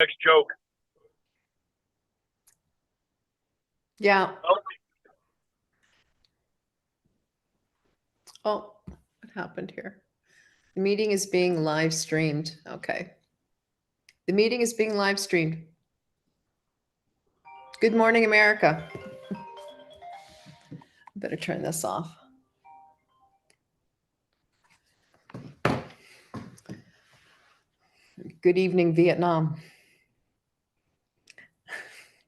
Next joke. Yeah. Oh, what happened here? The meeting is being live streamed. Okay. The meeting is being live streamed. Good morning, America. Better turn this off. Good evening, Vietnam.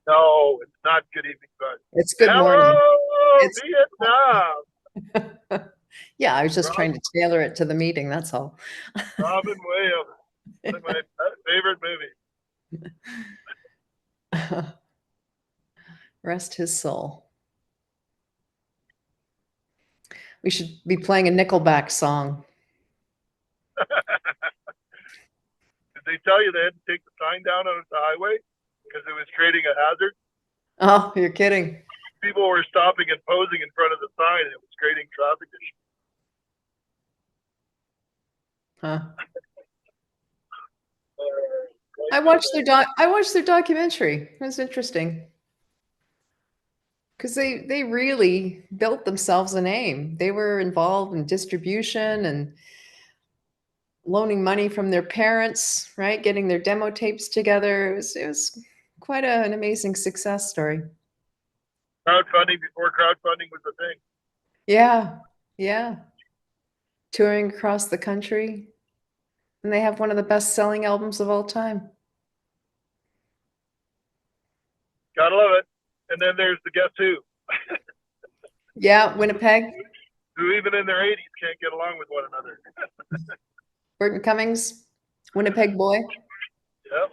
No, it's not good evening, but it's good hello, morning. It's Vietnam. Yeah, I was just trying to tailor it to the meeting. That's all. Robin Williams, one of my favorite movies. Rest his soul. We should be playing a Nickelback song. Did they tell you they had to take the sign down on the highway because it was creating a hazard? Oh, you're kidding. People were stopping and posing in front of the sign, and it was creating traffic issues. Huh. I watched their documentary. It was interesting. Because they really built themselves a name. They were involved in distribution and loaning money from their parents, right? Getting their demo tapes together. It was quite an amazing success story. Crowdfunding before crowdfunding was a thing. Yeah, yeah. Touring across the country. And they have one of the best-selling albums of all time. Gotta love it. And then there's the Guess Who. Yeah, Winnipeg. Who even in their 80s can't get along with one another. Burton Cummings, Winnipeg boy. Yep.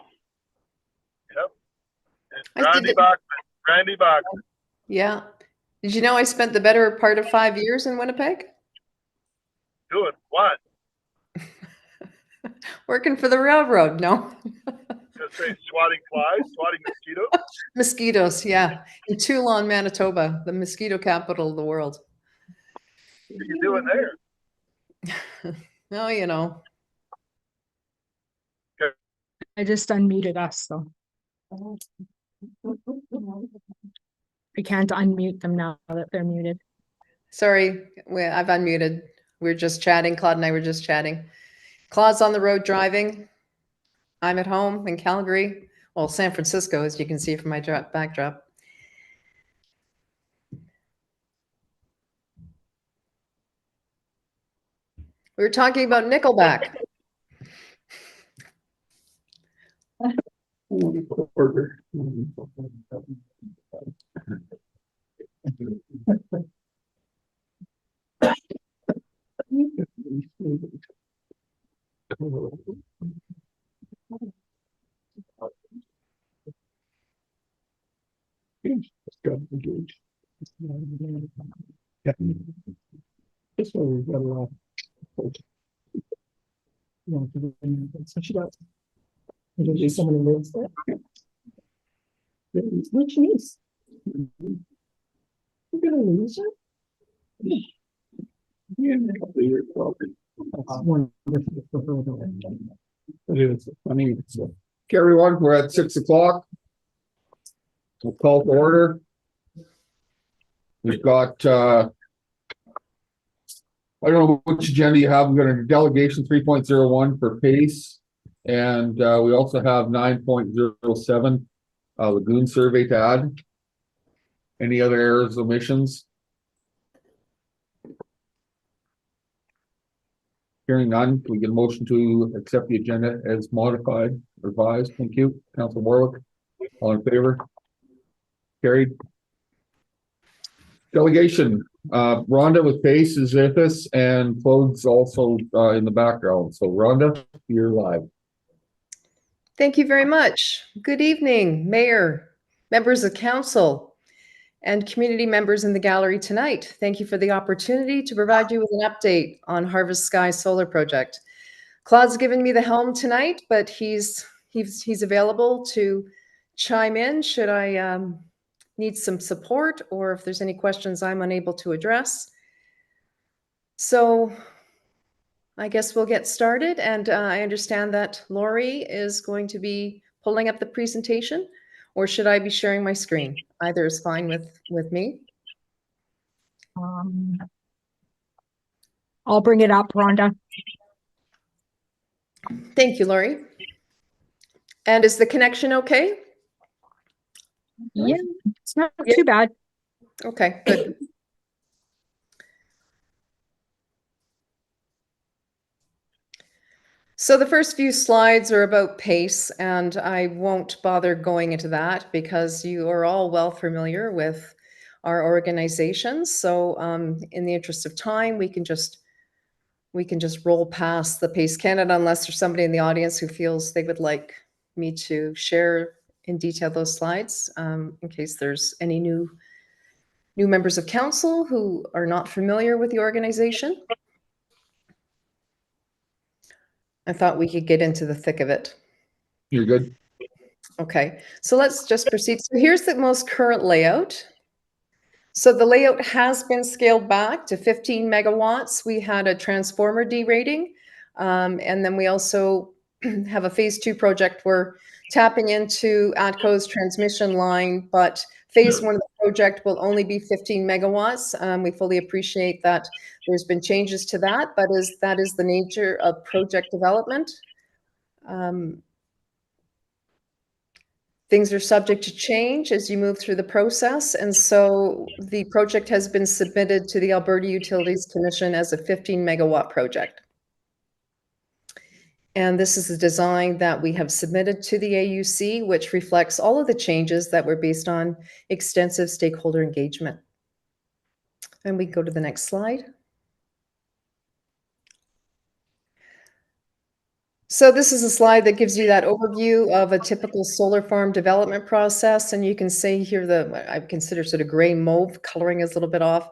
And Randy Bachman. Yeah. Did you know I spent the better part of 5 years in Winnipeg? Doing what? Working for the railroad, no. Just say swatting flies, swatting mosquitoes? Mosquitoes, yeah. In Toulon, Manitoba, the mosquito capital of the world. What are you doing there? No, you know. Okay. I just unmuted us, though. I can't unmute them now that they're muted. Sorry, I've unmuted. We're just chatting. Claude and I were just chatting. Claude's on the road driving. I'm at home in Calgary. Well, San Francisco, as you can see from my backdrop. We were talking about Nickelback. So she does. There's someone who lives there. Which niece? You're gonna lose her? It is funny. Okay, everyone, we're at 6 o'clock. We'll call to order. We've got I don't know which agenda you have. We've got a delegation 3.01 for PACE, and we also have 9.07 lagoon survey to add. Any other errors, omissions? Hearing none, can we get a motion to accept the agenda as modified, revised? Thank you. Councilor Warwick, all in favor? Carried. Delegation, Rhonda with PACE is with us, and Claude's also in the background. So Rhonda, you're live. Thank you very much. Good evening, Mayor, members of council, and community members in the gallery tonight. Thank you for the opportunity to provide you with an update on Harvest Sky Solar Project. Claude's given me the helm tonight, but he's available to chime in should I need some support or if there's any questions I'm unable to address. So I guess we'll get started. And I understand that Lori is going to be pulling up the presentation, or should I be sharing my screen? Either is fine with me. I'll bring it up, Rhonda. Thank you, Lori. And is the connection okay? Yeah, it's not Yeah. too bad. Okay, good. So the first few slides are about PACE, and I won't bother going into that because you are all well familiar with our organizations. So in the interest of time, we can just roll past the PACE Canada unless there's somebody in the audience who feels they would like me to share in detail those slides, in case there's any new members of council who are not familiar with the organization. I thought we could get into the thick of it. You're good. Okay, so let's just proceed. So here's the most current layout. So the layout has been scaled back to 15 megawatts. We had a transformer derating. And then we also have a phase 2 project. We're tapping into ATCO's transmission line, but phase 1 of the project will only be 15 megawatts. We fully appreciate that there's been changes to that, but that is the nature of project development. Things are subject to change as you move through the process. And so the project has been submitted to the Alberta Utilities Commission as a 15 megawatt project. And this is the design that we have submitted to the AUC, which reflects all of the changes that were based on extensive stakeholder engagement. And we go to the next slide. So this is a slide that gives you that overview of a typical solar farm development process. And you can see here I consider sort of gray mauve, coloring is a little bit off,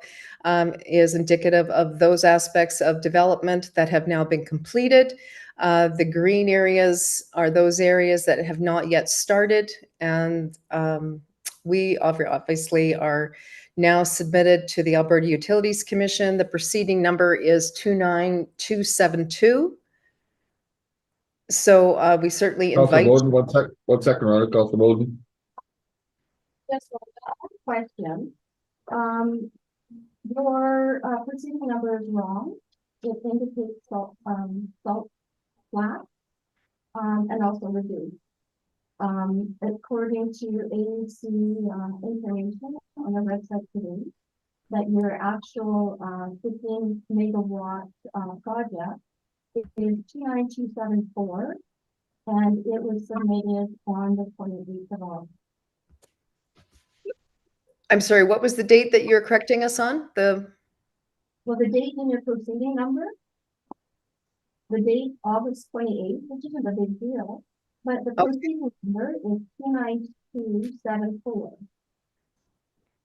is indicative of those aspects of development that have now been completed. The green areas are those areas that have not yet started. And we obviously are now submitted to the Alberta Utilities Commission. The proceeding number is 29272. So we certainly Councilor invite. Bowden, 1 second, Rhonda, Councilor Bowden. Just one question. Your proceeding number is wrong. It indicates salt flat, and also reduced. According to AUC information on the website today, that your actual 15 megawatt project is 29274, and it was submitted on the 28th of August. I'm sorry, what was the date that you're correcting us on? Well, the date in your proceeding number, the date August 28th, which isn't a big deal, but the proceeding number is 29274.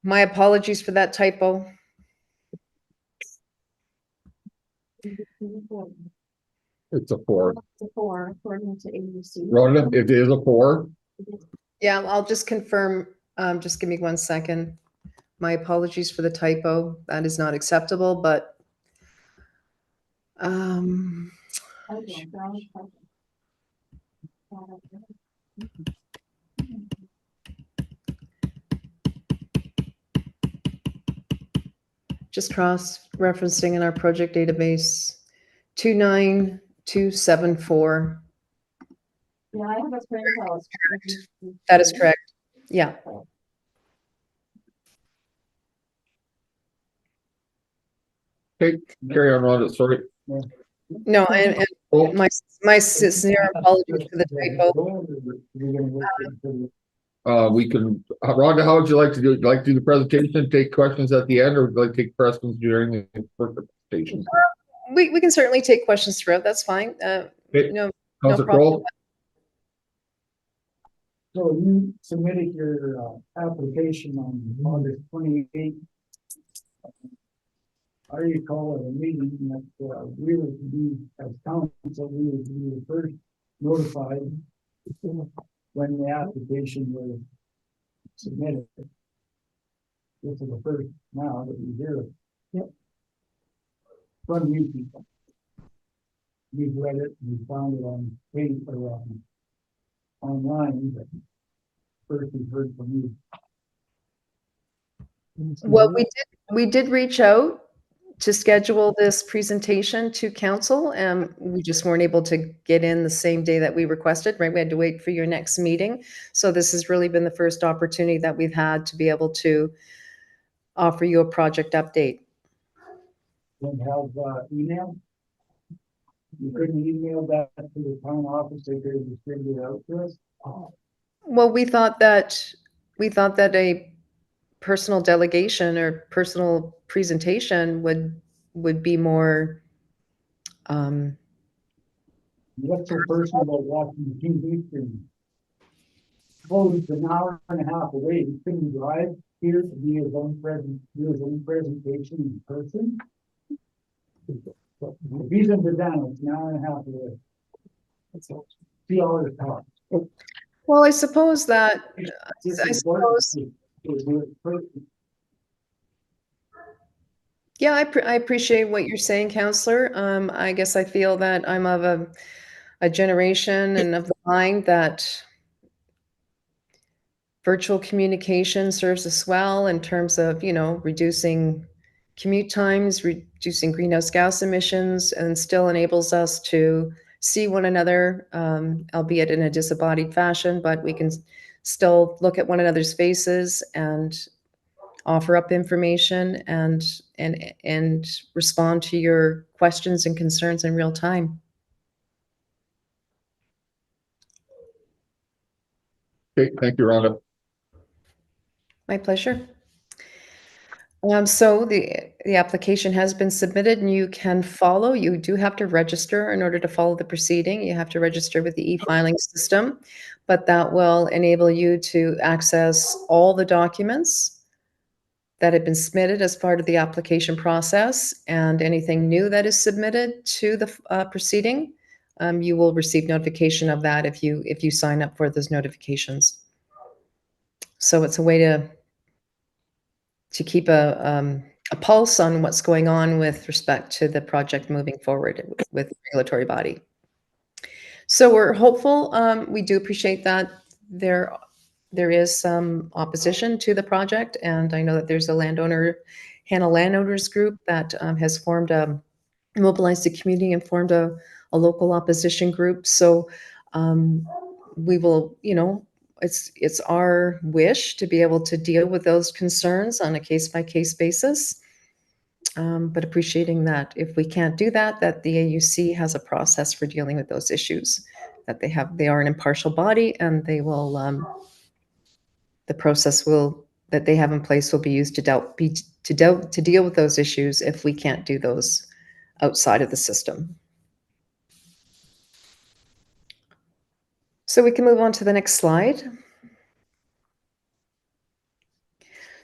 My apologies for that typo. It's a 4. It's a 4 according to AUC. Rhonda, it is a 4. Yeah, I'll just confirm. Just give me 1 second. My apologies for the typo. That is not acceptable, but Okay, just cross-referencing in our project database, 29274. yeah, I have a screenshot. That is correct. Yeah. Okay, carry on, Rhonda, sorry. No, and Oh, my sincere apologies for the typo. we can, Rhonda, how would you like to do it? Would you like to do the presentation, take questions at the end, or would you like to take questions during the presentation? We can certainly take questions throughout. That's fine. Okay. No Councilor problem. Kroll? So you submitted your application on August 28th. I recall at a meeting that we were to be, as council, we were to be the first notified when the application was submitted. This is the first now that we hear it. Yep. From you people. We've read it, we found it on paper, online, but first we heard from you. Well, we did reach out to schedule this presentation to council, and we just weren't able to get in the same day that we requested, right? We had to wait for your next meeting. So this has really been the first opportunity that we've had to be able to offer you a project update. Don't have, email? You couldn't email that to the town office, they could have distributed it out to us? Well, we thought that a personal delegation or personal presentation would be more, What's so personal about watching the TV screen? Well, it's an hour and a half away, he couldn't drive here to be his own do his own presentation in person. If he's in Verdun, it's an hour and a half away. See all his talk. well, I suppose that, It's I important suppose, to do it first. yeah, I appreciate what you're saying, Counselor. I guess I feel that I'm of a generation and of the mind that virtual communication serves us well in terms of, reducing commute times, reducing greenhouse gas emissions, and still enables us to see one another, albeit in a disembodied fashion, but we can still look at one another's faces and offer up information and respond to your questions and concerns in real time. Okay, thank you, Rhonda. My pleasure. So the application has been submitted and you can follow. You do have to register in order to follow the proceeding. You have to register with the e-filing system, but that will enable you to access all the documents that have been submitted as part of the application process, and anything new that is submitted to the proceeding, you will receive notification of that if you sign up for those notifications. So it's a way to keep a pulse on what's going on with respect to the project moving forward with the regulatory body. So we're hopeful. We do appreciate that there is some opposition to the project, and I know that there's a Hanna landowners group that has mobilized the community and formed a local opposition group. So we will, it's our wish to be able to deal with those concerns on a case-by-case basis. But appreciating that if we can't do that, that the AUC has a process for dealing with those issues, that they are an impartial body, and they will, the process that they have in place will be used to deal with those issues if we can't do those outside of the system. So we can move on to the next slide.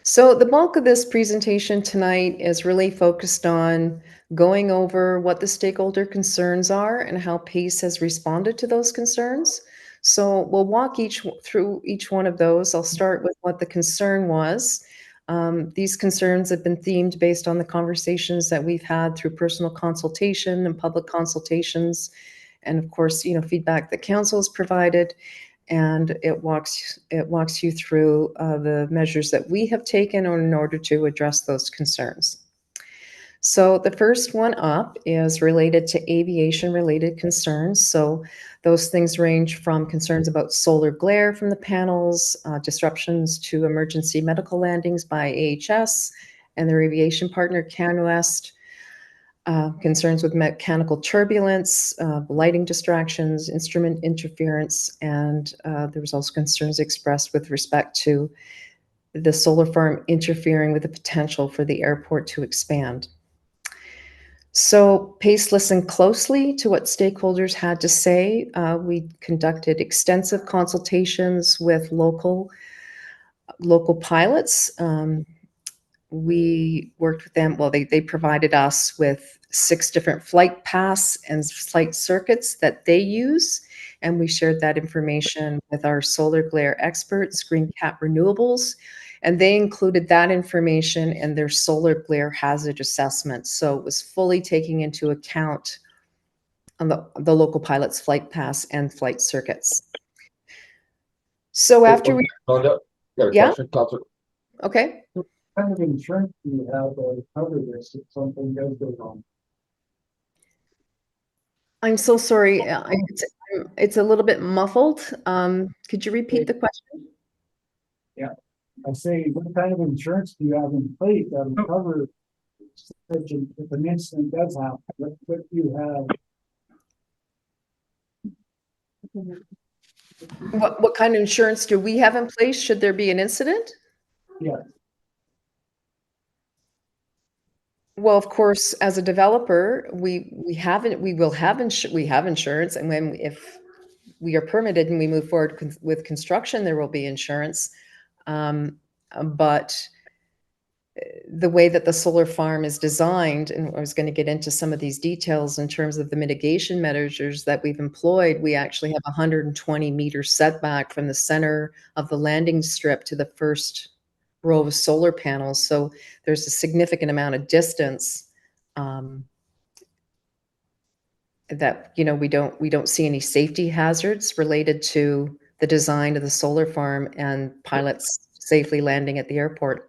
So the bulk of this presentation tonight is really focused on going over what the stakeholder concerns are and how PACE has responded to those concerns. So we'll walk through each one of those. I'll start with what the concern was. These concerns have been themed based on the conversations that we've had through personal consultation and public consultations, and of course, feedback that council has provided. And it walks you through the measures that we have taken in order to address those concerns. So the first one up is related to aviation-related concerns. So those things range from concerns about solar glare from the panels, disruptions to emergency medical landings by AHS and their aviation partner CanWest, concerns with mechanical turbulence, lighting distractions, instrument interference, and there was also concerns expressed with respect to the solar farm interfering with the potential for the airport to expand. So PACE listened closely to what stakeholders had to say. We conducted extensive consultations with local pilots. We worked with them. Well, they provided us with 6 different flight paths and flight circuits that they use, and we shared that information with our solar glare experts, Green Cat Renewables, and they included that information in their solar glare hazard assessment. So it was fully taking into account on the local pilots' flight paths and flight circuits. So after we, Got a Yeah. question, Counselor? okay, What kind of insurance do you have to cover this if something does go wrong? I'm so sorry. It's a little bit muffled. Could you repeat the question? I say, what kind of insurance do you have in place that will cover such an, if an incident does happen, what do you have? What kind of insurance do we have in place should there be an incident? Yeah, Well, of course, as a developer, we will have we have insurance, and when if we are permitted and we move forward with construction, there will be insurance. But the way that the solar farm is designed, and I was going to get into some of these details in terms of the mitigation measures that we've employed, we actually have 120-meter setback from the center of the landing strip to the first row of solar panels. So there's a significant amount of distance that, you know, we don't see any safety hazards related to the design of the solar farm and pilots safely landing at the airport.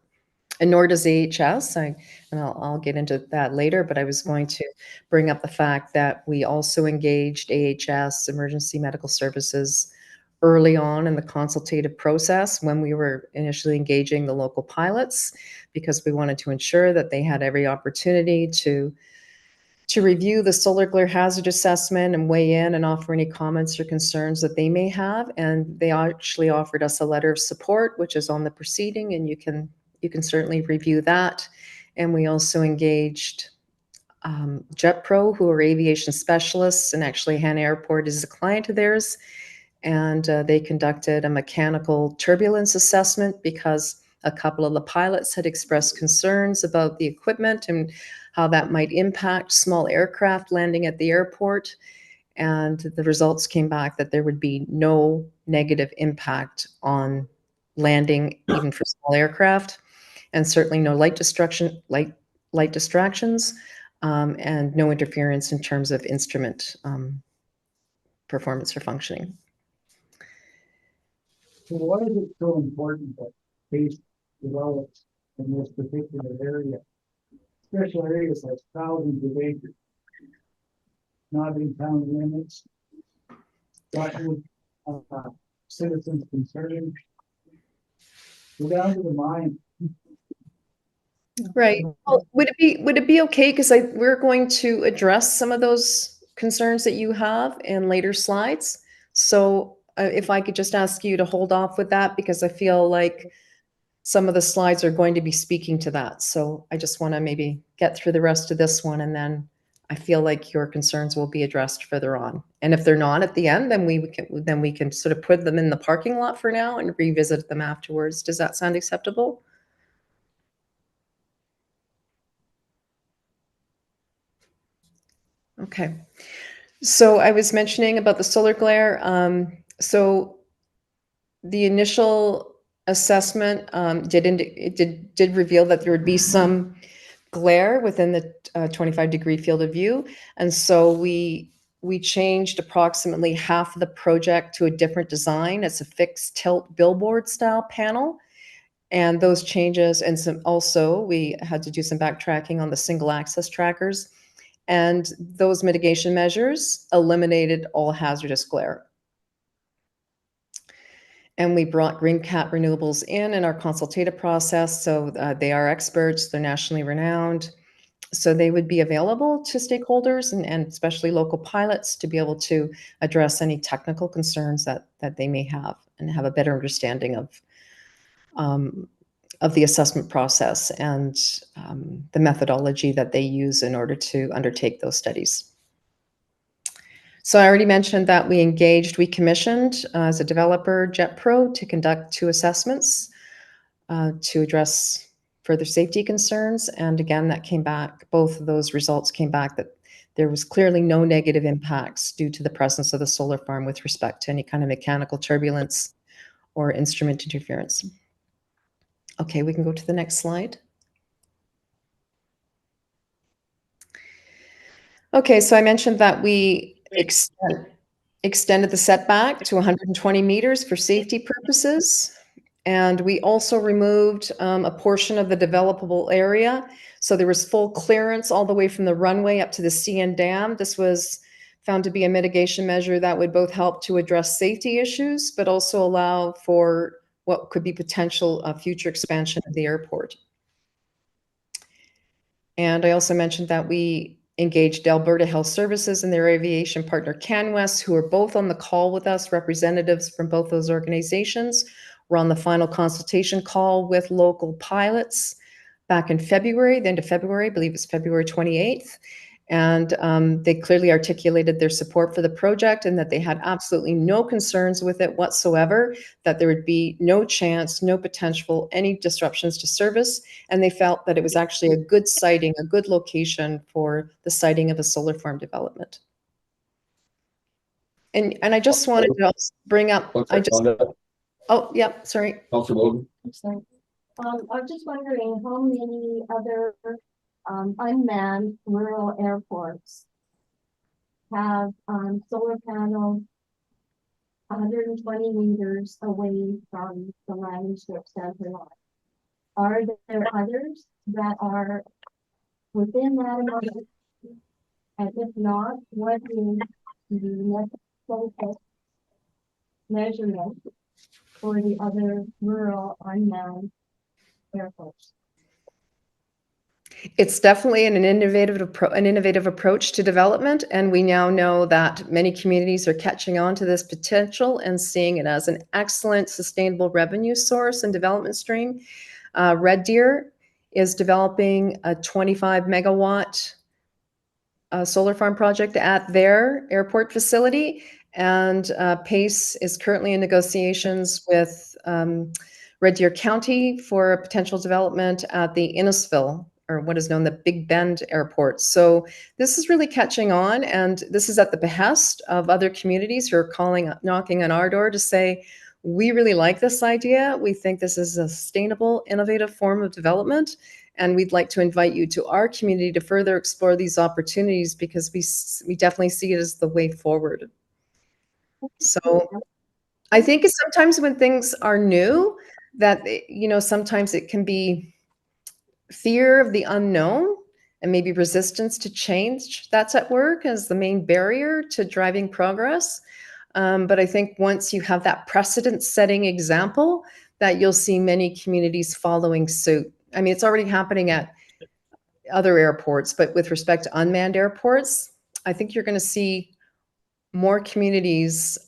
And nor does AHS. And I'll get into that later, but I was going to bring up the fact that we also engaged AHS, Emergency Medical Services, early on in the consultative process when we were initially engaging the local pilots, because we wanted to ensure that they had every opportunity to review the solar glare hazard assessment and weigh in and offer any comments or concerns that they may have. And they actually offered us a letter of support, which is on the proceeding, and you can certainly review that. And we also engaged JetPro, who are aviation specialists, and actually Hanna Airport is a client of theirs. And they conducted a mechanical turbulence assessment because a couple of the pilots had expressed concerns about the equipment and how that might impact small aircraft landing at the airport. And the results came back that there would be no negative impact on landing, even for small aircraft, and certainly no light distractions, and no interference in terms of instrument performance or functioning. so why is it so important that space develops in this particular area? Special areas like thousands of acres, not in town limits. What would, citizens concerned? Go down to the mine. Right. Well, would it be okay? Because we're going to address some of those concerns that you have in later slides. So if I could just ask you to hold off with that, because I feel like some of the slides are going to be speaking to that. So I just want to maybe get through the rest of this one, and then I feel like your concerns will be addressed further on. And if they're not at the end, then we can sort of put them in the parking lot for now and revisit them afterwards. Does that sound acceptable? Okay. So I was mentioning about the solar glare. So the initial assessment did reveal that there would be some glare within the 25-degree field of view, and so we changed approximately half of the project to a different design. It's a fixed tilt billboard style panel, and those changes, and some also we had to do some backtracking on the single axis trackers. And those mitigation measures eliminated all hazardous glare. And we brought Green Cat Renewables in our consultative process. So they are experts, they're nationally renowned. So they would be available to stakeholders and especially local pilots to be able to address any technical concerns that they may have and have a better understanding of the assessment process and the methodology that they use in order to undertake those studies. So I already mentioned that we commissioned as a developer JetPro to conduct 2 assessments to address further safety concerns. And again, that came back, both of those results came back that there was clearly no negative impacts due to the presence of the solar farm with respect to any kind of mechanical turbulence or instrument interference. Okay, we can go to the next slide. Okay, so I mentioned that we extend. extended the setback to 120 meters for safety purposes. And we also removed a portion of the developable area. So there was full clearance all the way from the runway up to the CN Dam. This was found to be a mitigation measure that would both help to address safety issues, but also allow for what could be potential future expansion of the airport. And I also mentioned that we engaged Alberta Health Services and their aviation partner CanWest, who are both on the call with us, representatives from both those organizations. We're on the final consultation call with local pilots back in February, the end of February, I believe it's February 28th. And they clearly articulated their support for the project and that they had absolutely no concerns with it whatsoever, that there would be no chance, no potential, any disruptions to service. And they felt that it was actually a good siting, a good location for the siting of a solar farm development. And I just wanted to bring up, oh, yeah, sorry. Councilor Bowden. I was just wondering how many other unmanned rural airports have solar panels 120 meters away from the landing strip center line. Are there others that are within that amount? And if not, what is the next closest measurement for the other rural unmanned airports? It's definitely an innovative approach to development, and we now know that many communities are catching on to this potential and seeing it as an excellent sustainable revenue source and development stream. Red Deer is developing a 25 megawatt solar farm project at their airport facility, and PACE is currently in negotiations with Red Deer County for a potential development at the Innisfil, or what is known the Big Bend Airport. So this is really catching on, and this is at the behest of other communities who are knocking on our door to say, we really like this idea. We think this is a sustainable, innovative form of development, and we'd like to invite you to our community to further explore these opportunities because we definitely see it as the way forward. So I think sometimes when things are new, that, sometimes it can be fear of the unknown and maybe resistance to change that's at work as the main barrier to driving progress. But I think once you have that precedent-setting example, that you'll see many communities following suit. I mean, it's already happening at other airports, but with respect to unmanned airports, I think you're going to see more communities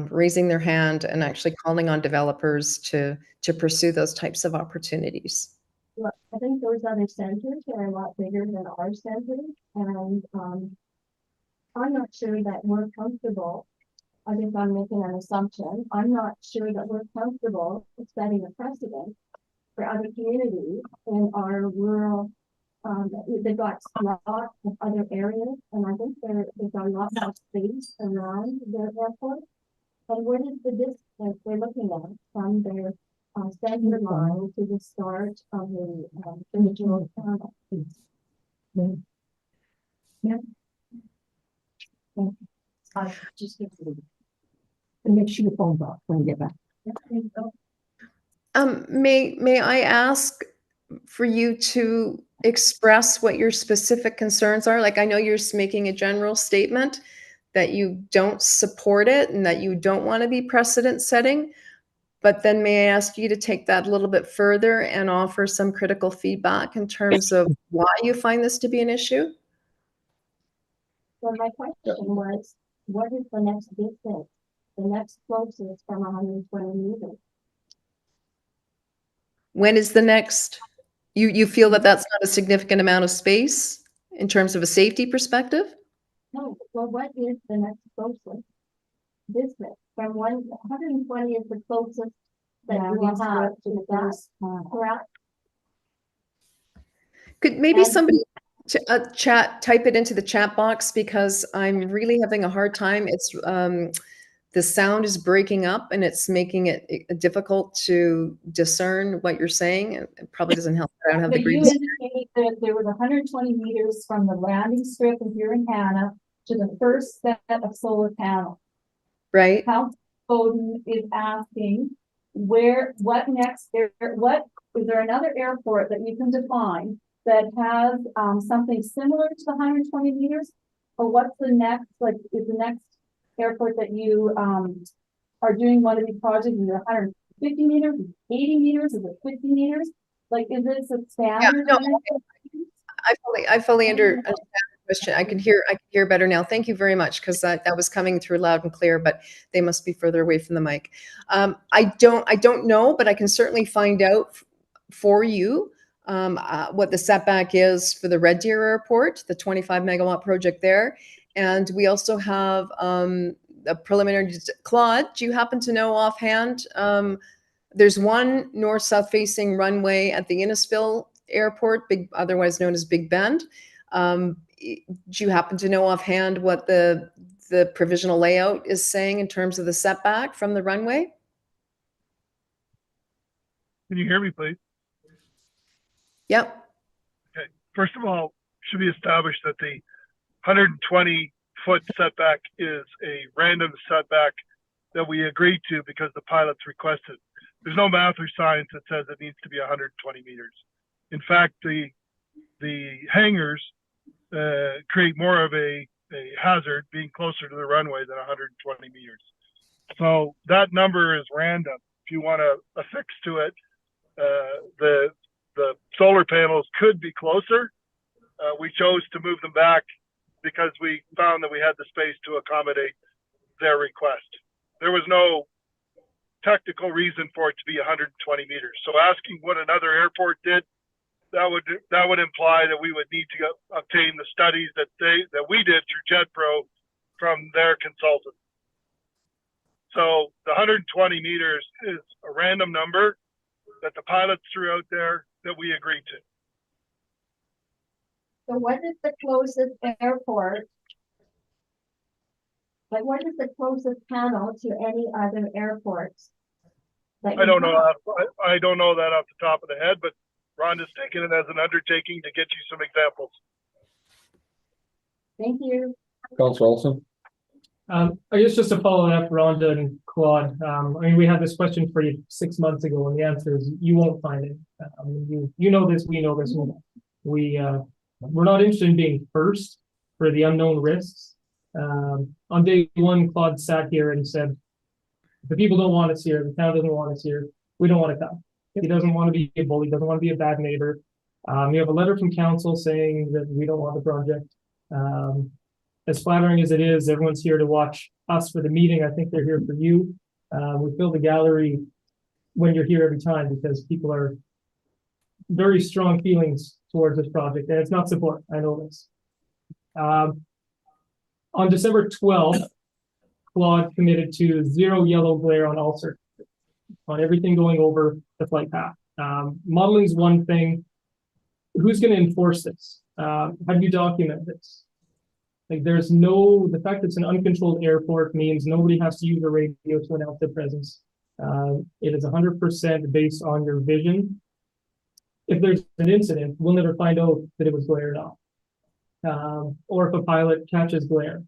raising their hand and actually calling on developers to pursue those types of opportunities. Well, I think those other centers are a lot bigger than our centers, and I'm not sure that we're comfortable. I guess I'm making an assumption. I'm not sure that we're comfortable setting a precedent for other communities in our rural. They've got lots of other areas, and I think there's a lot more space around their airport. And what is the distance they're looking at from their center line to the start of the individual panel? Yeah. Just give me. And make sure your phone's off when you get back. May I ask for you to express what your specific concerns are? Like, I know you're making a general statement that you don't support it and that you don't want to be precedent setting, but then may I ask you to take that a little bit further and offer some critical feedback in terms of why you find this to be an issue? So my question was, what is the next distance? The next closest from 120 meters? When is the next? You feel that that's not a significant amount of space in terms of a safety perspective? No, well, what is the next closest distance? From 120 is the closest that you will have to that, correct? Could maybe And- somebody type it into the chat box, because I'm really having a hard time. It's the sound is breaking up and it's making it difficult to discern what you're saying. It probably doesn't help. I don't have the But you green. indicate that there was 120 meters from the landing strip here in Hanna to the first set of solar panels. right? Council Bowden is asking what next, is there another airport that you can define that has, something similar to the 120 meters? Or what's the next, like, is the next airport that you, are doing one of these projects, is it 150 meters, is it 80 meters, is it 50 meters? Like, is this a standard? no, I fully understand the question. I can hear better now. Thank you very much, because that was coming through loud and clear, but they must be further away from the mic. I don't know, but I can certainly find out for you what the setback is for the Red Deer Airport, the 25 megawatt project there. And we also have a preliminary, Claude, do you happen to know offhand? There's one north-south facing runway at the Municipal Airport, otherwise known as Big Bend. Do you happen to know offhand what the provisional layout is saying in terms of the setback from the runway? Can you hear me, please? Yep. Okay. First of all, should be established that the 120-foot setback is a random setback that we agreed to because the pilots requested. There's no math or science that says it needs to be 120 meters. In fact, the hangars create more of a hazard being closer to the runway than 120 meters. So that number is random. If you want to affix to it, the solar panels could be closer. We chose to move them back because we found that we had the space to accommodate their request. There was no technical reason for it to be 120 meters. So asking what another airport did, that would imply that we would need to obtain the studies that we did through JetPro from their consultant. So the 120 meters is a random number that the pilots threw out there that we agreed to. So what is the closest airport? Like, what is the closest panel to any other airports? I don't know. I don't know that off the top of the head, but Rhonda's taken it as an undertaking to get you some examples. Thank you. Councilor Olson? I guess just to follow up, Rhonda and Claude, I mean, we had this question for you 6 months ago, and the answer is you won't find it. You know this, we know this. We're not interested in being first for the unknown risks. On day one, Claude sat here and said, the people don't want us here, the town doesn't want us here, we don't want to come. He doesn't want to be a bully, doesn't want to be a bad neighbor. You have a letter from council saying that we don't want the project. As flattering as it is, everyone's here to watch us for the meeting. I think they're here for you. We fill the gallery when you're here every time because people are very strong feelings towards this project, and it's not support. I know this. On December 12th, Claude committed to 0 yellow glare on all circuits, on everything going over the flight path. Modeling is one thing. Who's going to enforce this? How do you document this? Like, the fact that it's an uncontrolled airport means nobody has to use a radio to announce their presence. It is 100% based on your vision. If there's an incident, we'll never find out that it was glare or not. Or if a pilot catches glare,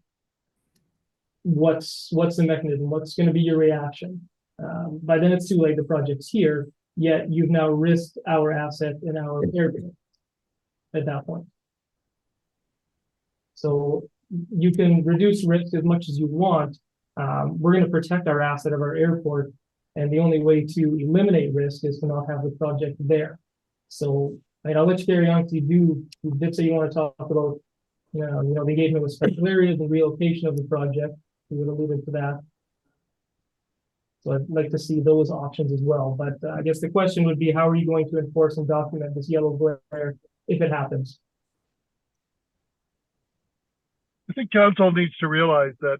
what's the mechanism? What's going to be your reaction? By then it's too late, the project's here, yet you've now risked our asset and our airport at that point. So you can reduce risk as much as you want. We're going to protect our asset of our airport, and the only way to eliminate risk is to not have the project there. So I'll let you carry on. You did say you want to talk about, the engagement with special areas and relocation of the project. You would alluded to that. So I'd like to see those options as well. But I guess the question would be, how are you going to enforce and document this yellow glare if it happens? I think council needs to realize that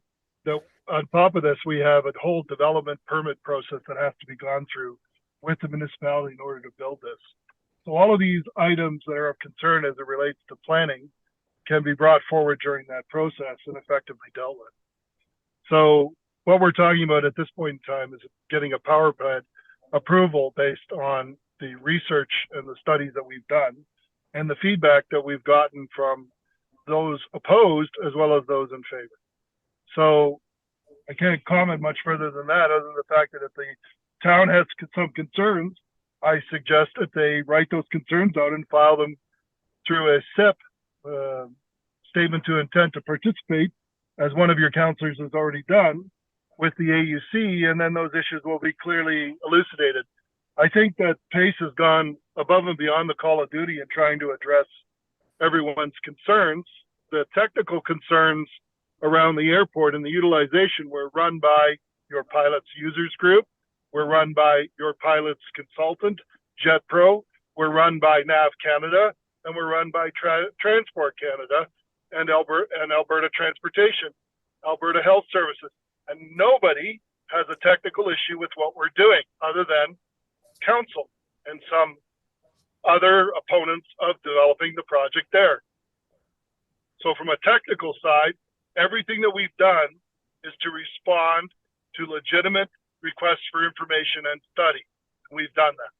on top of this, we have a whole development permit process that has to be gone through with the municipality in order to build this. So all of these items that are of concern as it relates to planning can be brought forward during that process and effectively dealt with. So what we're talking about at this point in time is getting a power plant approval based on the research and the studies that we've done and the feedback that we've gotten from those opposed as well as those in favor. So I can't comment much further than that, other than the fact that if the town has some concerns, I suggest that they write those concerns out and file them through a Sept, statement to intent to participate, as one of your counselors has already done with the AUC, and then those issues will be clearly elucidated. I think that Pace has gone above and beyond the call of duty in trying to address everyone's concerns. The technical concerns around the airport and the utilization were run by your pilot's users group, were run by your pilot's consultant, JetPro, were run by NAV Canada, and were run by Transport Canada and Alberta Transportation, Alberta Health Services. And nobody has a technical issue with what we're doing other than council and some other opponents of developing the project there. So from a technical side, everything that we've done is to respond to legitimate requests for information and study. We've done that.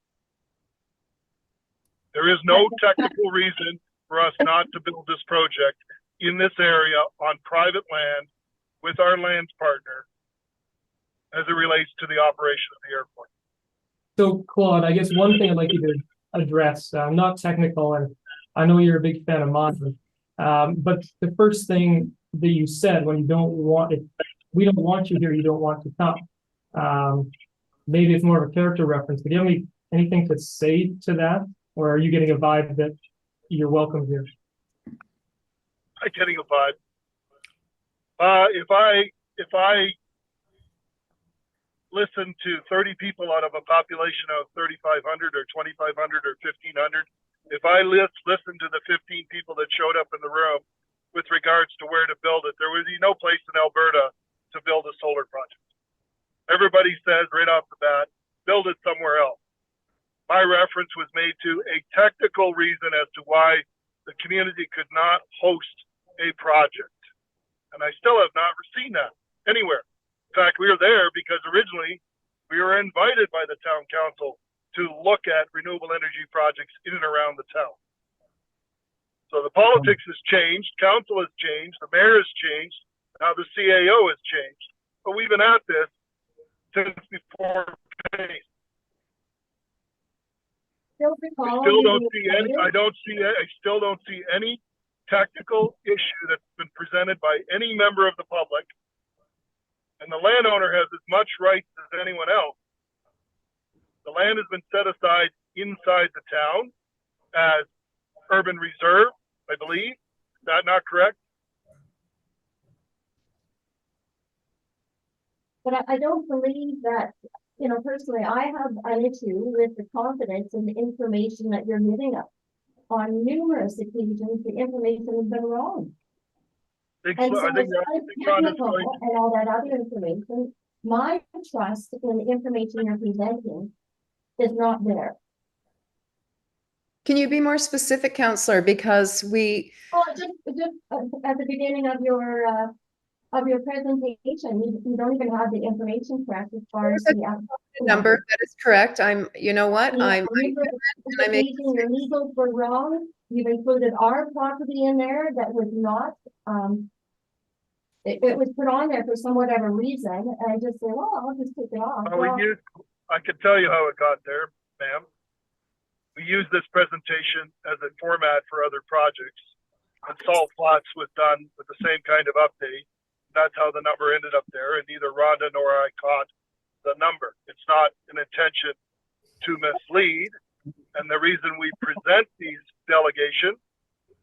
There is no technical reason for us not to build this project in this area on private land with our land partner as it relates to the operation of the airport. So Claude, I guess one thing I'd like you to address, not technical, and I know you're a big fan of mine, but the first thing that you said when you don't want it, we don't want you here, you don't want to come. Maybe it's more of a character reference, but do you have anything to say to that? Or are you getting a vibe that you're welcome here? I'm getting a vibe. If I listen to 30 people out of a population of 3,500 or 2,500 or 1,500, if I listen to the 15 people that showed up in the room with regards to where to build it, there would be no place in Alberta to build a solar project. Everybody says right off the bat, build it somewhere else. My reference was made to a technical reason as to why the community could not host a project. And I still have not seen that anywhere. In fact, we were there because originally we were invited by the town council to look at renewable energy projects in and around the town. So the politics has changed, council has changed, the mayor has changed, now the CAO has changed. But we've been at this since before Pace. I still don't see any technical issue that's been presented by any member of the public. And the landowner has as much rights as anyone else. The land has been set aside inside the town as urban reserve, I believe. Is that not correct? But I don't believe that, you know, personally, I have an issue with the confidence in the information that you're giving us. On numerous occasions, the information has been wrong. And so it's technical and all that other information. My trust in the information you're presenting is not there. Can you be more specific, Councillor? Because we. Oh, just at the beginning of your presentation, you don't even have the information correct as far as the number. That is correct. You know what? Your legals were wrong. You've included our property in there that was not, it was put on there for some whatever reason, and I just say, well, I'll just take it off. I can tell you how it got there, ma'am. We used this presentation as a format for other projects, and Salt Flats was done with the same kind of update. That's how the number ended up there, and neither Rhonda nor I caught the number. It's not an intention to mislead, and the reason we present these delegations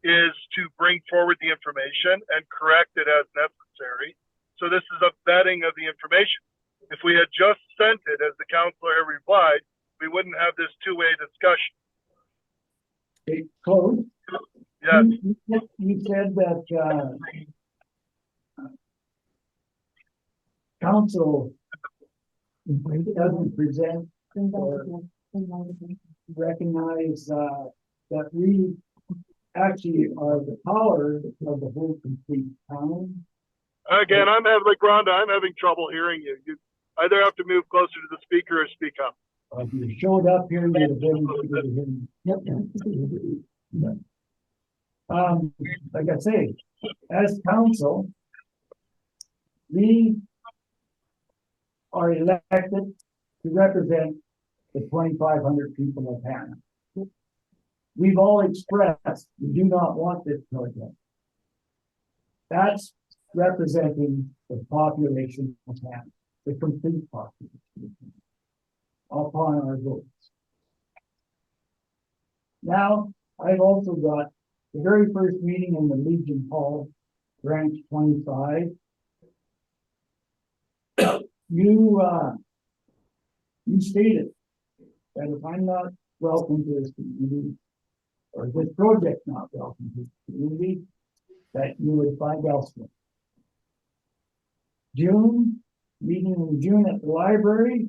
is to bring forward the information and correct it as necessary. So this is a vetting of the information. If we had just sent it, as the councillor had replied, we wouldn't have this two-way discussion. Okay, Claude? Yes. You said that council doesn't present or recognize that we actually are the power of the whole complete town. Again, I'm having trouble hearing you. You either have to move closer to the speaker or speak up. If you showed up here, you'd have been Yep. Like I say, as council, we are elected to represent the 2,500 people of Hanna. We've all expressed we do not want this project. That's representing the population of Hanna, the complete population upon our votes. Now, I've also got the very first meeting in the Legion Hall, branch 25. You stated that if I'm not welcome to this community, or this project not welcome to this community, that you would find elsewhere. Meeting in June at the library,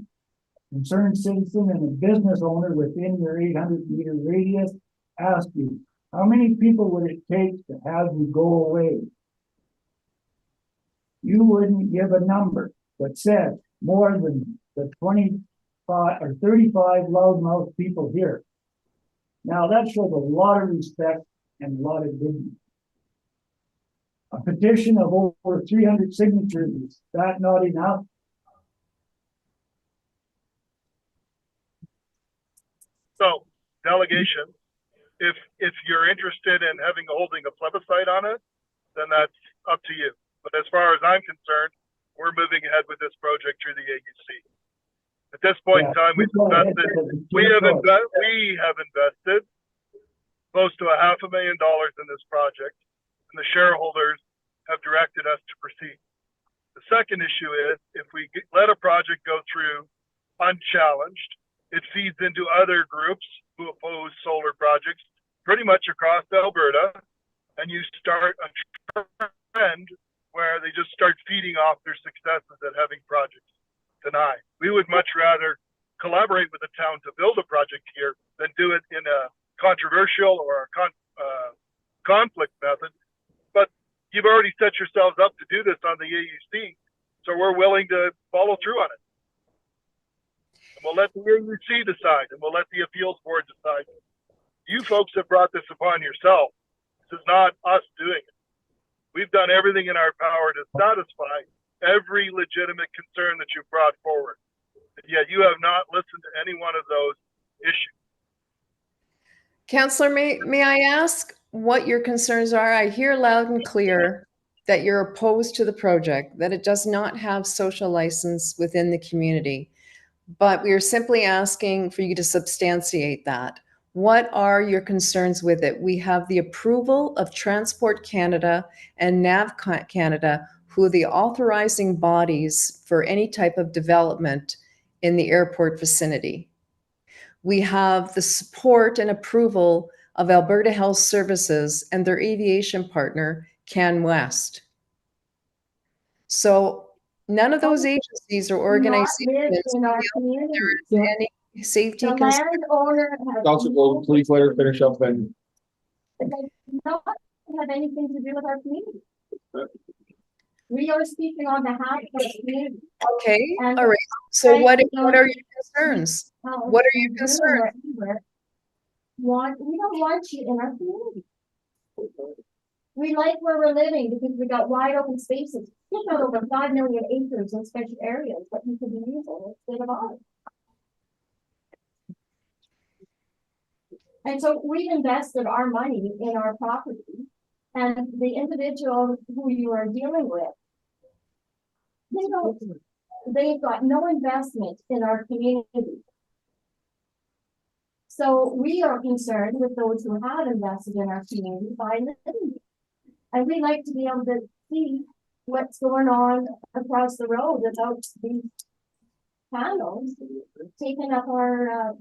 concerned citizen and a business owner within your 800-meter radius asked you, how many people would it take to have you go away? You wouldn't give a number, but said more than the 25 or 35 loudmouth people here. Now that shows a lot of respect and a lot of dignity. A petition of over 300 signatures, is that not enough? So, delegation, if you're interested in holding a plebiscite on it, then that's up to you. But as far as I'm concerned, we're moving ahead with this project through the AUC. At this point in time, we have invested close to $500,000 in this project, and the shareholders have directed us to proceed. The second issue is, if we let a project go through unchallenged, it feeds into other groups who oppose solar projects pretty much across Alberta, and you start a trend where they just start feeding off their successes at having projects denied. We would much rather collaborate with the town to build a project here than do it in a controversial or a conflict method. But you've already set yourselves up to do this on the AUC, so we're willing to follow through on it. And we'll let the AUC decide, and we'll let the appeals board decide. You folks have brought this upon yourself. This is not us doing it. We've done everything in our power to satisfy every legitimate concern that you've brought forward. And yet you have not listened to any one of those issues. Councillor, may I ask what your concerns are? I hear loud and clear that you're opposed to the project, that it does not have social license within the community, but we are simply asking for you to substantiate that. What are your concerns with it? We have the approval of Transport Canada and NAV Canada, who are the authorizing bodies for any type of development in the airport vicinity. We have the support and approval of Alberta Health Services and their aviation partner, CanWest. So none of those agencies or organizations in our community. there is any safety The concern. landowner has. Councilor Golden, please let her finish up then. It does not have anything to do with our community. We are speaking on behalf of the community. Okay, And all right. So what are your concerns? What are your concerns? We don't want you in our community. We like where we're living because we got wide open spaces. We've got over 5 million acres in special areas that we could be using instead of ours. And so we've invested our money in our property, and the individual who you are dealing with, they've got no investment in our community. So we are concerned with those who have invested in our community by living. And we like to be able to see what's going on across the road without these panels taking up our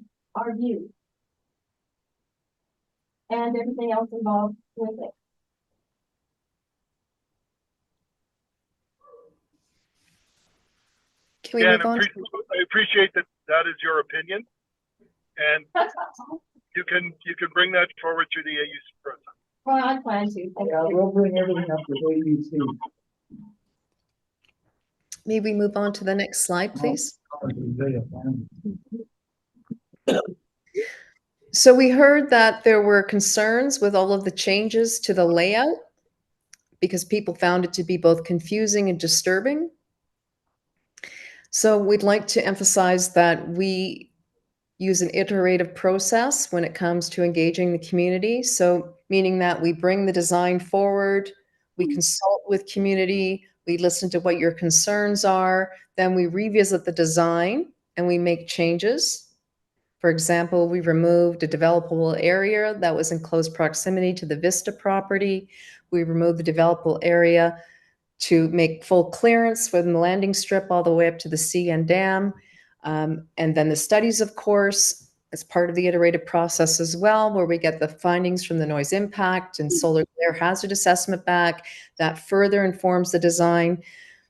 view. And everything else involved with it. Can we Yeah, move on? I appreciate that is your opinion, and you can bring that forward through the AUC process. Well, I plan to. Yeah, we'll bring everything up to AUC. May we move on to the next slide, please? So we heard that there were concerns with all of the changes to the layout because people found it to be both confusing and disturbing. So we'd like to emphasize that we use an iterative process when it comes to engaging the community. So meaning that we bring the design forward, we consult with community, we listen to what your concerns are, then we revisit the design and we make changes. For example, we removed a developable area that was in close proximity to the Vista property. We removed the developable area to make full clearance from the landing strip all the way up to the CN Dam. And then the studies, of course, as part of the iterative process as well, where we get the findings from the noise impact and solar glare hazard assessment back that further informs the design.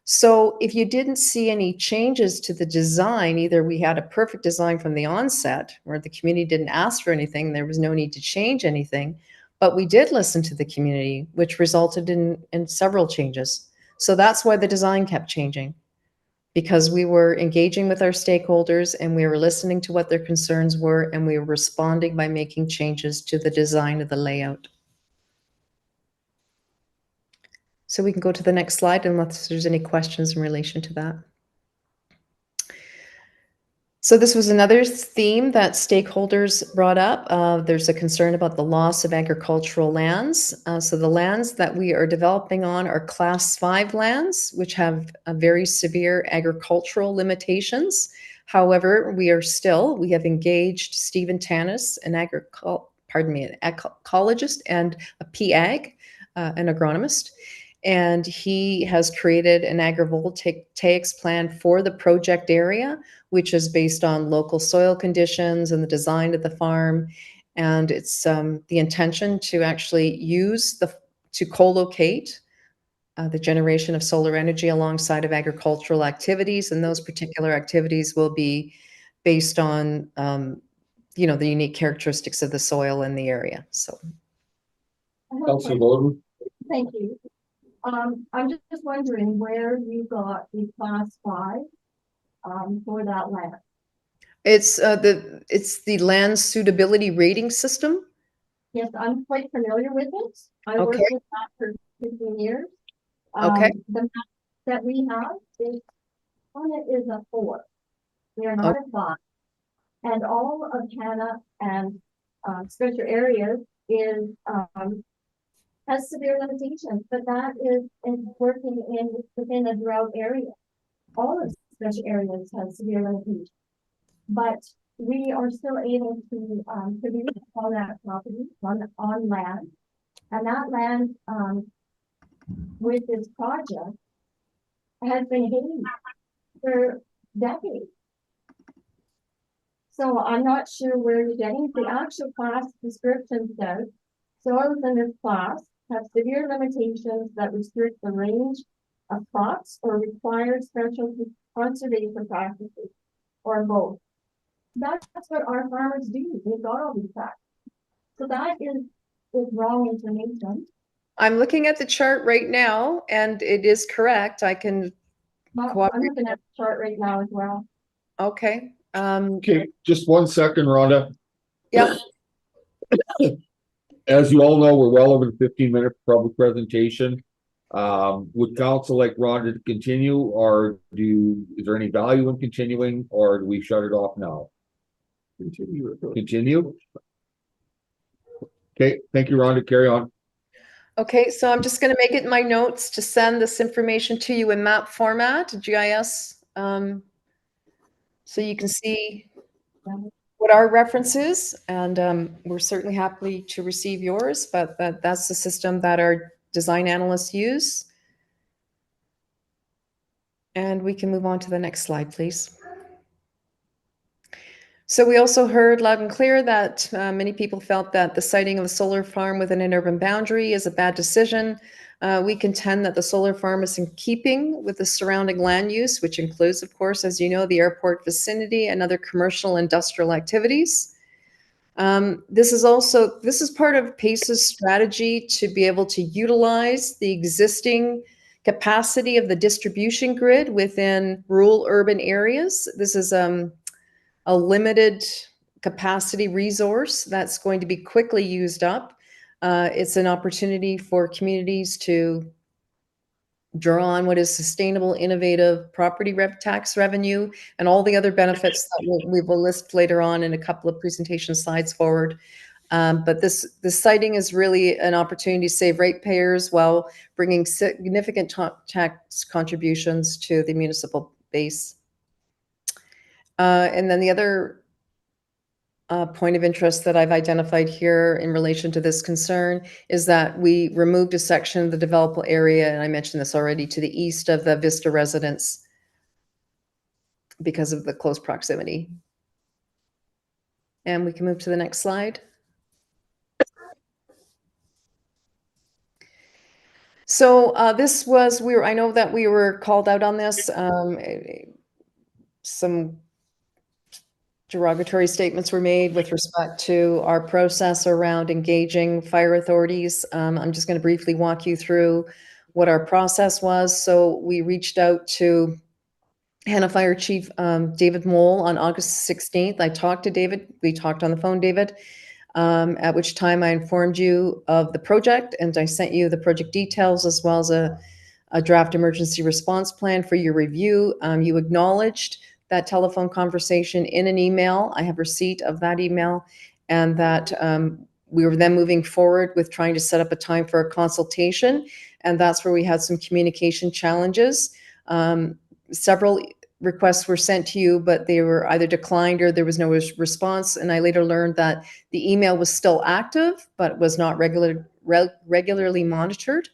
So if you didn't see any changes to the design, either we had a perfect design from the onset where the community didn't ask for anything, there was no need to change anything, but we did listen to the community, which resulted in several changes. So that's why the design kept changing, because we were engaging with our stakeholders and we were listening to what their concerns were, and we were responding by making changes to the design of the layout. So we can go to the next slide unless there's any questions in relation to that. So this was another theme that stakeholders brought up. There's a concern about the loss of agricultural lands. So the lands that we are developing on are Class 5 lands, which have a very severe agricultural limitations. However, we have engaged Stephen Tanis, an ecologist and a PAG, an agronomist. And he has created an agrivoltaics plan for the project area, which is based on local soil conditions and the design of the farm. And it's the intention to actually to co-locate the generation of solar energy alongside of agricultural activities. And those particular activities will be based on, the unique characteristics of the soil in the area. So. Councilor Bowden? Thank you. I'm just wondering where you got the Class 5 for that land. It's the land suitability rating system. Yes, I'm quite familiar with it. I worked Okay. with that for 15 years. Okay. The map that we have is on it is a 4. We are not a 5. And all of Hanna and special areas is has severe limitations, but that is working within a drought area. All of special areas have severe limitations, but we are still able to produce on that property, on land, and that land with this project has been hidden for decades. So I'm not sure where you're getting the actual class description says soils in this class have severe limitations that restrict the range of crops or require special conservation practices, or both. That's what our farmers do. They've got all these facts. So that is wrong information. I'm looking at the chart right now, and it is correct. I can. I'm looking at the chart right now as well. Okay. Okay, just 1 second, Rhonda. Yeah. As you all know, we're well over the 15-minute public presentation. Would council like Rhonda to continue, or is there any value in continuing, or do we shut it off now? Continue. Okay, thank you, Rhonda. Carry on. Okay, so I'm just going to make it in my notes to send this information to you in map format, GIS, so you can see what our reference is, and we're certainly happy to receive yours, but that's the system that our design analysts use. And we can move on to the next slide, please. So we also heard loud and clear that many people felt that the siting of a solar farm within an urban boundary is a bad decision. We contend that the solar farm is in keeping with the surrounding land use, which includes, of course, as you know, the airport vicinity and other commercial industrial activities. This is part of PACE's strategy to be able to utilize the existing capacity of the distribution grid within rural urban areas. This is a limited capacity resource that's going to be quickly used up. It's an opportunity for communities to draw on what is sustainable, innovative property tax revenue, and all the other benefits that we will list later on in a couple of presentation slides forward. But this siting is really an opportunity to save ratepayers while bringing significant tax contributions to the municipal base. And then the other point of interest that I've identified here in relation to this concern is that we removed a section of the developable area, and I mentioned this already, to the east of the Vista residence because of the close proximity. And we can move to the next slide. So this was, I know that we were called out on this. Some derogatory statements were made with respect to our process around engaging fire authorities. I'm just going to briefly walk you through what our process was. So we reached out to Hanna Fire Chief David Mole on August 16th. I talked to David. We talked on the phone, David, at which time I informed you of the project, and I sent you the project details as well as a draft emergency response plan for your review. You acknowledged that telephone conversation in an email. I have receipt of that email, and that we were then moving forward with trying to set up a time for a consultation, and that's where we had some communication challenges. Several requests were sent to you, but they were either declined or there was no response, and I later learned that the email was still active, but was not regularly monitored.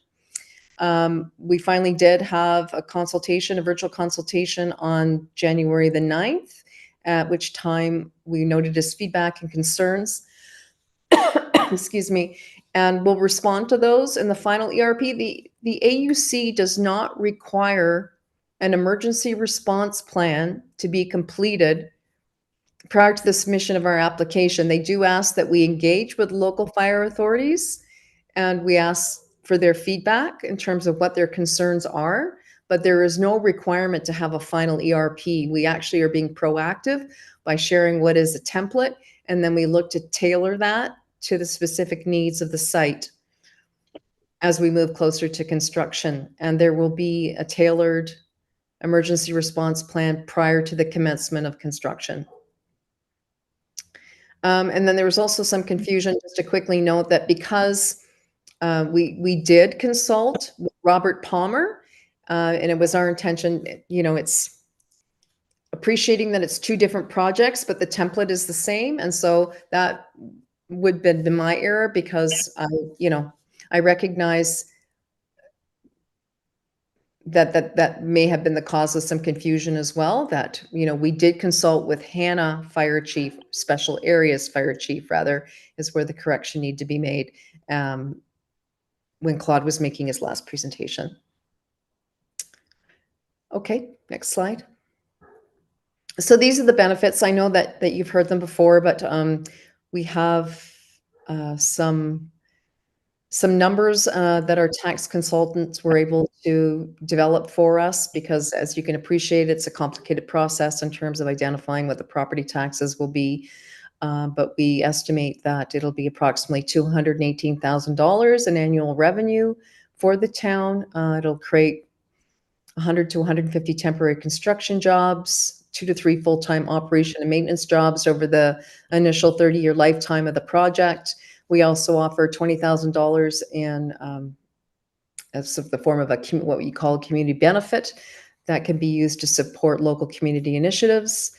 We finally did have a consultation, a virtual consultation on January the 9th, at which time we noted his feedback and concerns. Excuse me. And we'll respond to those in the final ERP. The AUC does not require an emergency response plan to be completed prior to the submission of our application. They do ask that we engage with local fire authorities, and we ask for their feedback in terms of what their concerns are, but there is no requirement to have a final ERP. We actually are being proactive by sharing what is a template, and then we look to tailor that to the specific needs of the site as we move closer to construction. And there will be a tailored emergency response plan prior to the commencement of construction. And then there was also some confusion, just to quickly note that because we did consult with Robert Palmer, and it was our intention, it's appreciating that it's two different projects, but the template is the same. And so that would have been my error, because I recognize that may have been the cause of some confusion as well, that, we did consult with Hanna Fire Chief, Special Areas Fire Chief, rather, is where the correction need to be made when Claude was making his last presentation. Okay, next slide. So these are the benefits. I know that you've heard them before, but we have some numbers that our tax consultants were able to develop for us, because as you can appreciate, it's a complicated process in terms of identifying what the property taxes will be. But we estimate that it'll be approximately $218,000 in annual revenue for the town. It'll create 100 to 150 temporary construction jobs, 2 to 3 full-time operation and maintenance jobs over the initial 30-year lifetime of the project. We also offer $20,000 in as the form of what we call community benefit that can be used to support local community initiatives.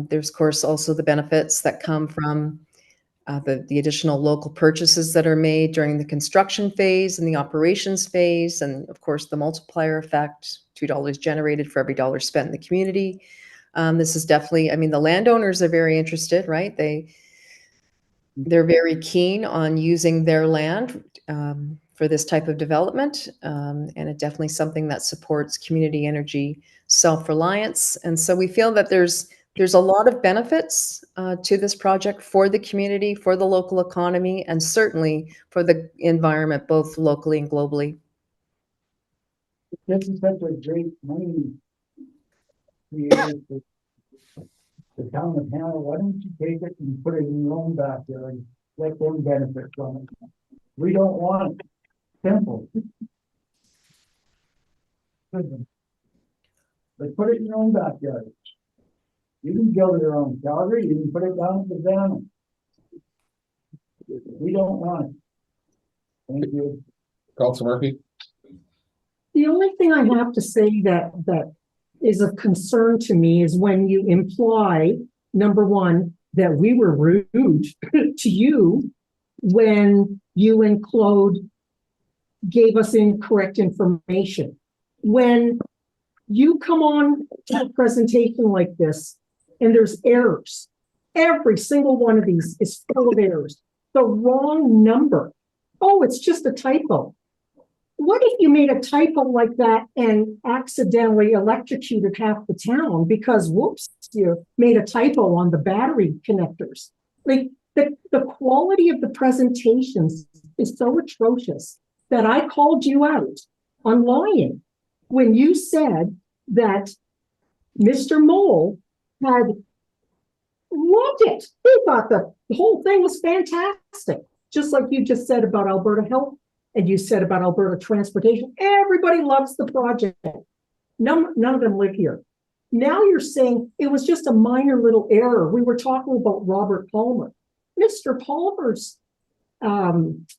There's, of course, also the benefits that come from the additional local purchases that are made during the construction phase and the operations phase, and of course the multiplier effect, $2 generated for every dollar spent in the community. This is definitely, the landowners are very interested, right? They're very keen on using their land for this type of development, and it's definitely something that supports community energy self-reliance. And so we feel that there's a lot of benefits to this project for the community, for the local economy, and certainly for the environment, both locally and globally. This is such a great money creator for the town of Hanna. Why don't you take it and put it in your own backyard and let them benefit from it? We don't want it. Simple. But put it in your own backyard. You can build it around Calgary, you can put it down at the dam. We don't want it. Thank you. Councilor Murphy? The only thing I have to say that is of concern to me is when you imply, number one, that we were rude to you when you and Claude gave us incorrect information. When you come on to a presentation like this and there's errors, every single one of these is full of errors. The wrong number. Oh, it's just a typo. What if you made a typo like that and accidentally electrocuted half the town because, whoops, you made a typo on the battery connectors? Like the quality of the presentations is so atrocious that I called you out on lying when you said that Mr. Mole had loved it. He thought the whole thing was fantastic. Just like you just said about Alberta Health and you said about Alberta Transportation. Everybody loves the project. None of them live here. Now you're saying it was just a minor little error. We were talking about Robert Palmer. Mr. Palmer's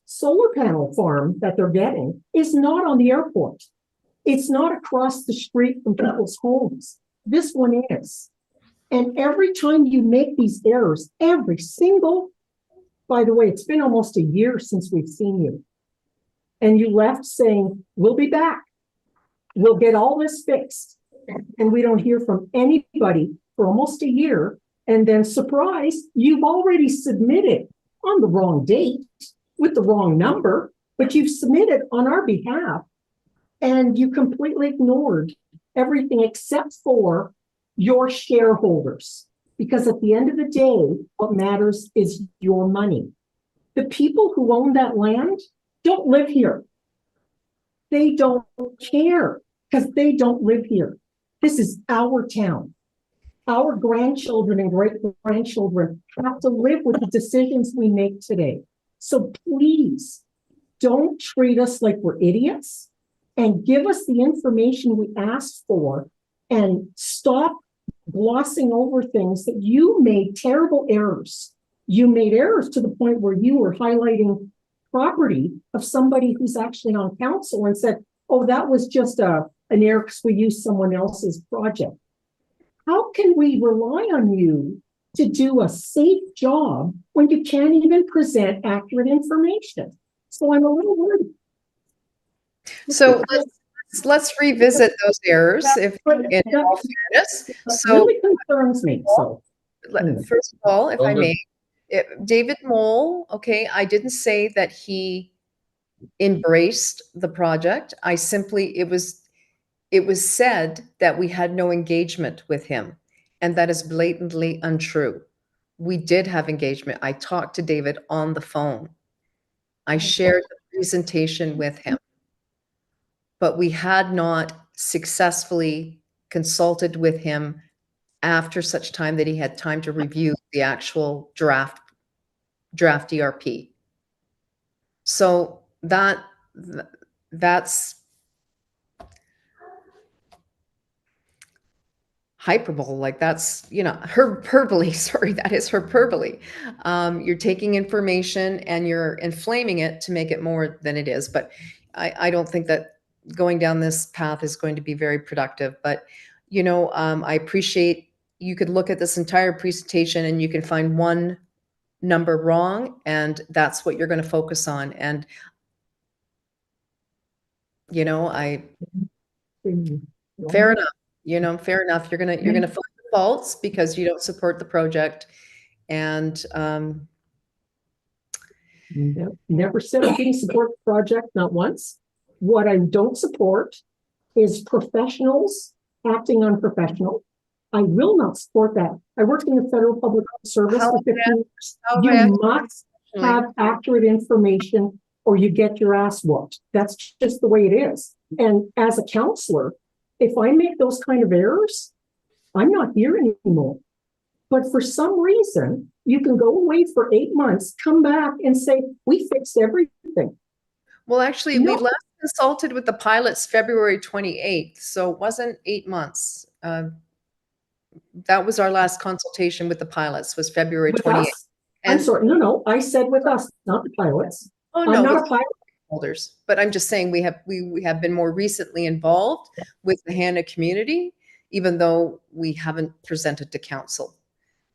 solar panel farm that they're getting is not on the airport. It's not across the street from people's homes. This one is. And every time you make these errors, every single, by the way, it's been almost a year since we've seen you. And you left saying, we'll be back. We'll get all this fixed. And we don't hear from anybody for almost a year. And then surprise, you've already submitted on the wrong date with the wrong number, but you've submitted on our behalf. And you completely ignored everything except for your shareholders. Because at the end of the day, what matters is your money. The people who own that land don't live here. They don't care because they don't live here. This is our town. Our grandchildren and great-grandchildren have to live with the decisions we make today. So please don't treat us like we're idiots and give us the information we asked for and stop glossing over things that you made terrible errors. You made errors to the point where you were highlighting property of somebody who's actually on council and said, oh, that was just an error because we used someone else's project. How can we rely on you to do a safe job when you can't even present accurate information? So I'm a little worried. So let's revisit those errors if in all fairness. So really concerns me. So first of all, if I may, David Mole, okay, I didn't say that he embraced the project. I simply, it was said that we had no engagement with him, and that is blatantly untrue. We did have engagement. I talked to David on the phone. I shared the presentation with him, but we had not successfully consulted with him after such time that he had time to review the actual draft ERP. So that's hyperbole, like that's, hyperbole, sorry, that is hyperbole. You're taking information and you're inflaming it to make it more than it is. But I don't think that going down this path is going to be very productive. But, I appreciate you could look at this entire presentation and you can find one number wrong, and that's what you're going to focus on. And, fair enough. Fair enough. You're gonna find the faults because you don't support the project, and never said I didn't support the project, not once. What I don't support is professionals acting unprofessional. I will not support that. I worked in the federal public service for 15 years. You must have accurate information or you get your ass whooped. That's just the way it is. And as a counselor, if I make those kind of errors, I'm not here anymore. But for some reason, you can go away for 8 months, come back and say, we fixed everything. Well, actually, we left consulted with the pilots February 28th, so it wasn't 8 months. That was our last consultation with the pilots, was February With 28th. us? I'm And sorry, no, I said with us, not the pilots. oh I'm no, not with a pilot. holders, but I'm just saying we have been more recently involved with the Hanna community, even though we haven't presented to council.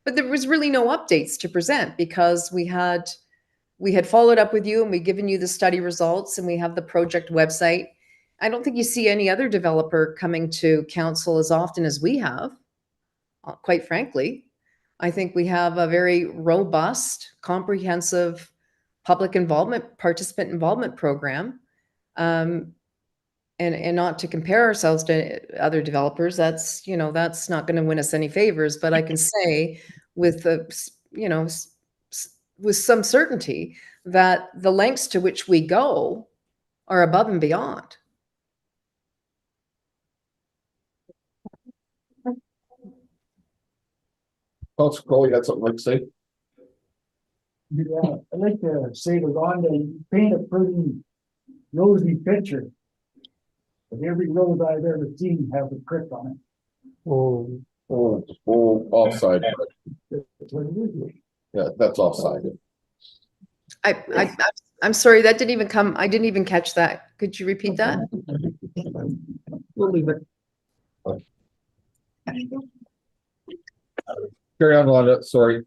But there was really no updates to present because we had followed up with you and we'd given you the study results and we have the project website. I don't think you see any other developer coming to council as often as we have, quite frankly. I think we have a very robust, comprehensive public involvement, participant involvement program. And not to compare ourselves to other developers, that's, that's not going to win us any favors. But I can say with with some certainty that the lengths to which we go are above and beyond. Councilor Crowley had something like to say? Yeah, I'd like to say to Rhonda, you paint a pretty rosy picture. But every road I've ever seen has a prick on it. Oh, offside. That's what it is. Yeah, that's offside. I'm sorry, that didn't even come. I didn't even catch that. Could you repeat that? We'll leave it. Carry on, Rhonda, sorry.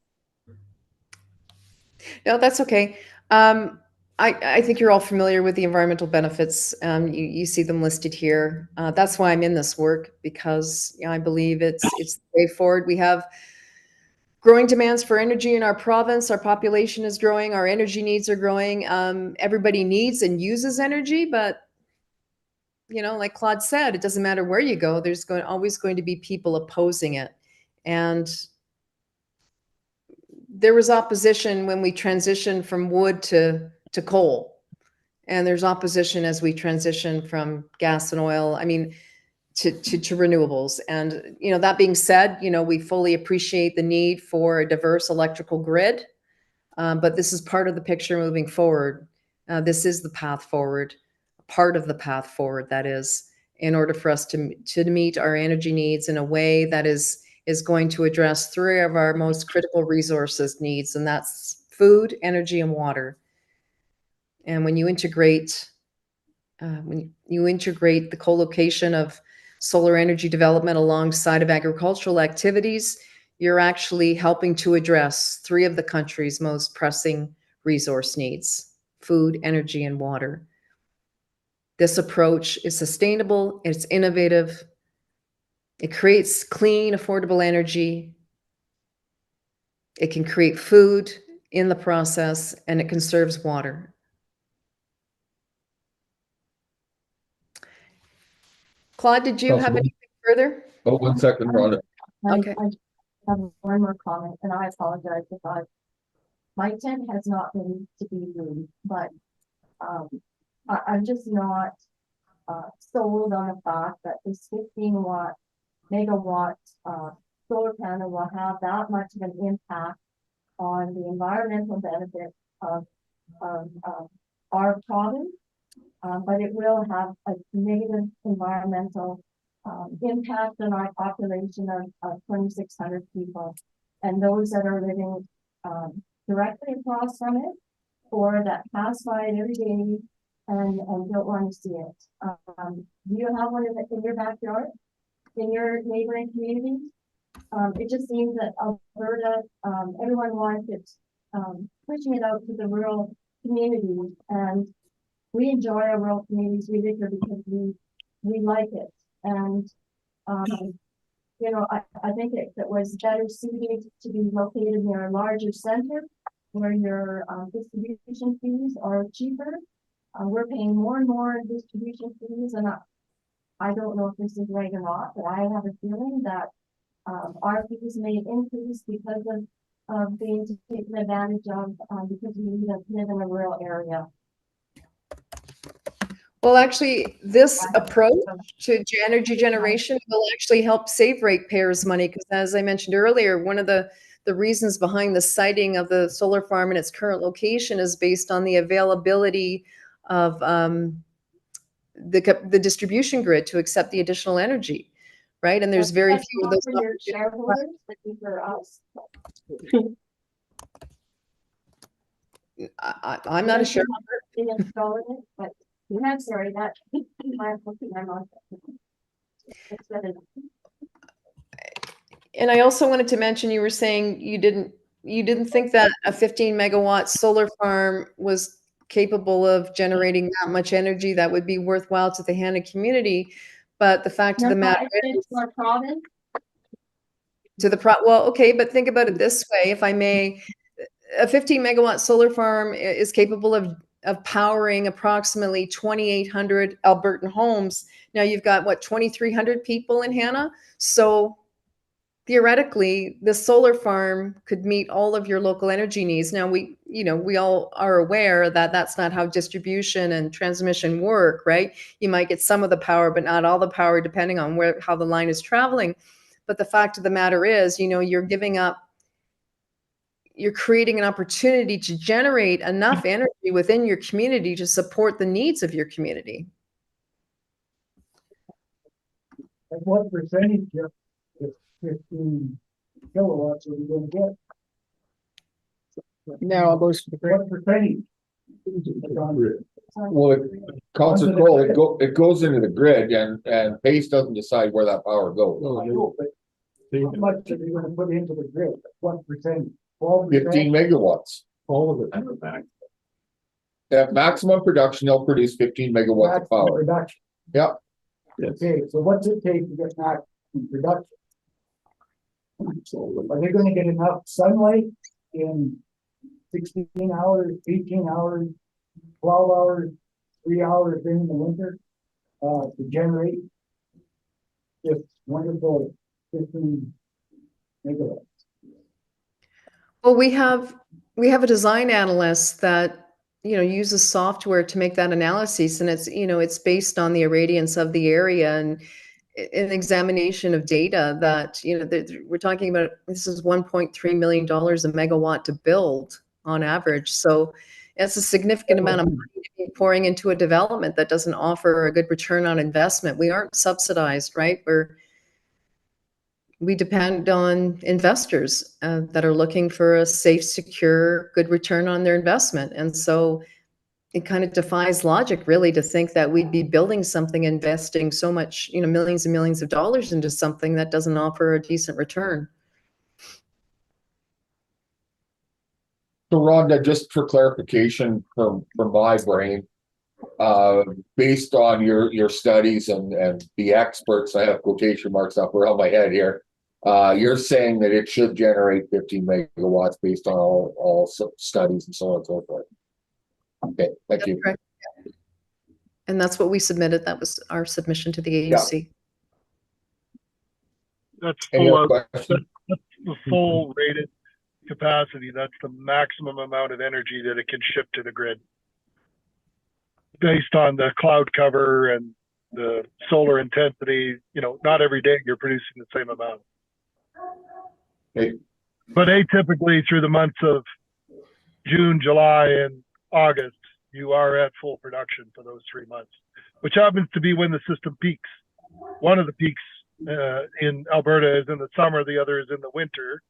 No, that's okay. I think you're all familiar with the environmental benefits. You see them listed here. That's why I'm in this work, because I believe it's the way forward. We have growing demands for energy in our province. Our population is growing. Our energy needs are growing. Everybody needs and uses energy, but like Claude said, it doesn't matter where you go. There's always going to be people opposing it. And there was opposition when we transitioned from wood to coal. And there's opposition as we transition from gas and oil, to renewables. And, that being said, we fully appreciate the need for a diverse electrical grid. But this is part of the picture moving forward. This is the path forward, part of the path forward, that is, in order for us to meet our energy needs in a way that is going to address three of our most critical resources needs, and that's food, energy, and water. And when you integrate the co-location of solar energy development alongside of agricultural activities, you're actually helping to address three of the country's most pressing resource needs: food, energy, and water. This approach is sustainable, it's innovative, it creates clean, affordable energy, it can create food in the process, and it conserves water. Claude, did you have anything further? Oh, 1 second, Rhonda. Okay. I have one more comment, and I apologize if my intent has not been to be rude, but I'm just not sold on the fact that this 15 megawatt solar panel will have that much of an impact on the environmental benefits of our province. But it will have a negative environmental impact on our population of 2,600 people, and those that are living directly across from it, or that pass by it every day and don't want to see it. Do you have one in your backyard, in your neighboring communities? It just seems that Alberta, everyone wants it, pushing it out to the rural communities, and we enjoy our rural communities. We live here because we like it. And, I think it was better suited to be located near a larger center where your distribution fees are cheaper. We're paying more and more distribution fees, and I don't know if this is right or not, but I have a feeling that our fees may increase because of being taken advantage of because we live in a rural area. Well, actually, this approach to energy generation will actually help save ratepayers money, because as I mentioned earlier, one of the reasons behind the siting of the solar farm in its current location is based on the availability of the distribution grid to accept the additional energy, right? And there's very That's few of not those. for your shareholders, but for us. I'm not a shareholder. But I'm sorry, that. I'm on. It's better. And I also wanted to mention, you were saying you didn't think that a 15 megawatt solar farm was capable of generating that much energy that would be worthwhile to the Hanna community. But the fact of the matter is, It's our province. well, okay, but think about it this way, if I may. A 15 megawatt solar farm is capable of powering approximately 2,800 Albertan homes. Now you've got what, 2,300 people in Hanna? So theoretically, the solar farm could meet all of your local energy needs. Now we all are aware that that's not how distribution and transmission work, right? You might get some of the power, but not all the power, depending on how the line is traveling. But the fact of the matter is, you're creating an opportunity to generate enough energy within your community to support the needs of your community. And what percentage of the 15 kilowatts are we gonna get? No, it goes to the grid. What percentage? Well, Councilor Cole, it goes into the grid, and Pace doesn't decide where that power goes. I know, but how much are they gonna put into the grid? What percentage? 12%? 15 megawatts. All of it. At maximum production, they'll produce 15 megawatts of Maximum power. production. Yep. Okay, so what's it take to get maximum production? Are they gonna get enough sunlight in 16 hours, 18 hours, 12 hours, 3 hours during the winter, to generate this wonderful 15 megawatts? Well, we have a design analyst that uses software to make that analysis, and it's based on the irradiance of the area and an examination of data that we're talking about. This is $1.3 million a megawatt to build on average, so it's a significant amount of money to be pouring into a development that doesn't offer a good return on investment. We aren't subsidized, right? We depend on investors that are looking for a safe, secure, good return on their investment. And so it kind of defies logic, really, to think that we'd be building something, investing so much, millions and millions of dollars into something that doesn't offer a decent return. So Rhonda, just for clarification from my brain, based on your studies and the experts, I have quotation marks up around my head here. You're saying that it should generate 15 megawatts based on all studies and so on and so forth. Okay, thank you. Correct. And that's what we submitted. That was our submission to the AUC. That's Any full other of, questions? that's the full rated capacity. That's the maximum amount of energy that it can ship to the grid, based on the cloud cover and the solar intensity. Not every day you're producing the same amount. Okay. But atypically through the months of June, July, and August, you are at full production for those 3 months, which happens to be when the system peaks. One of the peaks in Alberta is in the summer, the other is in the winter,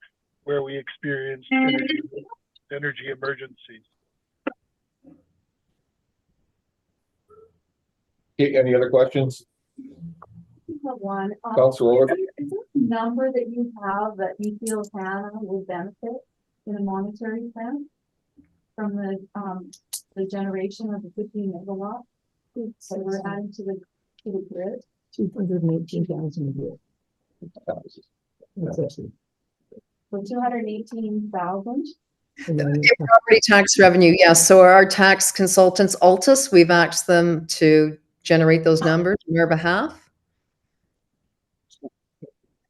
where we experience energy emergencies. Okay, any other questions? One. Councilor, Is there a number that you have that you feel Hanna will benefit in a monetary sense from the generation of the 15 megawatt that we're adding to the grid? 218,000 a year. That's actually. For 218,000. Property tax revenue, yes. So our tax consultants, Altus, we've asked them to generate those numbers on our behalf.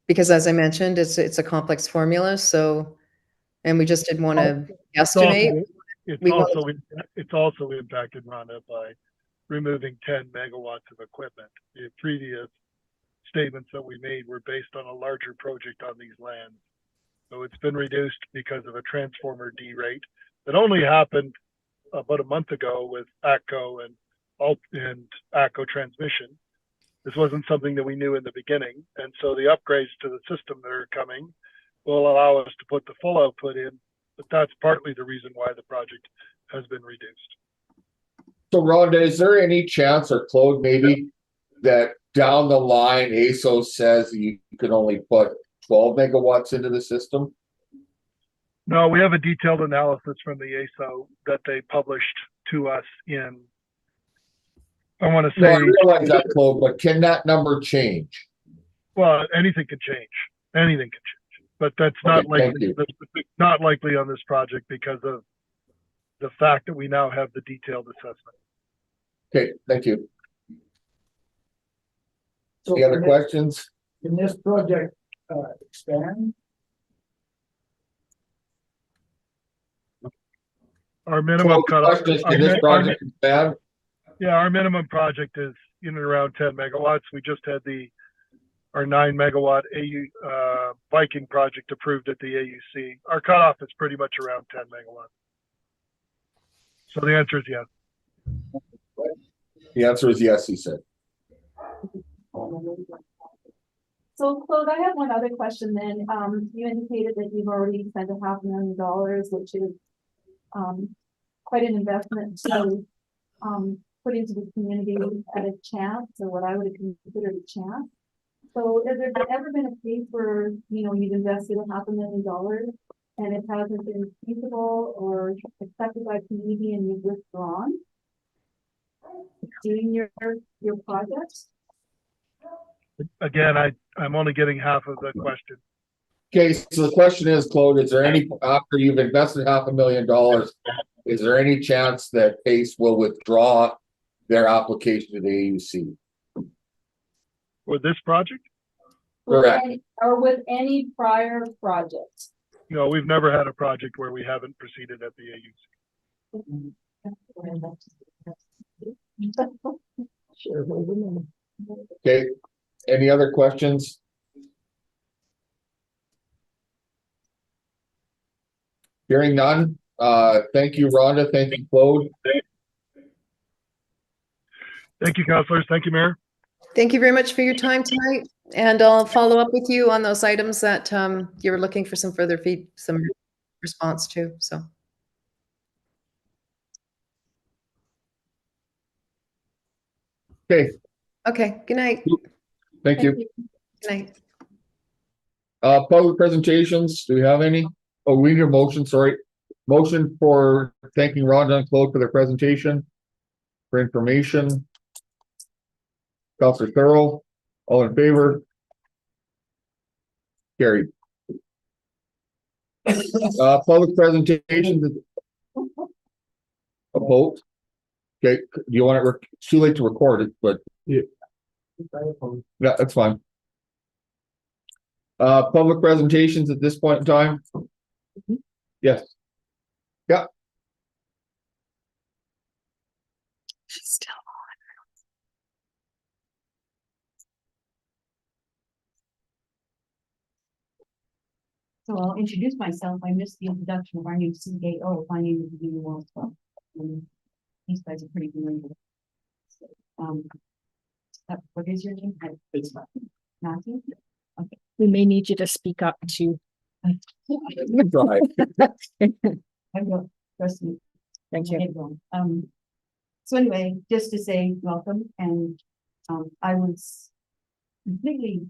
Because as I mentioned, it's a complex formula. So, and we just didn't want to estimate. It's also impacted, Rhonda, by removing 10 megawatts of equipment. The previous statements that we made were based on a larger project on these lands. So it's been reduced because of a transformer derate that only happened about a month ago with ATCO and and ACO transmission. This wasn't something that we knew in the beginning, and so the upgrades to the system that are coming will allow us to put the full output in, but that's partly the reason why the project has been reduced. So Rhonda, is there any chance, or Claude maybe, that down the line ASO says you can only put 12 megawatts into the system? No, we have a detailed analysis from the ASO that they published to us in, I want to No, I say, realize that, Claude, but can that number change? well, anything can change. Anything can change, but that's not Okay, thank likely. you. That's not likely on this project because of the fact that we now have the detailed assessment. Okay, thank you. So Any other questions? can this project expand? Our minimum Claude, cutoff. question is, can this project expand? Yeah, our minimum project is in and around 10 megawatts. We just had our 9 megawatt Viking project approved at the AUC. Our cutoff is pretty much around 10 megawatts. So the answer is yes. The answer is yes, he said. So Claude, I have one other question then. You indicated that you've already spent $500,000, which is quite an investment to put into the community at a chance, or what I would consider a chance. So has there ever been a case where, you've invested $500,000 and it hasn't been feasible or accepted by community and you've withdrawn doing your projects? Again, I'm only getting half of the question. Okay, so the question is, Claude, is there any, after you've invested $500,000, is there any chance that PACE will withdraw their application to the AUC? For this project? Correct. Or with any prior projects? No, we've never had a project where we haven't proceeded at the AUC. Okay, any other questions? Hearing none, thank you, Rhonda, thank you, Claude. Thank you, councilors. Thank you, Mayor. Thank you very much for your time tonight. And I'll follow up with you on those items that you were looking for some further some response to, so. Okay. Okay, good night. Thank you. Good night. Public presentations, do we have any? Oh, we need a motion, sorry. Motion for thanking Rhonda and Claude for their presentation, for information. Councilor Thurl, all in favor? Carried. Public presentations. A vote. Okay, do you want it, it's too late to record it, but yeah, that's fine. Public presentations at this point in time? Yes. Yeah. She's still So I'll introduce myself. I missed the introduction of our new CAO. My name is Dean Walsall. These guys are pretty familiar. What is your name? It's Matthew. Okay. We may need you to speak up too. Drive. I will, trust me. Thank you. So anyway, just to say welcome, and I was completely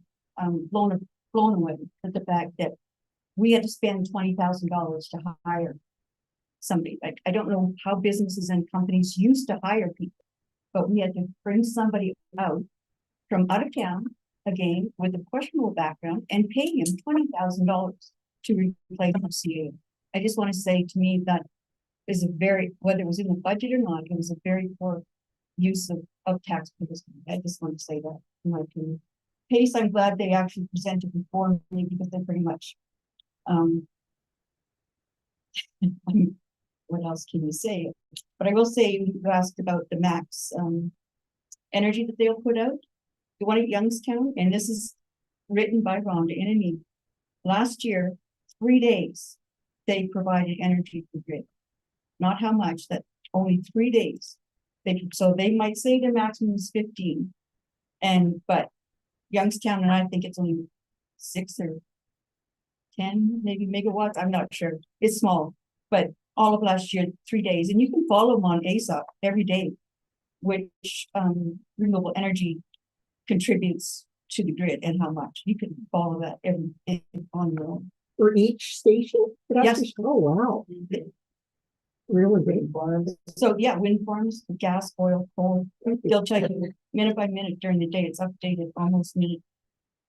blown away at the fact that we had to spend $20,000 to hire somebody. Like, I don't know how businesses and companies used to hire people, but we had to bring somebody out from out of town, again, with a questionable background, and pay him $20,000 to replace the CA. I just want to say, to me, that is a very, whether it was in the budget or not, it was a very poor use of taxpayers' money. I just want to say that, in my opinion. PACE, I'm glad they actually presented before me, because they're pretty much I mean, what else can you say? But I will say, you asked about the max energy that they'll put out. The one at Youngstown, and this is written by Rhonda in an email. Last year, 3 days, they provided energy to the grid. Not how much, that only 3 days. So they might say their maximum is 15. But Youngstown, and I think it's only 6 or 10, maybe megawatts. I'm not sure. It's small, but all of last year, 3 days, and you can follow them on ASOP every day, which renewable energy contributes to the grid and how much. You can follow that every day on your own. For each station? Yes. Oh, wow. Really great. So yeah, wind farms, gas, oil, coal, they'll check you minute by minute during the day. It's updated almost minute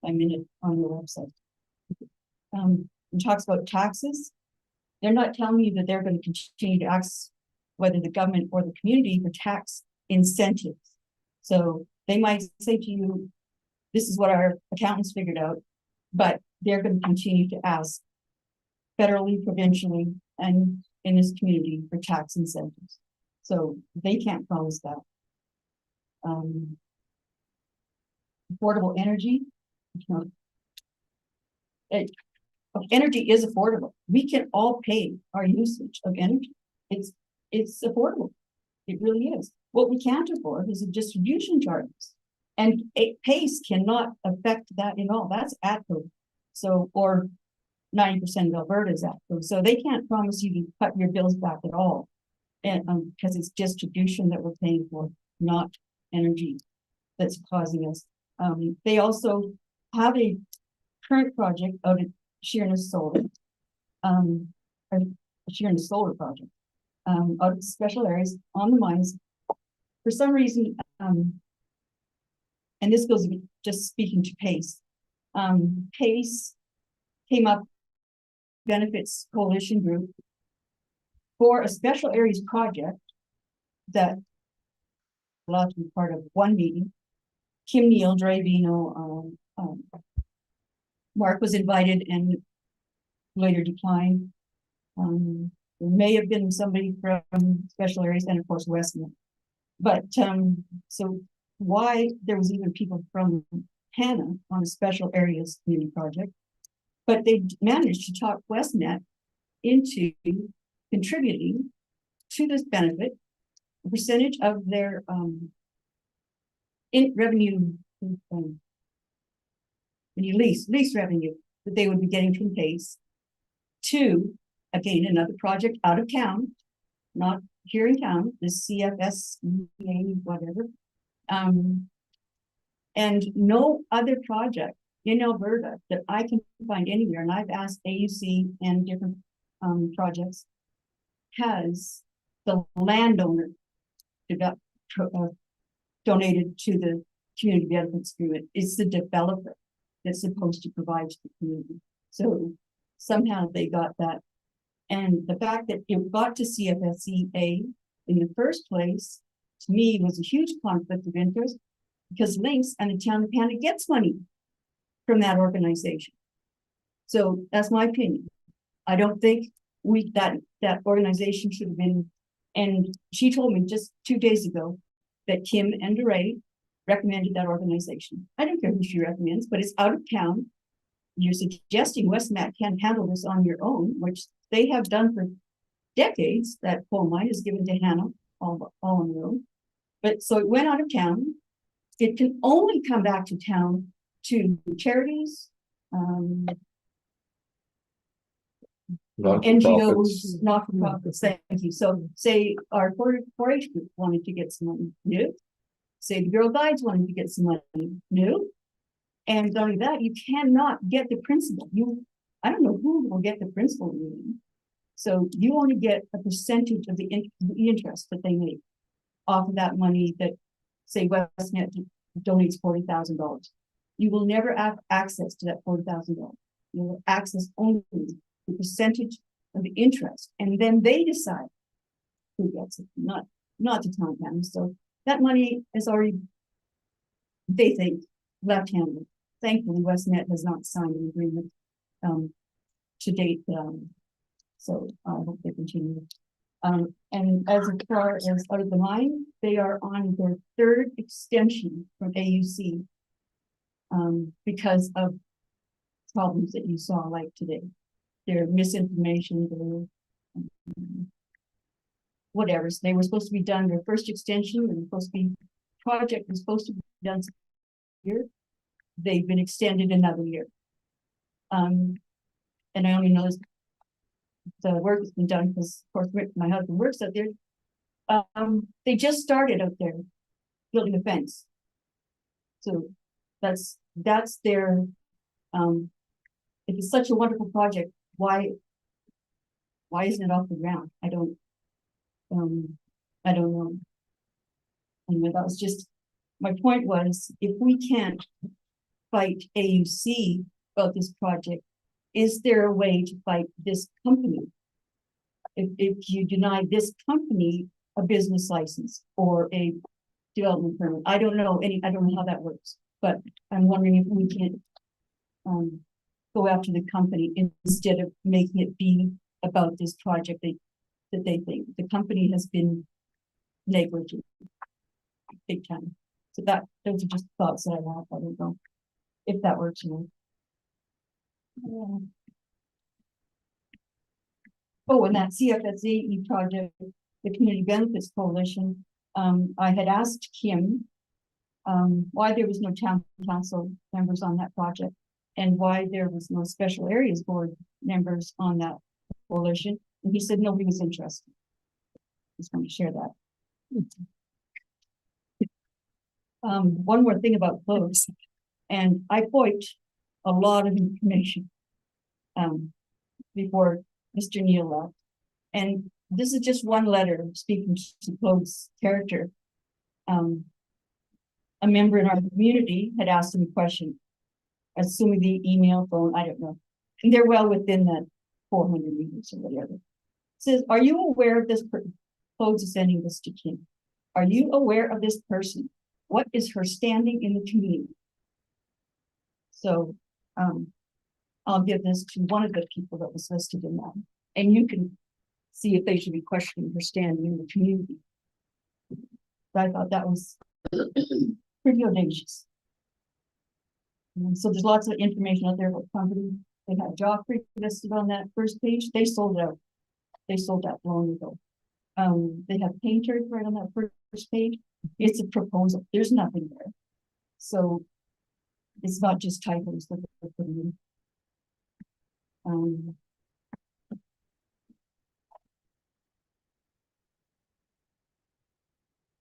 by minute on your website. It talks about taxes. They're not telling you that they're going to continue to ask whether the government or the community for tax incentives. So they might say to you, this is what our accountants figured out, but they're going to continue to ask federally, provincially, and in this community for tax incentives. So they can't promise that. Affordable energy. Energy is affordable. We can all pay our usage of energy. It's affordable. It really is. What we can't afford is the distribution charges. And PACE cannot affect that at all. That's ATCO. So, or 90% of Alberta is ATCO. So they can't promise you to cut your bills back at all. And because it's distribution that we're paying for, not energy that's causing us. They also have a current project out at Sheerness Solar, Sheerness Solar project, out of special areas on the mines. For some reason, and this goes just speaking to PACE. PACE came up, Benefits Coalition Group, for a special areas project that allowed to be part of one meeting. Kim Neal, Dre Vino, Mark was invited and later declined. There may have been somebody from special areas and of course Westman. But so why there was even people from Hanna on a special areas community project, but they managed to talk WestNet into contributing to this benefit, a percentage of their revenue, lease revenue that they would be getting from PACE to, again, another project out of town, not here in town, the CFSEA, whatever. And no other project in Alberta that I can find anywhere, and I've asked AUC and different projects, has the landowner donated to the community benefits agreement. It's the developer that's supposed to provide to the community. So somehow they got that. And the fact that it got to CFSEA in the first place, to me, was a huge conflict of interest, because Lynx and the town of Hanna gets money from that organization. So that's my opinion. I don't think that organization should have been, and she told me just 2 days ago that Kim and DeRay recommended that organization. I don't care who she recommends, but it's out of town. You're suggesting WestMat can't handle this on your own, which they have done for decades. That coal mine is given to Hanna all on their own. But so it went out of town. It can only come back to town to charities, NGOs, not-for-profits. Thank you. So say our 4-H group wanted to get some money, no. Say the Girl Guides wanted to get some money, no. And not only that, you cannot get the principal. I don't know who will get the principal. So you only get a percentage of the interest that they make off of that money that, say, WestNet donates $40,000. You will never have access to that $40,000. You will access only the percentage of the interest, and then they decide who gets it, not the town panel. So that money is already, they think, left-handed. Thankfully, WestNet has not signed an agreement to date, so I hope they continue. And as far as out of the mine, they are on their 3rd extension from AUC because of problems that you saw like today. Their misinformation, whatever, so they were supposed to be done, their first extension, and supposed to be, project was supposed to be done here. They've been extended another year. And I only know the work has been done because, of course, my husband works out there. They just started out there building a fence. So that's their, if it's such a wonderful project, why isn't it off the ground? I don't know. Anyway, that was just, my point was, if we can't fight AUC about this project, is there a way to fight this company? If you deny this company a business license or a development permit, I don't know how that works, but I'm wondering if we can't go after the company instead of making it be about this project that they think the company has been negligent big time. So those are just thoughts that I have. I don't know if that works for me. Oh, and that CFSAE project, the Community Benefits Coalition, I had asked Kim why there was no town council members on that project and why there was no special areas board members on that coalition. And he said nobody was interested. Just want to share that. One more thing about clothes, and I quote a lot of information before Mr. Neal left, and this is just one letter speaking to Claude's character. A member in our community had asked him a question, assuming the email, phone, I don't know, and they're well within that 400 meters or whatever. It says, are you aware of this? Claude is sending this to Kim. Are you aware of this person? What is her standing in the community? So I'll give this to one of the people that was listed in that, and you can see if they should be questioning her standing in the community. But I thought that was pretty audacious. And so there's lots of information out there about the company. They had Joffrey listed on that first page. They sold out. They sold out long ago. They have painters right on that first page. It's a proposal. There's nothing there. So it's not just titles that they're putting in.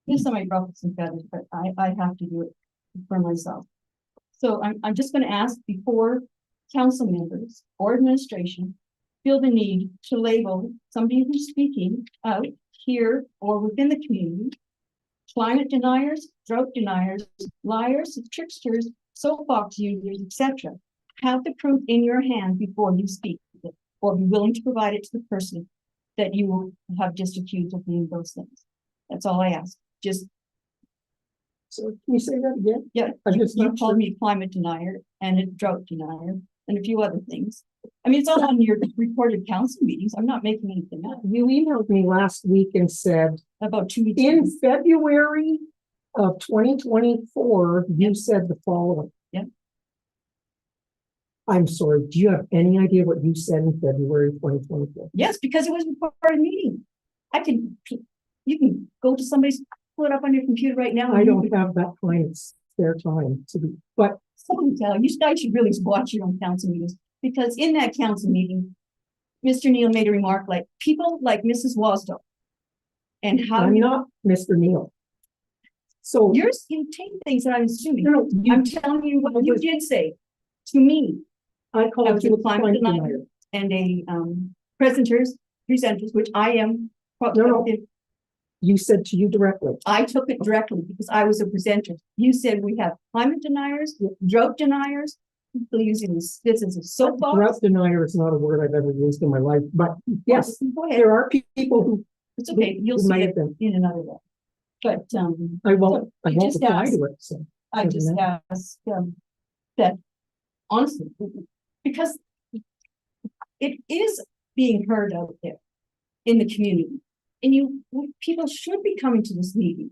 Yes, I might ruffle some feathers, but I have to do it for myself. So I'm just going to ask before council members or administration feel the need to label somebody who's speaking out here or within the community climate deniers, drought deniers, liars, tricksters, soapbox users, etc. Have the proof in your hand before you speak, or be willing to provide it to the person that you will have just accused of being those things. That's all I ask. Just So can you say that again? yeah, you called me a climate denier and a drought denier and a few other things. I mean, it's all on your recorded council meetings. I'm not making anything up. You emailed me last week and said About 2 weeks in ago. February of 2024, you said the following. Yeah. I'm sorry, do you have any idea what you said in February 2024? Yes, because it was part of the meeting. You can go to somebody's, pull it up on your computer right now. I don't have that kind of spare time to be, but Someone tell you guys should really watch your own council meetings, because in that council meeting, Mr. Neal made a remark like people like Mrs. Wasdale. And how I'm not Mr. Neal. So you take things that I'm assuming. No, I'm telling you what you did say to me. I called was you a a climate climate denier denier. and a presenters, which I am. No. You said to you directly. I took it directly because I was a presenter. You said we have climate deniers, drought deniers, people using this as a soapbox. Drought denier is not a word I've ever used in my life, but yes, Go ahead. there are people who. It's okay. You'll who see might it have been. in another way. But I won't just apply asked- to it, so. I just asked that honestly, because it is being heard out there in the community. And people should be coming to this meeting.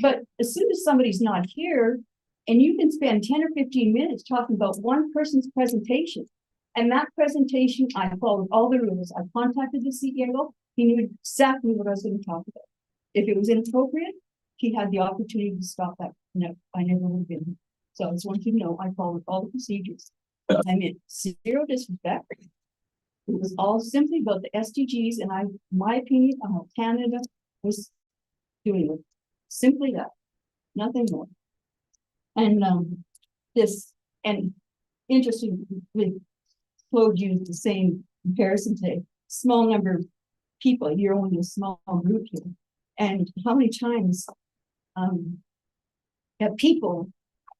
But as soon as somebody's not here, and you can spend 10 or 15 minutes talking about one person's presentation, and that presentation, I followed all the rules. I contacted the CEO, He knew exactly what I was gonna talk about. If it was inappropriate, he had the opportunity to stop that. No, I never would have been. So I just want you to know, I followed all the procedures. I meant zero disrespect. It was all simply about the SDGs, and my opinion on how Canada was doing it. Simply that, nothing more. And interestingly, Claude used the same comparison today. Small number of people, you're only a small group here. And how many times have people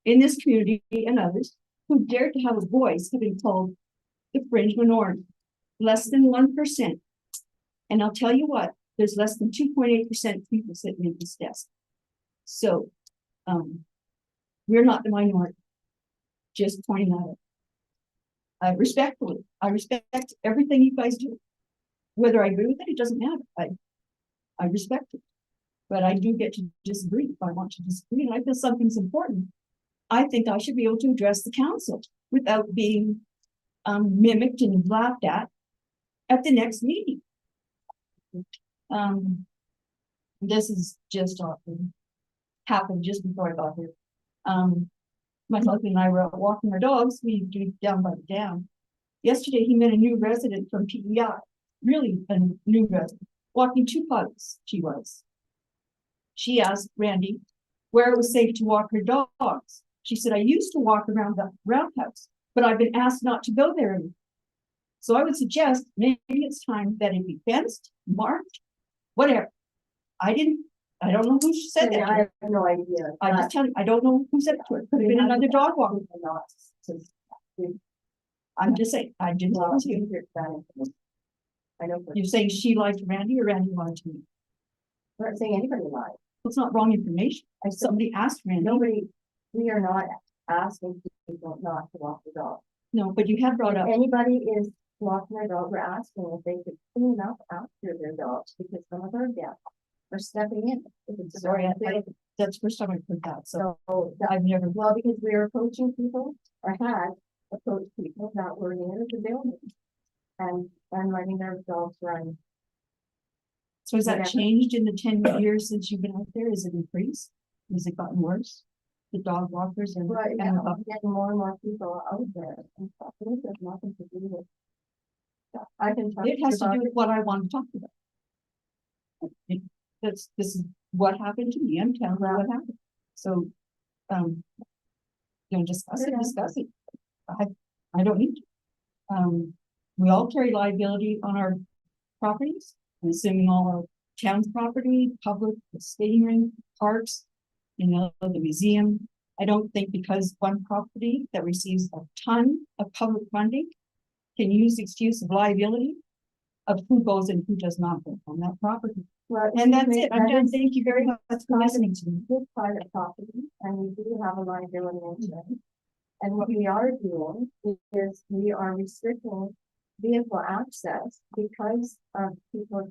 in this community and others who dared to have a voice have been called the fringe minority, less than 1%. And I'll tell you what, there's less than 2.8% people sitting at this desk. So we're not the minority. Just pointing that out. I respect everything you guys do. Whether I agree with it, it doesn't matter. I respect it. But I do get to disagree if I want to disagree, and I feel something's important. I think I should be able to address the council without being mimicked and laughed at the next meeting. This is just often happened just before I got here. My husband and I were out walking our dogs. We do down by the dam. Yesterday, he met a new resident from PEI, really a new resident, walking 2 pugs. She asked Randy where it was safe to walk her dogs. She said, I used to walk around the roundhouse, but I've been asked not to go there anymore. So I would suggest maybe it's time that it be fenced, marked, whatever. I don't know who said that. I have no idea. I just tell you, I don't know who said it to her. Could have been another dog walker. I'm just saying, I didn't want to. I know. You're saying she lied to Randy or Randy lied to me? I'm not saying anybody lied. It's not wrong information. Somebody asked Randy. We are not asking people not to walk the dog. No, but you have brought up. If anybody is walking their dog, we're asking if they could clean up after their dogs, because some of our guests are stepping in. If it's Sorry, that's the first time I heard that. So I've never. Well, because we are approaching people, or had approached people that were near the building and letting their dogs run. So has that Whatever. changed in the 10 years since you've been out there? Has it increased? Has it gotten worse? The dog walkers and, Right, and now, getting more and more people out there and stuff. It has nothing to do with. I can talk it has to about do with what I want to talk about. This is what happened to me. I'm telling you what happened. So, discuss it. I don't need to. We all carry liability on our properties. I'm assuming all our town's property, public, the skating rink, parks, the museum. I don't think because one property that receives a ton of public funding can use the excuse of liability of who goes and who does not go on that property. Well, And that's it. I'm done. Thank you very much for listening to me. This private property, and we do have a liability insurance. And what we are doing is we are restricting vehicle access because of people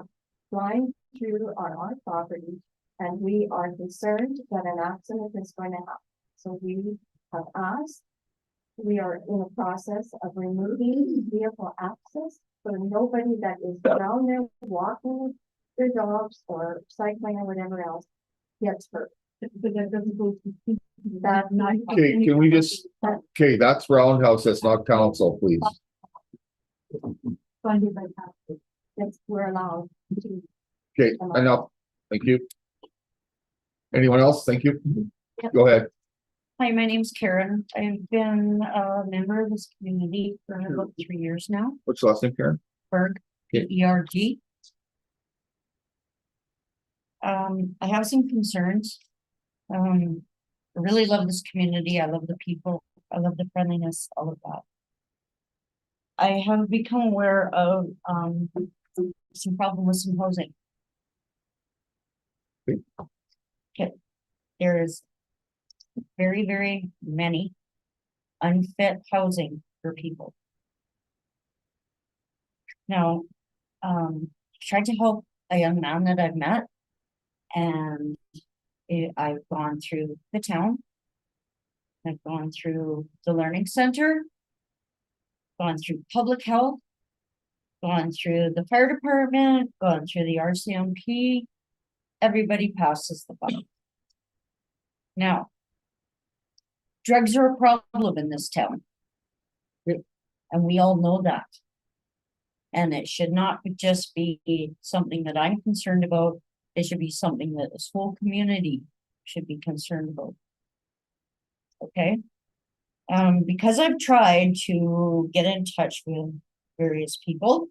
flying through on our property, and we are concerned that an accident is going to happen. So we have asked, we are in the process of removing vehicle access for nobody that is down there walking their dogs or cycling or whatever else gets hurt. But that doesn't go to That Okay, can we just, okay, that's roundhouse, that's not council, please. funded by taxes. That's we're allowed to. Okay, enough, thank you. Anyone else? Thank you. Yep. Go ahead. Hi, my name's Karen. I've been a member of this community for about 3 years now. What's the last name, Karen? Berg, Okay. E-R-G. I have some concerns. I really love this community. I love the people. I love the friendliness, all of that. I have become aware of some problem with some housing. Okay. There is very, very many unfit housing for people. Now, tried to help a young man that I've met, and I've gone through the town. I've gone through the learning center, gone through public health, gone through the fire department, gone through the RCMP. Everybody passes the buck. Now, drugs are a problem in this town. And we all know that. And it should not just be something that I'm concerned about. It should be something that this whole community should be concerned about. Okay? Because I've tried to get in touch with various people.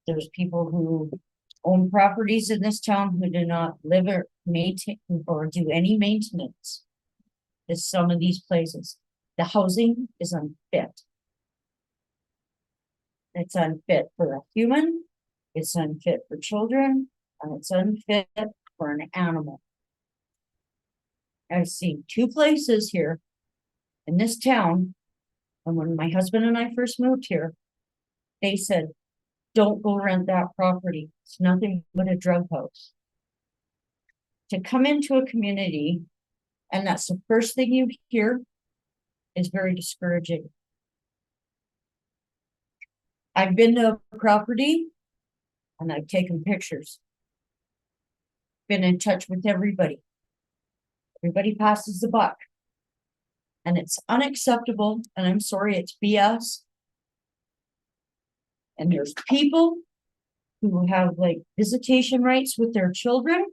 There's people who own properties in this town who do not live or maintain or do any maintenance. In some of these places, the housing is unfit. It's unfit for a human, it's unfit for children, and it's unfit for an animal. I've seen 2 places here in this town, and when my husband and I first moved here, they said, don't go rent that property. It's nothing but a drug house. To come into a community, and that's the first thing you hear, is very discouraging. I've been to a property and I've taken pictures. Been in touch with everybody. Everybody passes the buck. And it's unacceptable, and I'm sorry, it's BS. And there's people who have like visitation rights with their children.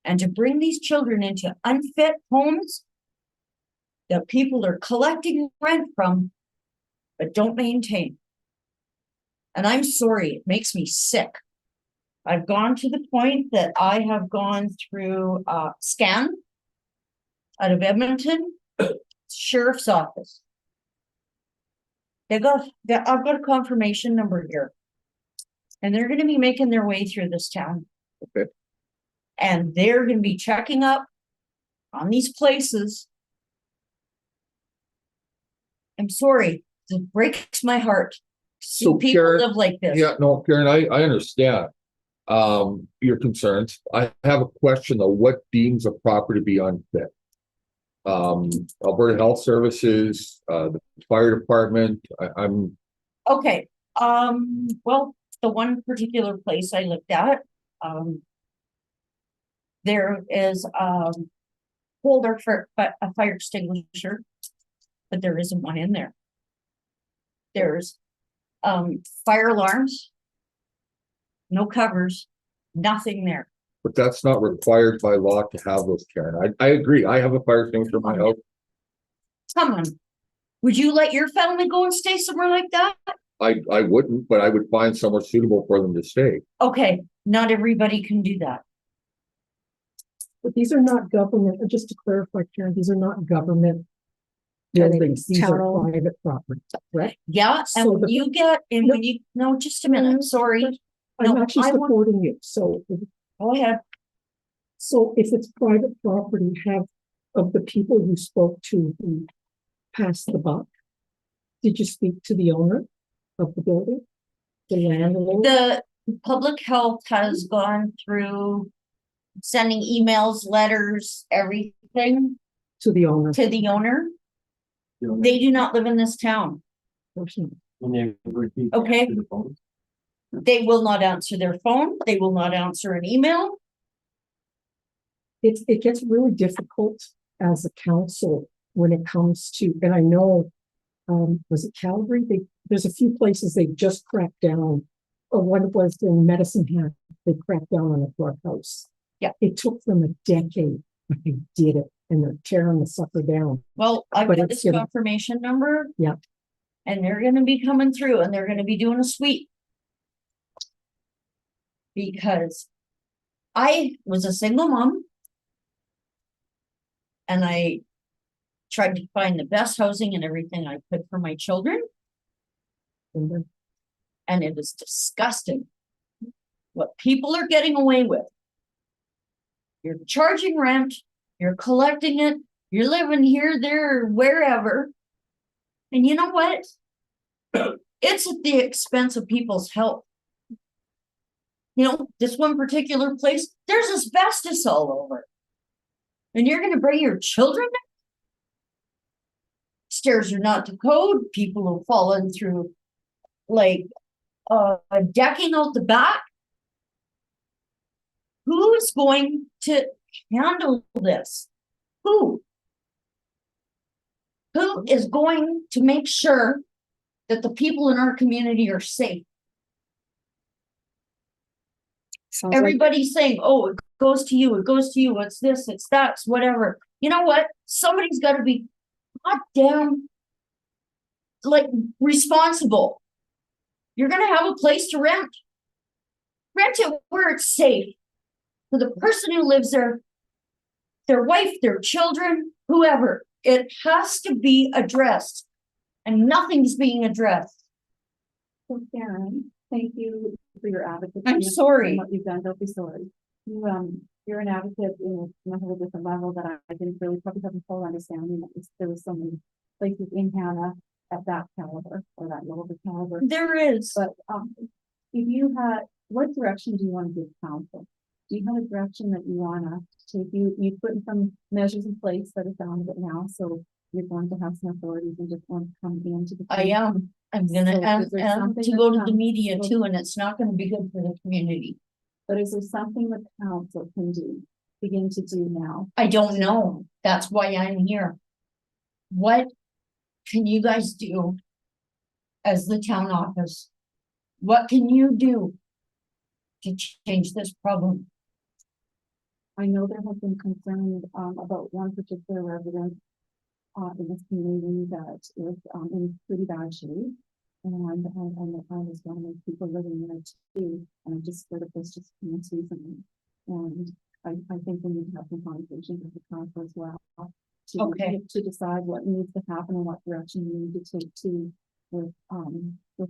And to bring these children into unfit homes that people are collecting rent from, but don't maintain. And I'm sorry, it makes me sick. I've gone to the point that I have gone through scan out of Edmonton, sheriff's office. I've got a confirmation number here. And they're going to be making their way through this town. Okay. And they're going to be checking up on these places. I'm sorry, it breaks my heart to see So, people Karen, live like this. Yeah, no, Karen, I understand your concerns. I have a question though. What deems a property to be unfit? Alberta Health Services, the fire department. I'm Okay, well, the one particular place I looked at, there is holder for a fire extinguisher, but there isn't one in there. There's fire alarms, no covers, nothing there. But that's not required by law to have those, Karen. I agree. I have a fire extinguisher in my house. Come on, would you let your family go and stay somewhere like that? I wouldn't, but I would find somewhere suitable for them to stay. Okay, not everybody can do that. But these are not government, just to clarify, Karen, these are not government Are they buildings, these are town-owned? private property, right? Yeah, and So when the- you get, and when you, no, just a minute, sorry, I'm No, actually I want- supporting you, so, go ahead. so if it's private property, have, of the people you spoke to who passed the buck, did you speak to the owner of the building? The landlord? The public health has gone through sending emails, letters, everything To the owner? to the owner. They do not live in this town, Person. okay? They will not answer their phone. They will not answer an email. It gets really difficult as a council when it comes to, and I know, was it Calgary? There's a few places they just cracked down. Or one was in Medicine Hat, they cracked down on a drug house. Yeah. It took them a decade, but they did it, and they're tearing the sucker down. Well, I've But got it's this gonna- confirmation number. Yeah. And they're gonna be coming through and they're gonna be doing a sweep. Because I was a single mom. And I tried to find the best housing and everything I could for my children. And then And it is disgusting what people are getting away with. You're charging rent, you're collecting it, you're living here, there, or wherever. And you know what? It's at the expense of people's health. You know, this one particular place, there's asbestos all over. And you're gonna bring your children there? Stairs are not to code, people have fallen through like, decking out the back? Who's going to handle this? Who? Who is going to make sure that the people in our community are safe? Sounds like Everybody's saying, oh, it goes to you, it goes to you, it's this, it's that, it's whatever. You know what? Somebody's gotta be goddamn like responsible. You're gonna have a place to rent. Rent it where it's safe for the person who lives there, their wife, their children, whoever. It has to be addressed, and nothing's being addressed. So Karen, thank you for your advocacy. I'm sorry. and What you've done, don't be sorry. You're an advocate in a whole different level that I didn't really probably have a full understanding that there was so many places in Hanna at that caliber or that level of caliber. There is. But if you had, what direction do you want to give council? Do you have a direction that you wanna take? You put some measures in place that are found of it now, so you're going to have some authorities and just want to come into the. I am. I'm gonna, So and is there something to that go to the comes- media too, and it's not gonna be good for the community. But is there something that council can begin to do now? I don't know. That's why I'm here. What can you guys do as the town office? What can you do to change this problem? I know there has been concern about one particular resident in this community that is in pretty bad shape. And I was one of those people living there too, and I just heard of this just recently. And I think we need to have some conversations with the council as well. Okay. To decide what needs to happen and what direction we need to take to with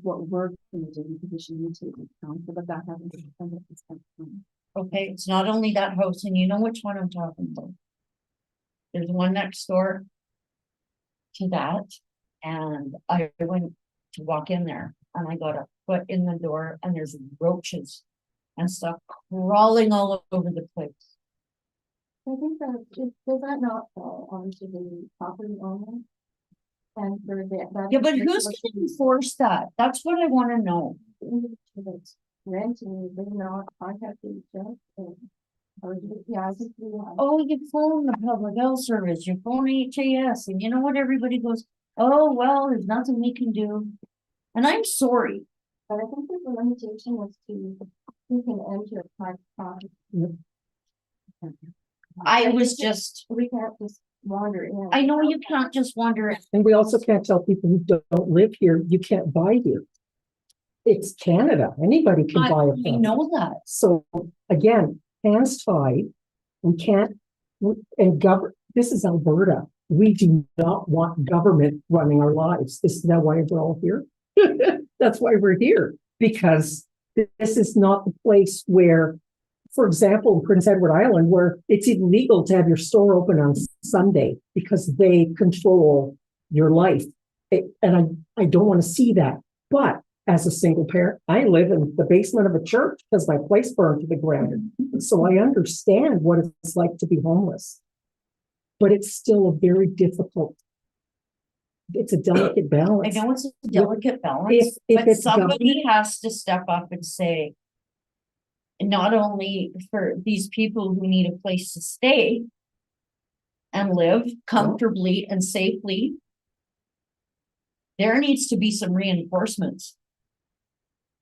what we're going to do in the position you take with council, but that hasn't been done at this time. Okay, it's not only that house, and you know which one I'm talking about. There's one next door to that, and I went to walk in there, and I got a foot in the door, and there's roaches and stuff crawling all over the place. I think that does that not fall onto the property owner? And for that. Yeah, but who's gonna enforce that? That's what I wanna know. Renting, they're not contacting each other. Yeah, I think we want. Oh, you phone the public health service, you phone HAS, and you know what, everybody goes, oh, well, there's nothing we can do. And I'm sorry. But I think there's a limitation as to who can enter a private property. I was just, We can't just wander in. I know you can't just wander. And we also can't tell people who don't live here, you can't buy here. It's Canada. Anybody can buy a I property. know that. So again, hands tied. We can't, and this is Alberta. We do not want government running our lives. Isn't that why we're all here? That's why we're here, because this is not the place where, for example, in Prince Edward Island, where it's illegal to have your store open on Sunday because they control your life. And I don't want to see that. But as a single parent, I live in the basement of a church because my place burned to the ground. So I understand what it's like to be homeless. But it's still a very difficult, it's a delicate I balance. know it's a delicate balance, If but it's somebody has to step up and say, not only for these people who need a place to stay and live comfortably and safely, there needs to be some reinforcements.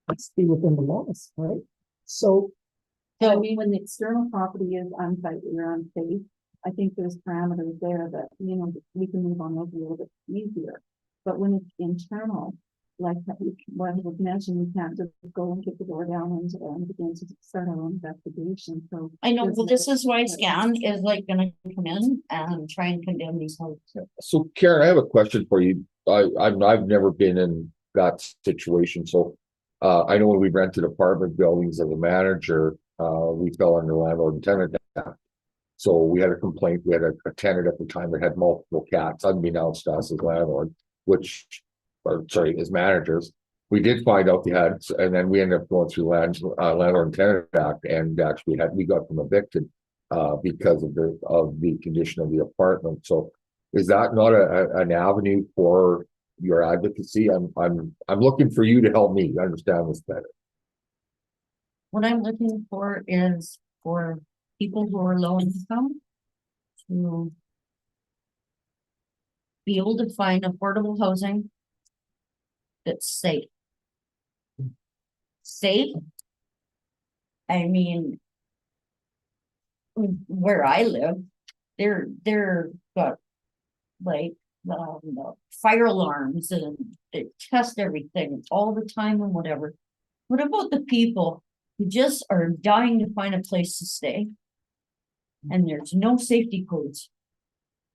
Has to be within the laws, right? So I mean, when the external property is unsightly or unsafe, I think there's parameters there that, you know, we can move on those a little bit easier. But when it's internal, like what was mentioned, we can't just go and kick the door down and begin to start our own investigation. So I know, well, this is why SCAN is like gonna come in and try and condemn these homes. So Karen, I have a question for you. I've never been in that situation, so I know when we rented apartment buildings as a manager, we fell under landlord and tenant act. So we had a complaint. We had a tenant at the time that had multiple cats, unbeknownst to us as landlord, as managers. We did find out they had, and then we ended up going through landlord and tenant act, and actually we got them evicted because of the condition of the apartment. So is that not an avenue for your advocacy. I'm looking for you to help me understand this better. What I'm looking for is for people who are low income to be able to find affordable housing that's safe. Safe? I mean, where I live, they're got like fire alarms and they test everything all the time and whatever. What about the people who just are dying to find a place to stay? And there's no safety codes.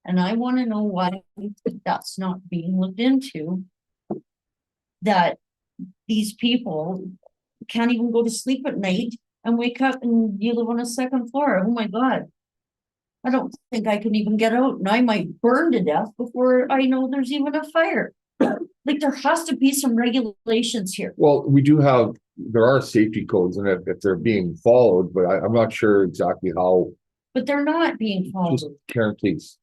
And I want to know why that's not being looked into. That these people can't even go to sleep at night and wake up and you live on a second floor. Oh my God. I don't think I can even get out and I might burn to death before I know there's even a fire. Like there has to be some regulations here. Well, there are safety codes and if they're being followed, but I'm not sure exactly how. But they're not being followed. Just Karen, please.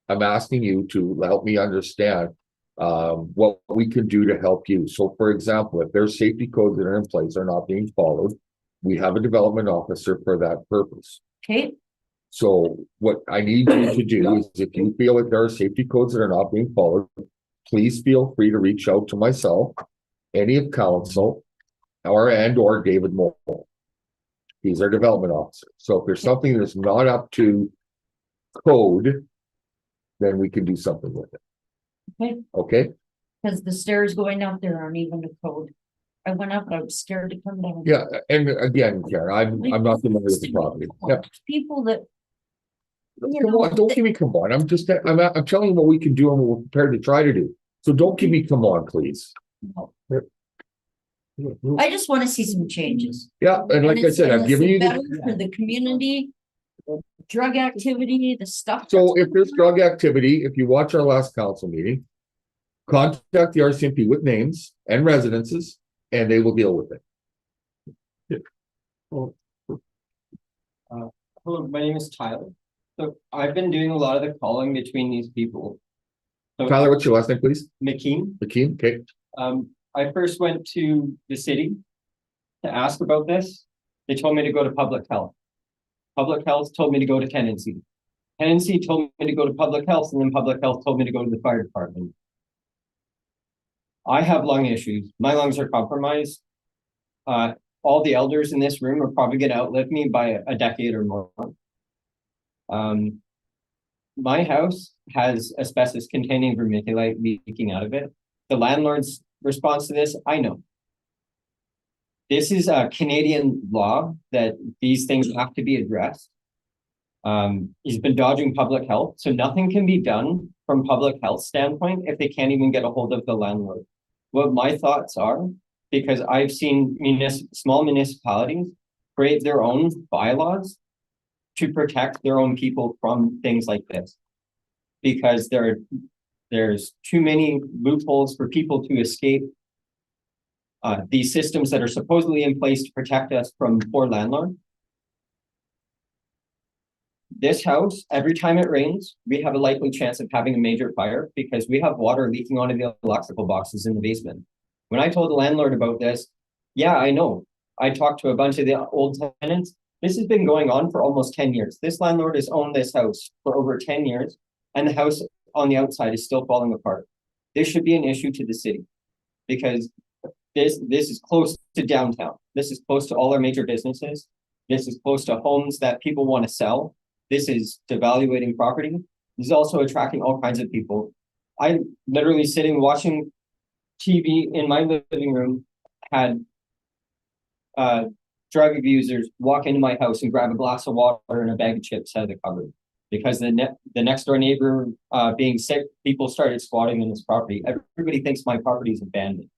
I'm asking you to help me understand what we can do to help you. So for example, if there's safety codes that are in place are not being followed, we have a development officer for that purpose. Okay. So what I need you to do is if you feel like there are safety codes that are not being followed, please feel free to reach out to myself, any of council, or David Moore. He's our development officer. So if there's something that's not up to code, then we can do something with it. Okay. Okay? Because the stairs going up there aren't even a code. I went up, I was scared to come down. Yeah, and again, Karen, I'm not familiar with the property. Yeah. People that Come on, don't give me come on. I'm telling you what we can do and what we're prepared to try to do. So don't give me come on, please. No. I just want to see some changes. Yeah, and like I said, I've given you better for the community, drug activity, the stuff. So if there's drug activity, if you watch our last council meeting, contact the RCMP with names and residences, and they will deal with it. Hello, my name is Tyler. So I've been doing a lot of the calling between these people. So Tyler, what's your last name, please? McKean. McKean, okay. I first went to the city to ask about this. They told me to go to public health. Public health told me to go to tenancy. Tenancy told me to go to public health, and then public health told me to go to the fire department. I have lung issues. My lungs are compromised. All the elders in this room are probably going to outlive me by a decade or more. My house has asbestos containing vermiculite leaking out of it. The landlord's response to this, I know. This is a Canadian law that these things have to be addressed. He's been dodging public health, so nothing can be done from public health standpoint if they can't even get a hold of the landlord. What my thoughts are, because I've seen small municipalities create their own bylaws to protect their own people from things like this, because there's too many loopholes for people to escape these systems that are supposedly in place to protect us from poor landlords. This house, every time it rains, we have a likely chance of having a major fire because we have water leaking onto the electrical boxes in the basement. When I told the landlord about this, yeah, I know. I talked to a bunch of the old tenants. This has been going on for almost 10 years. This landlord has owned this house for over 10 years, and the house on the outside is still falling apart. This should be an issue to the city because this is close to downtown. This is close to all our major businesses. This is close to homes that people want to sell. This is devaluating property. This is also attracting all kinds of people. I'm literally sitting watching TV in my living room, had drug abusers walk into my house and grab a glass of water and a bag of chips out of the cupboard. Because the next door neighbor being sick, people started squatting in this property. Everybody thinks my property is abandoned.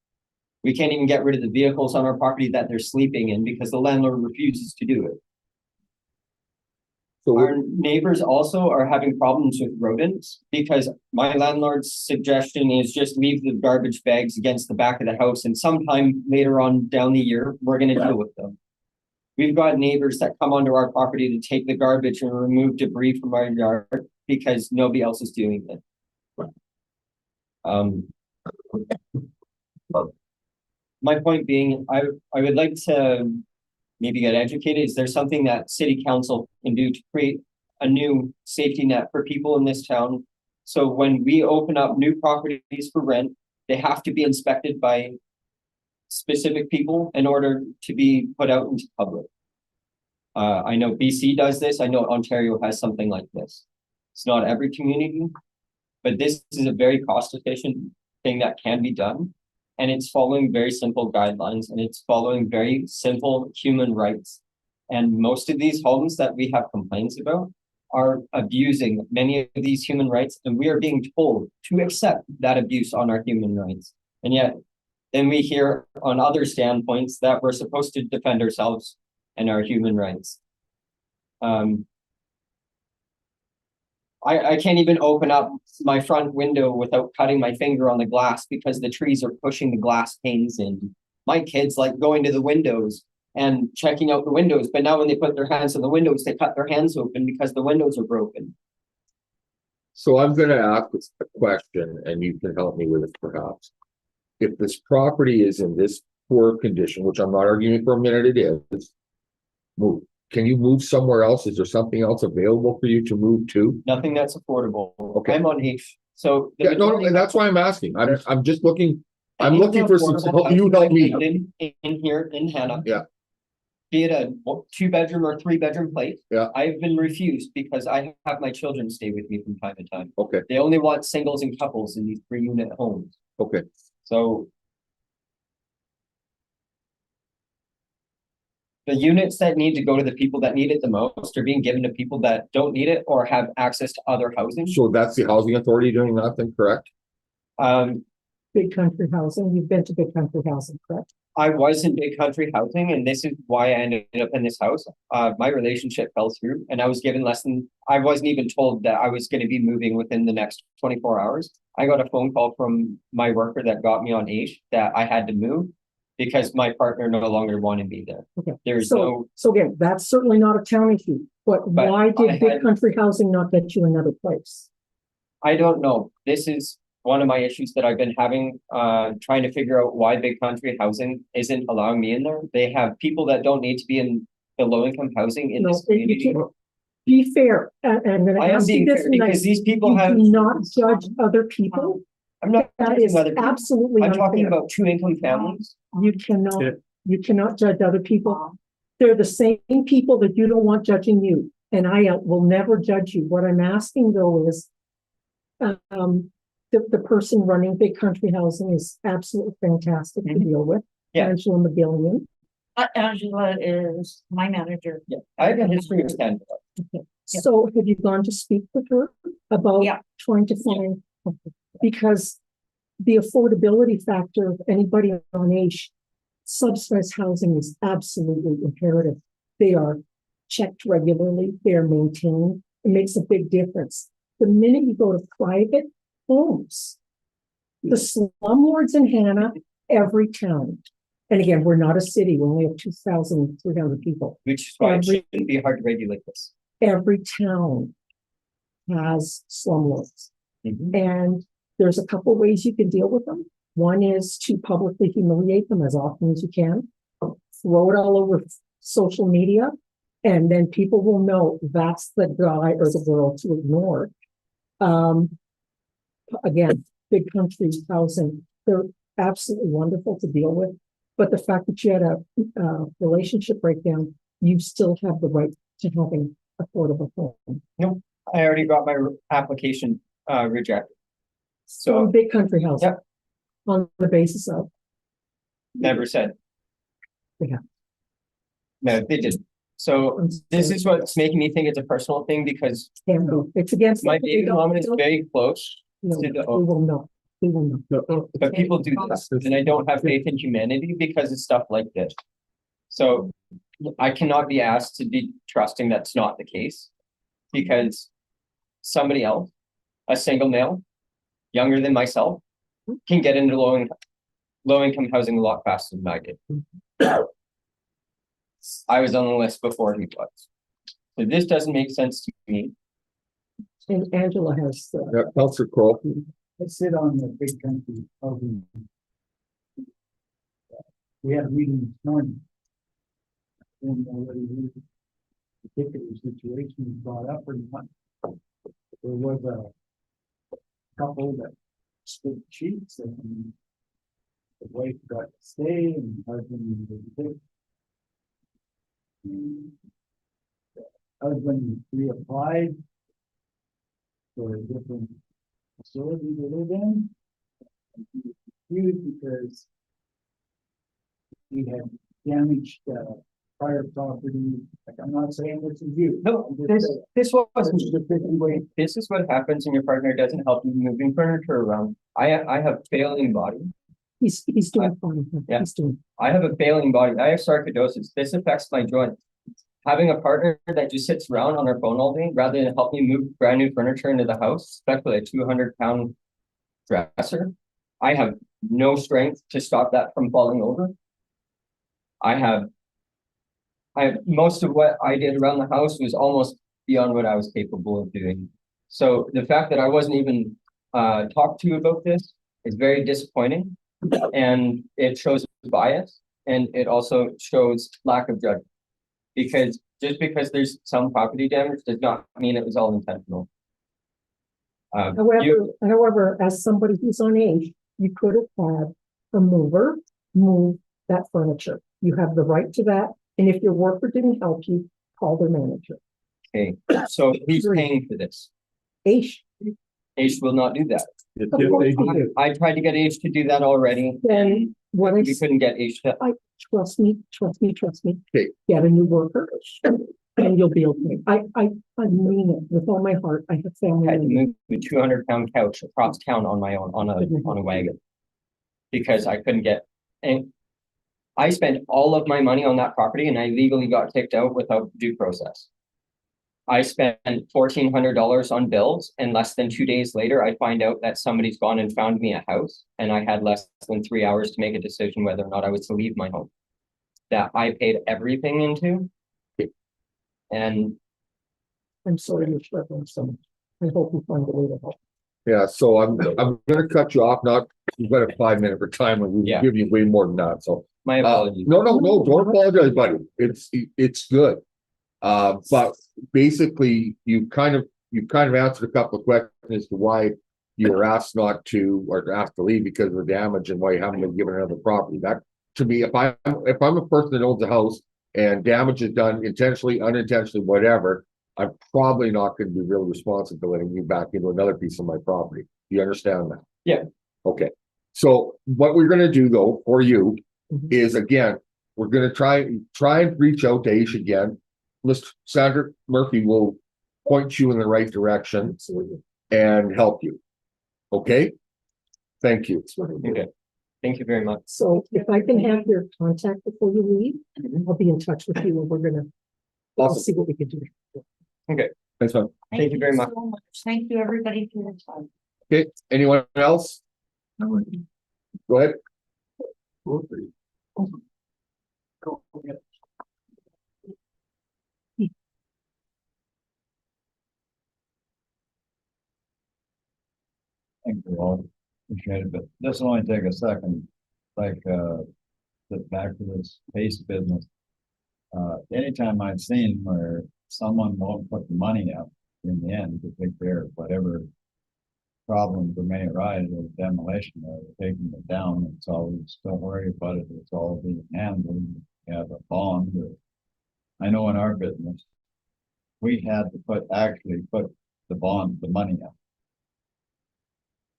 We can't even get rid of the vehicles on our property that they're sleeping in because the landlord refuses to do it. So our neighbors also are having problems with rodents because my landlord's suggestion is just leave the garbage bags against the back of the house, and sometime later on down the year, we're going to deal with them. We've got neighbors that come onto our property to take the garbage and remove debris from our yard because nobody else is doing it. My point being, I would like to maybe get educated. Is there something that city council can do to create a new safety net for people in this town? So when we open up new properties for rent, they have to be inspected by specific people in order to be put out into public. I know BC does this. I know Ontario has something like this. It's not every community, but this is a very cost efficient thing that can be done. And it's following very simple guidelines, and it's following very simple human rights. And most of these homes that we have complaints about are abusing many of these human rights, and we are being told to accept that abuse on our human rights. And yet, then we hear on other standpoints that we're supposed to defend ourselves and our human rights. I can't even open up my front window without cutting my finger on the glass because the trees are pushing the glass panes in. My kids like going to the windows and checking out the windows, but now when they put their hands on the windows, they cut their hands open because the windows are broken. So I'm gonna ask a question, and you can help me with it perhaps. If this property is in this poor condition, which I'm not arguing for a minute it is, move. Can you move somewhere else? Is there something else available for you to move to? Nothing that's affordable. Okay. I'm on H. So Yeah, no, and that's why I'm asking. I'm just looking, I'm looking for some, you help me. In here in Hanna. Yeah. Be it a 2-bedroom or 3-bedroom place. Yeah. I've been refused because I have my children stay with me from time to time. Okay, They only want singles and couples in these 3-unit homes. okay. So the units that need to go to the people that need it the most are being given to people that don't need it or have access to other housing. So that's the housing authority doing that then, correct? Big country housing, you've been to big country housing, correct? I was in big country housing, and this is why I ended up in this house. My relationship fell through, and I was given I wasn't even told that I was going to be moving within the next 24 hours. I got a phone call from my worker that got me on H that I had to move because my partner no longer wanted me there. Okay. So again, that's certainly not a town issue, but why did big country housing not get you another place? I don't know. This is one of my issues that I've been having, trying to figure out why big country housing isn't allowing me in there. They have people that don't need to be in the low-income housing in this community. Be fair, and I'm going to ask you this because these people do not judge other people. I'm not That is absolutely I'm unfair. talking about 2-income families. You cannot judge other people. They're the same people that you don't want judging you, and I will never judge you. What I'm asking though is, the person running big country housing is absolutely fantastic to deal with. Yeah. Angela McGillian. Angela is my manager. Yeah, I have a history of stand. Okay. So have you gone to speak with her about trying to find, because the affordability factor of anybody on age, subsidized housing is absolutely imperative. They are checked regularly, they are maintained. It makes a big difference. The minute you go to private homes, the slumlords in Hanna, every town. And again, we're not a city, we only have 2,300 people. Which is why it shouldn't be hard to regulate this. Every town has slumlords. And there's a couple ways you can deal with them. One is to publicly humiliate them as often as you can. Throw it all over social media, and then people will know that's the guy or the girl to ignore. Again, big country housing, they're absolutely wonderful to deal with. But the fact that you had a relationship breakdown, you still have the right to having affordable home. No, I already got my application rejected. So big country housing. Yep. On the basis of? Never said. Yeah. No, they didn't. So this is what's making me think it's a personal thing because it's against my baby mom is very close to the. We will not. We will not. But people do this, and I don't have faith in humanity because of stuff like this. So I cannot be asked to be trusting that's not the case because somebody else, a single male, younger than myself, can get into low income housing a lot faster than I did. I was on the list before he was. So this doesn't make sense to me. And Angela has. Councilor Kroll. I sit on the big country of we had a meeting this morning. And already the particular situation was brought up or not. There was a couple that split sheets and the wife got to stay and the husband was sick. And the husband reapplied for a different facility to live in. And he was confused because he had damaged prior property. Like, I'm not saying this is you. No, this wasn't. This is what happens when your partner doesn't help you moving furniture around. I have failing body. He's doing fine. Yeah. He's doing. I have a failing body. I have sarcoidosis. This affects my joints. Having a partner that just sits around on their phone all day rather than help me move brand new furniture into the house, especially a 200-pound dresser, I have no strength to stop that from falling over. I have most of what I did around the house was almost beyond what I was capable of doing. So the fact that I wasn't even talked to about this is very disappointing, and it shows bias, and it also shows lack of judgment. Because just because there's some property damage does not mean it was all intentional. However, as somebody who's on age, you could have had a mover move that furniture. You have the right to that. And if your worker didn't help you, call their manager. Okay, so who's paying for this? H. H will not do that. Of course you do. I tried to get H to do that already. Then what I We couldn't get H to. trust me. Okay. Get a new worker and you'll be okay. I mean it with all my heart. I have family. I had to move a 200-pound couch across town on my own on a wagon because I couldn't get. And I spent all of my money on that property and I legally got kicked out without due process. I spent $1,400 on bills, and less than 2 days later, I find out that somebody's gone and found me a house, and I had less than 3 hours to make a decision whether or not I was to leave my home. That I paid everything into. And I'm sorry you're struggling so much. I hope you find a way to help. Yeah, so I'm gonna cut you off, you've got a 5-minute retirement, we'll Yeah. give you way more than that, so. my apologies. No, don't apologize, buddy, it's good. But basically, you've kind of answered a couple of questions as to why you were asked not to, or asked to leave because of the damage and why you haven't been given another property. That, to me, if I'm a person that owns a house and damage is done intentionally, unintentionally, whatever, I'm probably not going to be really responsible for letting you back into another piece of my property. Do you understand that? Yeah. Okay. So what we're going to do though, for you, is again, we're going to try and reach out to Aish again. Mr. Sandra Murphy will point you in the right direction and help you. Okay? Thank you. Okay. Thank you very much. So if I can have your contact before you leave, I'll be in touch with you and we're gonna Awesome. see what we can do. Okay. Thanks, man. Thank you very much. so much. Thank you, everybody, for your time. Okay, anyone else? Go ahead. Thank you all, appreciate it, but this will only take a second, like, get back to this pace business. Anytime I've seen where someone won't put the money up in the end to take care of whatever problems that may arise with demolition or taking it down, it's always, don't worry about it, it's all being handled, you have a bond. I know in our business, we had to actually put the money up.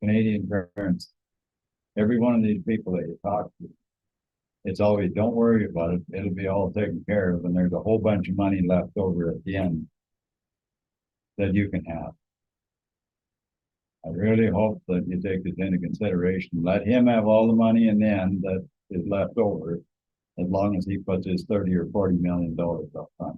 Canadian parents, every one of these people that you talk to, it's always, don't worry about it, it'll be all taken care of, and there's a whole bunch of money left over at the end that you can have. I really hope that you take this into consideration, let him have all the money in the end that is left over, as long as he puts his $30 or $40 million up front.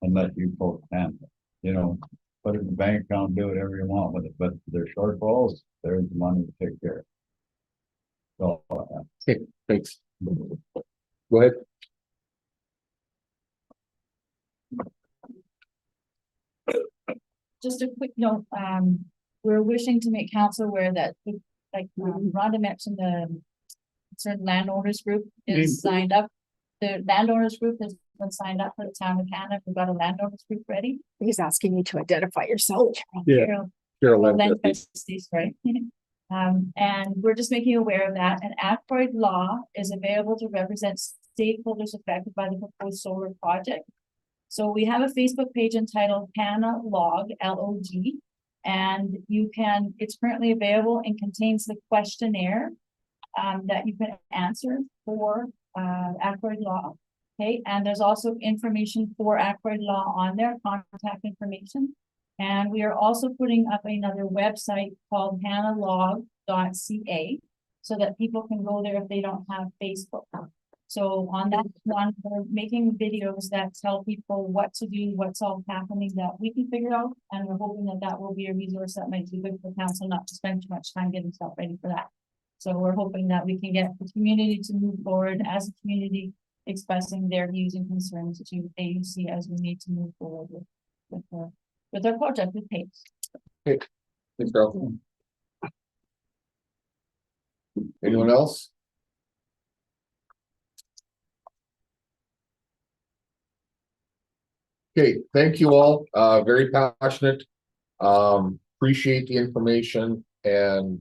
And let you folks handle it, you know, put it in the bank account, do whatever you want with it, but there's shortfalls, there's the money to take care of. So, Okay, thanks. Go ahead. Just a quick note, we're wishing to make council aware that, like, Rhonda mentioned, the certain landowners group is signed up. The landowners group has been signed up for the town of Hanna. We've got a landowners group ready. He's asking you to identify yourself. Yeah. Carol Carolyn, Lancaster, right? And we're just making you aware of that. And Ackroyd Law is available to represent stakeholders affected by the proposed solar project. So we have a Facebook page entitled Hanna Log, L-O-G, and it's currently available and contains the questionnaire that you can answer for Ackroyd Law. Okay, and there's also information for Ackroyd Law on there, contact information. And we are also putting up another website called hannalog.ca so that people can go there if they don't have Facebook. So on that one, we're making videos that tell people what to do, what's all happening that we can figure out. And we're hoping that that will be a resource that might be good for council not to spend too much time getting stuff ready for that. So we're hoping that we can get the community to move forward as a community, expressing their views and concerns to AUC as we need to move forward with our project with PACE. thanks, Carol. Anyone else? Okay, thank you all. Very passionate. Appreciate the information, and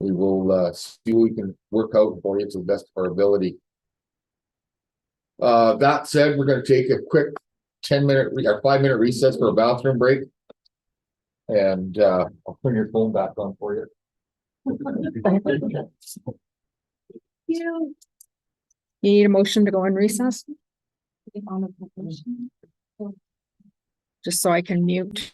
we will see what we can work out for you to the best of our ability. That said, we're going to take a quick 10-minute or 5-minute recess for a bathroom break. And I'll turn your phone back on for you. You need a motion to go in recess? Just so I can mute.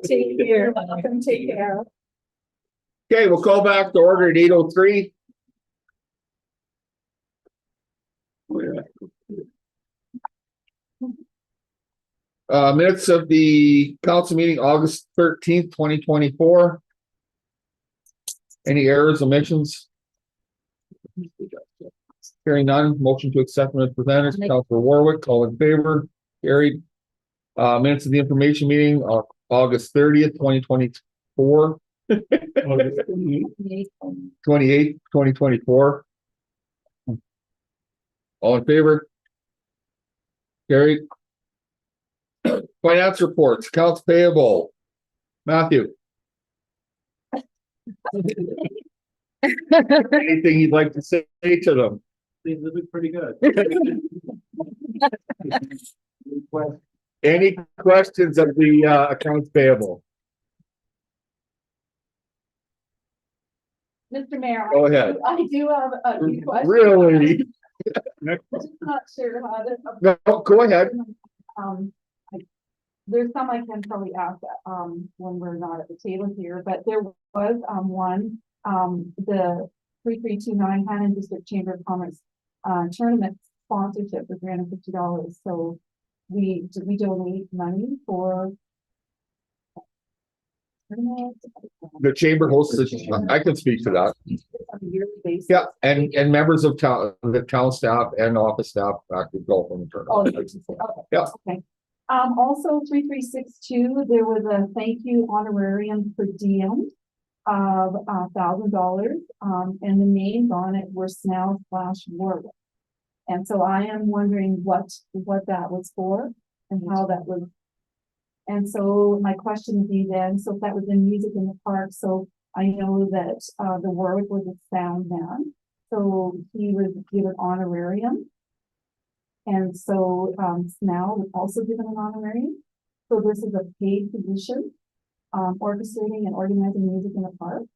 Take care. Welcome. Take care. Okay, we'll call back to order at 8:03. Minutes of the council meeting, August 13th, 2024. Any errors, omissions? Hearing none, motion to accept and presented. Councilor Warwick, all in favor? Carried. Minutes of the information meeting, August 30th, 2024. 28th, 2024. All in favor? Carried. Finance reports, accounts payable. Matthew. Anything you'd like to say to them? Things look pretty good. Any questions of the accounts payable? Mr. Mayor. Go ahead. I do have a few questions. Really? I'm just not sure how to. No, go ahead. There's some I can probably ask, when we're not at the table here, but there was, one, the 3329 Hanna District Chamber of Commerce, tournament sponsorship for $350. So we donate money for The chamber hosts, I can speak to that. on a yearly basis. Yeah, and members of town, the town staff and office staff actually go from the Oh, tournament. okay. Yeah. Okay. Also 3362, there was a thank you honorarium per diem of $1,000. And the names on it were Snell/Warwick. And so I am wondering what that was for and how that was. And so my question would be then, so if that was in music in the park, so I know that the Warwick was a sound man, so he was given honorarium. And so Snell was also given an honorarium. So this is a paid position, orchestrating and organizing music in the park.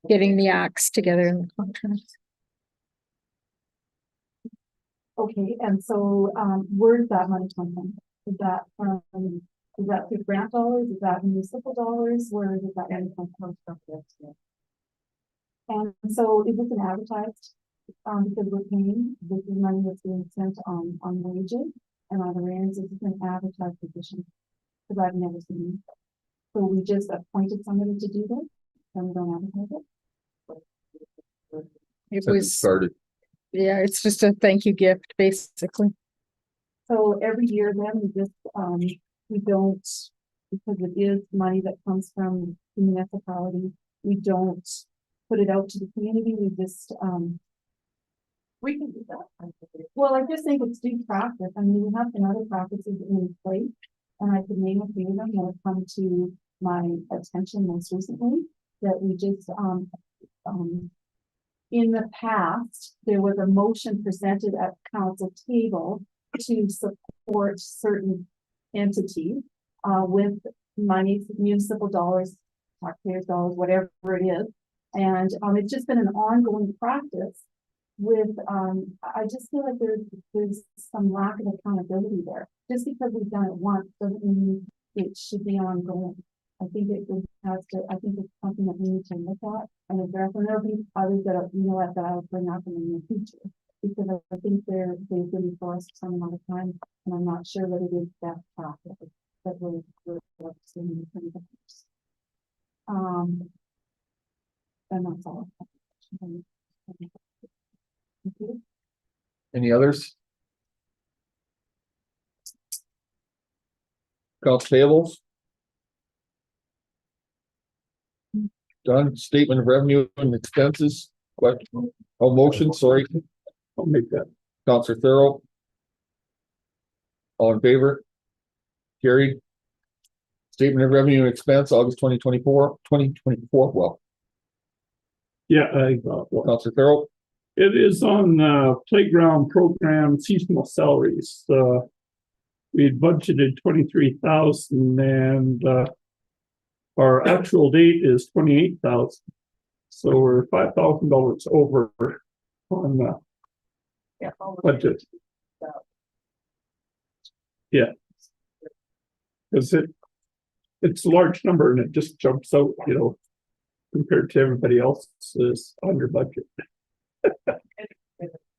Getting the acts together in the contract. Okay, and so where's that money come from? Is that through grant dollars? Is that municipal dollars? Where does that money come from? And so is this an advertised, because we're paying, this is money that's being spent on wages and on the rents, is this an advertised position? Because I've never seen it. So we just appointed somebody to do this and we don't advertise it? It Since it was, started. yeah, it's just a thank you gift, basically. So every year then we just, we don't, because it is money that comes from the municipality, we don't put it out to the community, we just, we can do that. Well, I just think it's due practice. I mean, we have some other practices in place, and I could name a few of them that have come to my attention most recently, that we just, in the past, there was a motion presented at council table to support certain entities with money, municipal dollars, taxpayers' dollars, whatever it is. And it's just been an ongoing practice with, I just feel like there's some lack of accountability there. Just because we've done it once doesn't mean it should be ongoing. I think it has to, I think it's something that we need to look at and address. And there'll be others that, that I'll bring up in the near future. Because I think they've been for us some amount of time, and I'm not sure that it is that practice that we're seeing in the past. And that's all. Any others? Accounts payables? Done. Statement of revenue and expenses. Question. Oh, motion, sorry. I'll make that. Counselor Thorough. All in favor? Carried. Statement of revenue and expense, August 2024, well. Yeah, I got one. Counselor Thorough. It is on playground program seasonal salaries. We had budgeted 23,000 and our actual date is 28,000. So we're $5,000 over on the Yeah. budget. Yeah. Because it's a large number and it just jumps out, you know, compared to everybody else's under budget.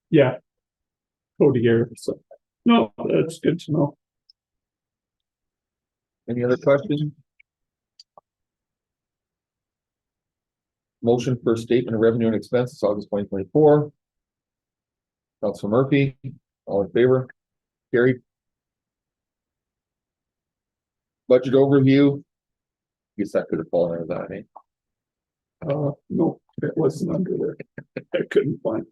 Yeah. Cody Garrett, so, no, that's good to know. Any other questions? Motion for statement of revenue and expenses, August 2024. Councilor Murphy, all in favor? Carried. Budget overview. Guess that could have fallen under that, eh? No, it wasn't under there. I couldn't find.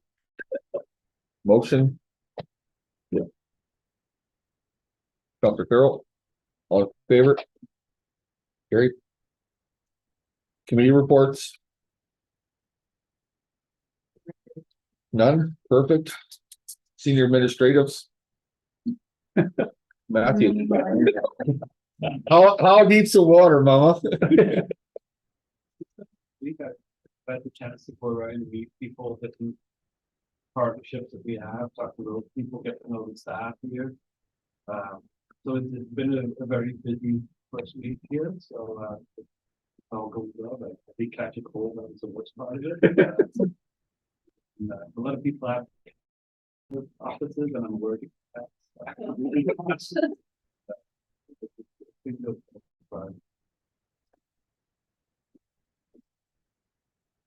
Motion. Yeah. Councilor Farrell, all in favor? Carried. Committee reports. None, perfect. Senior administratives. Matthew. How deep's the water, mama? We got the chance to go around and meet people, different partnerships that we have, talk to those people, get to know the staff here. So it's been a very busy first week here, so all goes well. I did catch a cold on so much part of it. A lot of people have offices and I'm worried.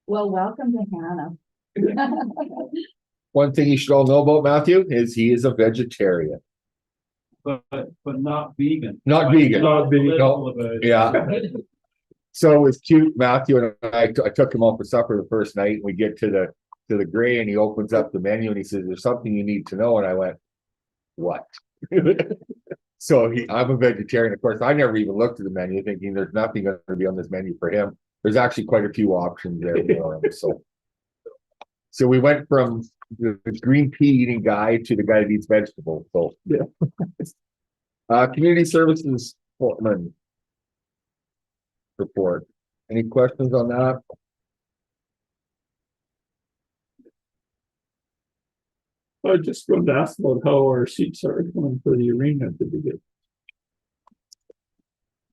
Well, welcome to Hanna. One thing you should all know about Matthew is he is a vegetarian. But not vegan. Not vegan. Not vegan. No. Yeah. So it was cute. Matthew and I took him out for supper the first night. And we get to the gray and he opens up the menu and he says, "There's something you need to know." And I went, "What?" So I'm a vegetarian. Of course, I never even looked at the menu thinking there's nothing going to be on this menu for him. There's actually quite a few options there for him. So we went from the green pea eating guy to the guy that eats vegetables. So yeah. Community services Portland report. Any questions on that? I just wanted to ask about how our seats are going for the arena. Did we get?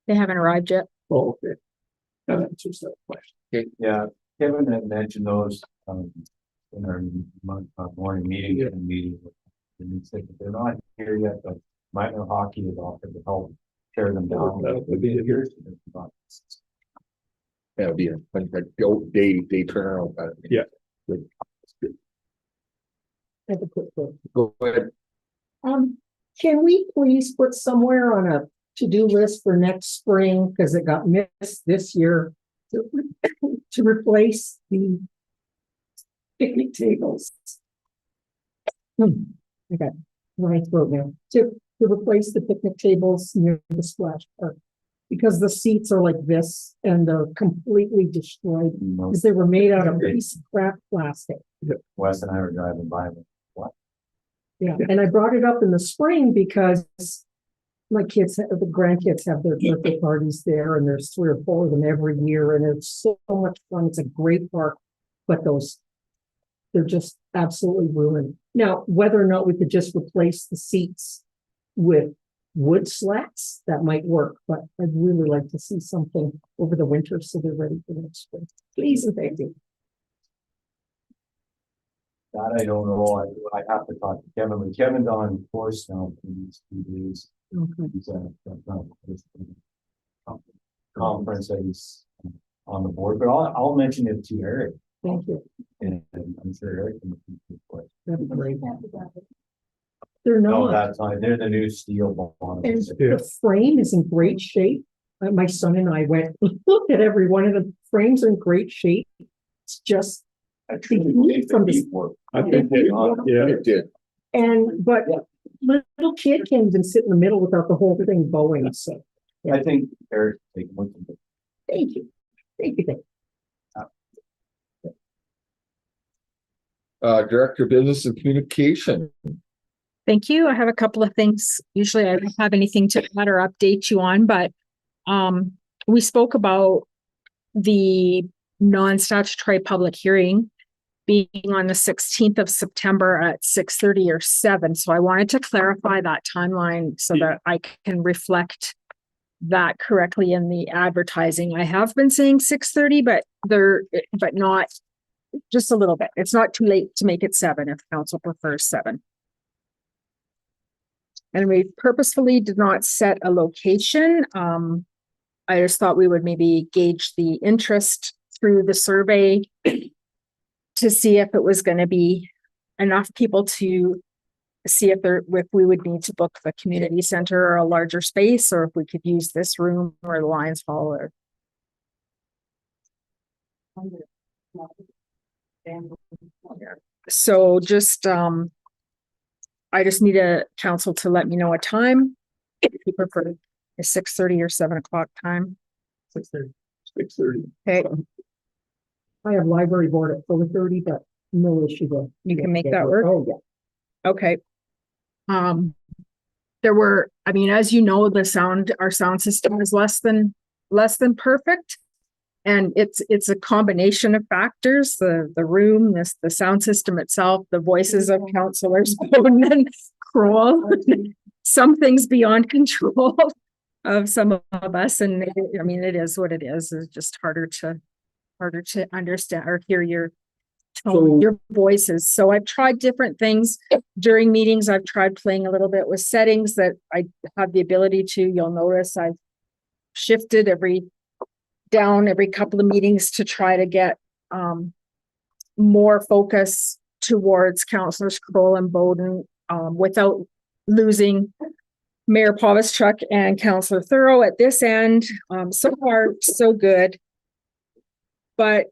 They haven't arrived yet. Oh, okay. That answers that question. Okay. Yeah, Kevin had mentioned those in our morning meeting and meeting. They're not here yet, but minor hockey is offered to help tear them down. That would be here. That would be a day turnaround. Yeah. Good. I have a quick question. Go ahead. Can we please put somewhere on a to-do list for next spring, because it got missed this year, to replace the picnic tables? Okay, my throat now. To replace the picnic tables near the splash park, because the seats are like this and they're completely destroyed because they were made out of a piece of crap plastic. Wes and I were driving by them. What? Yeah, and I brought it up in the spring because my kids, the grandkids have their birthday parties there, and there's 3 or 4 of them every year, and it's so much fun. It's a great park, but they're just absolutely ruined. Now, whether or not we could just replace the seats with wood slats, that might work, but I'd really like to see something over the winter so they're ready for next spring. Please and thank you. That I don't know. I have to talk to Kevin. But Kevin's on course now for these 2 days. Okay. He's at conference that he's on the board, but I'll mention it to Eric. Thank you. And I'm sure Eric can look That'd be great. They're No, not. that's fine. They're the new steel bond. And the frame is in great shape. My son and I went, looked at every one of the frames are in great shape. It's just I think It did. And but little kid can't even sit in the middle without the whole thing bowing. So I think Eric take one. thank you. Thank you. Director of Business and Communication. Thank you. I have a couple of things. Usually I don't have anything to add or update you on, but we spoke about the non-statutory public hearing being on the 16th of September at 6:30 or 7. So I wanted to clarify that timeline so that I can reflect that correctly in the advertising. I have been saying 6:30, but not just a little bit. It's not too late to make it 7 if council prefers 7. And we purposefully did not set a location. I just thought we would maybe gauge the interest through the survey to see if it was going to be enough people to see if we would need to book the community center or a larger space, or if we could use this room or the Lions Hall. Or so just I just need a council to let me know a time if you prefer a 6:30 or 7 o'clock time. 6:30. 6:30. Okay, I have library board at 4:30, but no issue there. you can make that work. Oh, yeah. Okay. There were, I mean, as you know, our sound system is less than perfect. And it's a combination of factors, the room, the sound system itself, the voices of councillors, Bowden and Kroll, some things beyond control of some of us. And I mean, it is what it is. It's just harder to understand or hear your tone, your voices. So I've tried different things during meetings. I've tried playing a little bit with settings that I have the ability to. You'll notice I've shifted every couple of meetings to try to get more focus towards councillors Kroll and Bowden without losing Mayor Pavischuk and Councillor Thorough at this end. So far, so good. But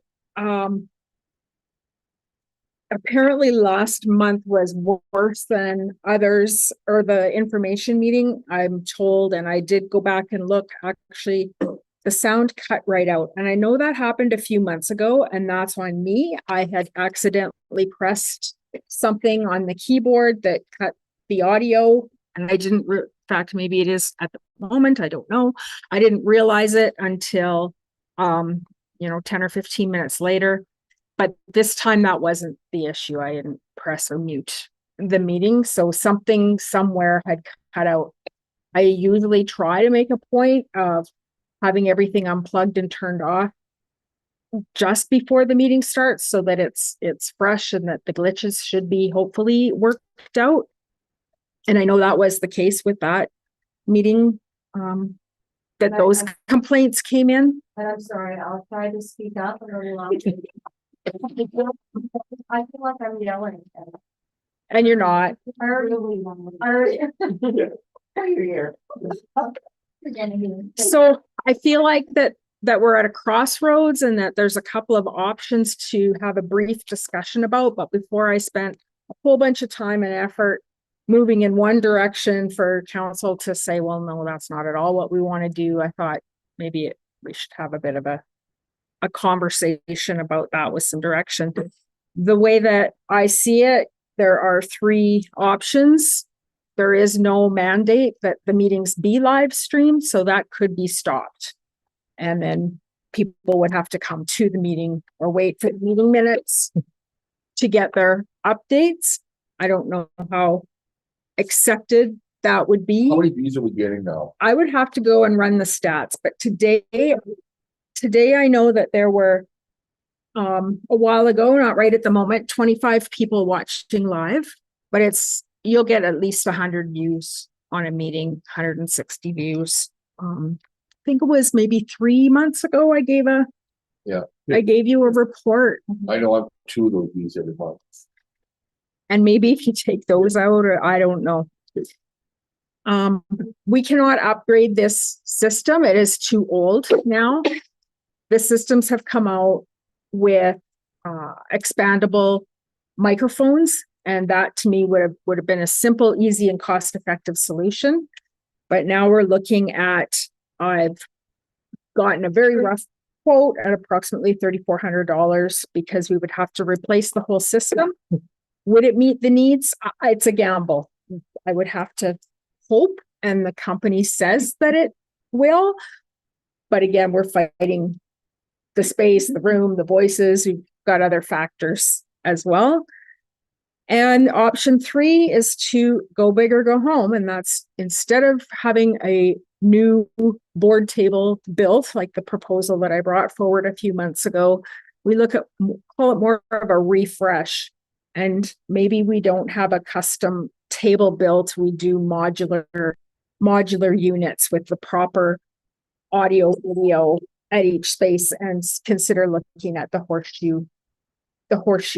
apparently last month was worse than others, or the information meeting, I'm told, and I did go back and look, actually, the sound cut right out. And I know that happened a few months ago, and that's on me. I had accidentally pressed something on the keyboard that cut the audio, and I didn't, in fact, maybe it is at the moment, I don't know. I didn't realize it until, 10 or 15 minutes later. But this time that wasn't the issue. I didn't press or mute the meeting. So something somewhere had cut out. I usually try to make a point of having everything unplugged and turned off just before the meeting starts so that it's fresh and that the glitches should be hopefully worked out. And I know that was the case with that meeting, that those complaints came in. And I'm sorry, I'll try to speak up a little louder. I feel like I'm yelling. And you're not. I really So I feel like that we're at a crossroads and that there's a couple of options to have a brief discussion about. But before I spent a whole bunch of time and effort moving in one direction for council to say, well, no, that's not at all what we want to do, I thought maybe we should have a bit of a conversation about that with some direction. The way that I see it, there are 3 options. There is no mandate that the meetings be live streamed, so that could be stopped. And then people would have to come to the meeting or wait for the meeting minutes to get their updates. I don't know how accepted that would be. How many views are we getting now? I would have to go and run the stats, but today I know that there were a while ago, not right at the moment, 25 people watching live, but you'll get at least 100 views on a meeting, 160 views. I think it was maybe 3 months ago I gave you a report. I know I'm 2 of those views every month. And maybe if you take those out, or I don't know. We cannot upgrade this system. It is too old now. The systems have come out with expandable microphones, and that to me would have been a simple, easy, and cost-effective solution. But now we're looking at, I've gotten a very rough quote at approximately $3,400 because we would have to replace the whole system. Would it meet the needs? It's a gamble. I would have to hope, and the company says that it will. But again, we're fighting the space, the room, the voices. We've got other factors as well. And option 3 is to go big or go home. And that's instead of having a new board table built, like the proposal that I brought forward a few months ago, we look at, call it more of a refresh. And maybe we don't have a custom table built. We do modular units with the proper audio, video at each space, and consider looking at the horseshoe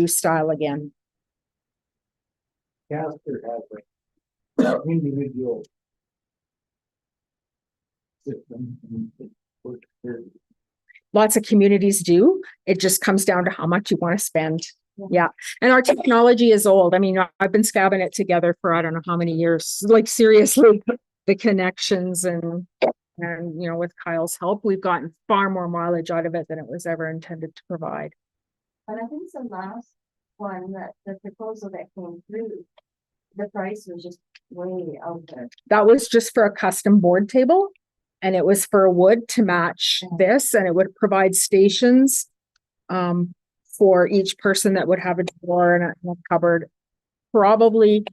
style again. Casper has an individual system. And it works very Lots of communities do. It just comes down to how much you want to spend. Yeah. And our technology is old. I mean, I've been scabbing it together for I don't know how many years. Like seriously, the connections and you know, with Kyle's help, we've gotten far more mileage out of it than it was ever intended to provide. But I think the last one, that the proposal that came through, the price was just way out there. That was just for a custom board table, and it was for wood to match this, and it would provide stations for each person that would have a door and a cupboard. Probably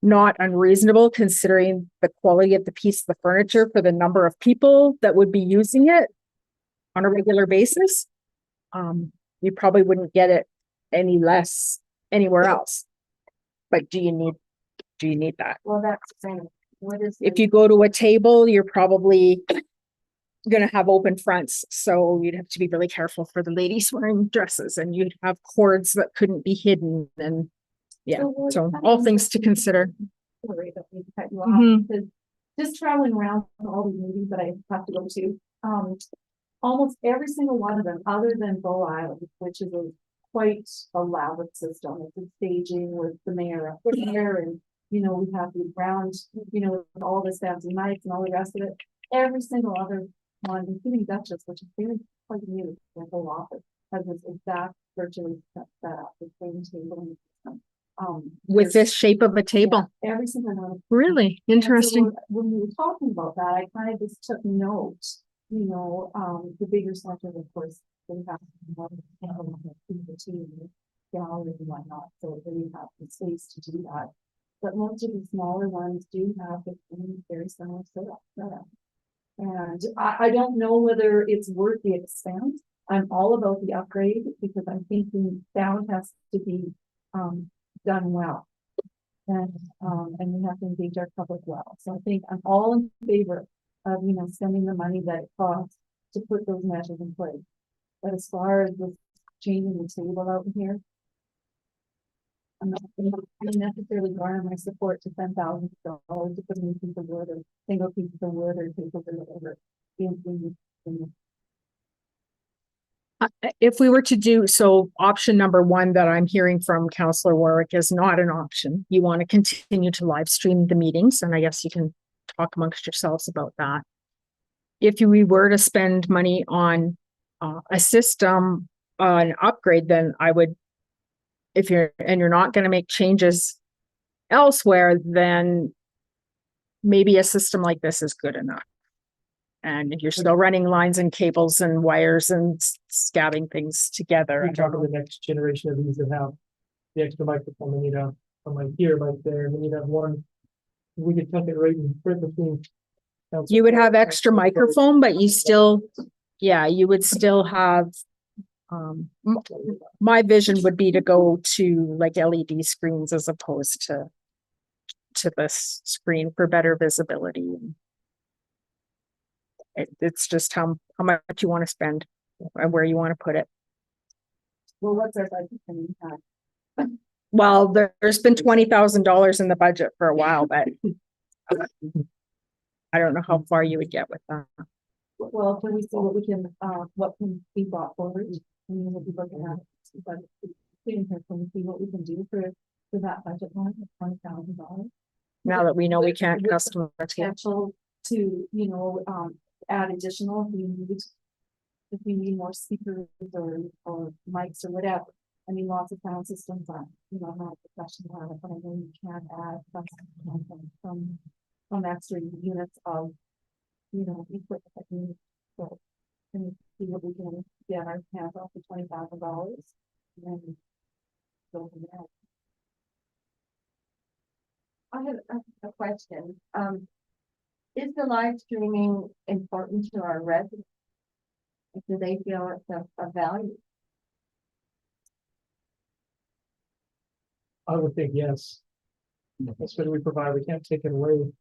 not unreasonable considering the quality of the piece of the furniture for the number of people that would be using it on a regular basis. You probably wouldn't get it any less anywhere else. But do you need that? Well, that's the thing. What is If you go to a table, you're probably gonna have open fronts, so you'd have to be really careful for the ladies wearing dresses, and you'd have cords that couldn't be hidden, and yeah, so all things to consider. Sorry, I don't mean to cut you off, Mhm. because just traveling around to all these meetings that I have to go to, almost every single one of them, other than Bow Island, which is quite a loud system. It's a staging with the mayor up there, and you know, we have the ground, you know, with all the fancy nights and all the rest of it. Every single other one, including Duchess, which is very quite new, their whole office has this exact virtually set up, the same table and system. With this shape of a table. Yeah, every single one. Really And so interesting. when we were talking about that, I kind of just took note, you know, the bigger centers, of course, they have more gallery and whatnot, so they have the space to do that. But most of the smaller ones do have the same very similar setup. And I don't know whether it's worth the expense. I'm all about the upgrade because I'm thinking sound has to be done well. And we have to engage our public well. So I think I'm all in favor of, you know, spending the money that it costs to put those measures in place. But as far as the changing the table out here, I'm not going to necessarily garner my support to $10,000 to put a new piece of wood or single piece of wood or table or whatever. If we were to do, so option number 1 that I'm hearing from Councillor Warwick is not an option. You want to continue to live stream the meetings, and I guess you can talk amongst yourselves about that. If we were to spend money on a system, an upgrade, then I would, if you're not going to make changes elsewhere, then maybe a system like this is good enough. And if you're still running lines and cables and wires and scabbing things together. We talk about the next generation of these that have the extra microphone. We need a mic here, mic there. We need to have one. We could tuck it right between. You would have extra microphone, but you still, yeah, you would still have. My vision would be to go to like LED screens as opposed to this screen for better visibility. It's just how much you want to spend and where you want to put it. Well, what's our budget for the meantime? Well, there's been $20,000 in the budget for a while, but I don't know how far you would get with that. Well, can we see what can be brought forward? And we'll be looking at it. But can we see what we can do for that budget line of $20,000? Now that we know we can't customize potential to, you know, add additional if we need more speakers or mics or whatever. I mean, lots of sound systems are, you know, not a professional at it, but I know you can add some extra units of, you know, equipment that we need. So can we see what we can get our hands off for $20,000? And go from there. I have a question. Is the live streaming important to our residents? Do they feel it's a value? I would think yes. That's what we provide. We can't take it away.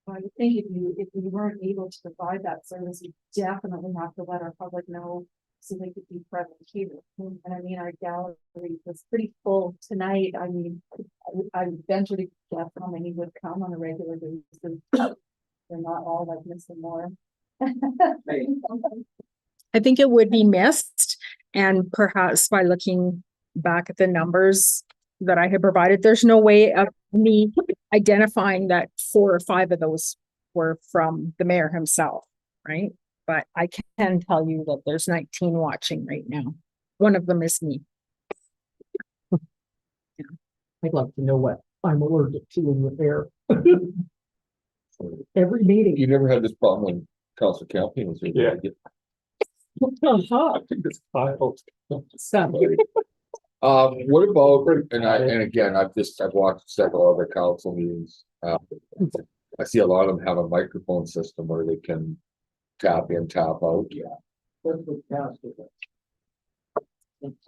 I think if you weren't able to provide that service, you definitely have to let our public know so they could be present here. And I mean, our gallery was pretty full tonight. I mean, I would venture to guess how many would come on a regular basis. They're not all like missing more. I think it would be missed, and perhaps by looking back at the numbers that I had provided, there's no way of me identifying that 4 or 5 of those were from the mayor himself, right? But I can tell you that there's 19 watching right now. One of them is me. I'd like to know what I'm allergic to in the air. Every meeting. You never had this problem when Council Camping was here? Yeah. I think it's filed. Sadly. What about, and again, I've watched several other council meetings. I see a lot of them have a microphone system where they can tap in, tap out.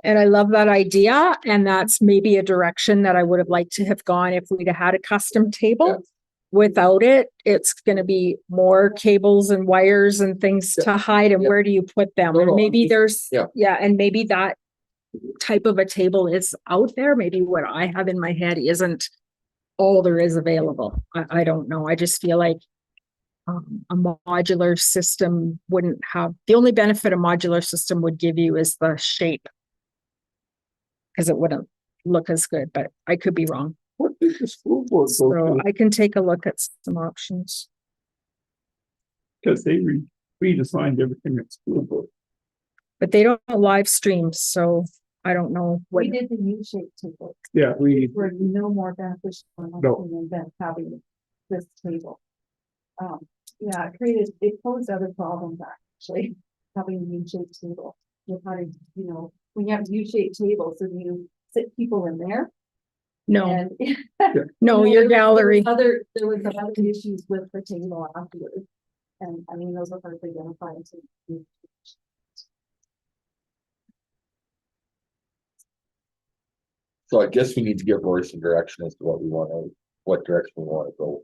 And I love that idea, and that's maybe a direction that I would have liked to have gone if we'd have had a custom table. Yeah. Without it, it's going to be more cables and wires and things to hide, and where do you put them? No, And no, maybe there's, yeah. and maybe that type of a table is out there. Maybe what I have in my head isn't all there is available. I don't know. I just feel like a modular system wouldn't have, the only benefit a modular system would give you is the shape, because it wouldn't look as good, but I could be wrong. What did the school board go So through? I can take a look at some options. Because they redesigned everything at school board. But they don't live stream, so I don't know what. We did the U-shaped table. Yeah, Were no more beneficial in my No. opinion than having this table. Yeah, it posed other problems actually, having a U-shaped table. With having, when you have U-shaped tables, so you sit people in there. No, And no, your gallery. There was some other issues with the table afterwards. And I mean, those are hard to identify. So I guess we need to give Roy some direction as to what direction we want to go.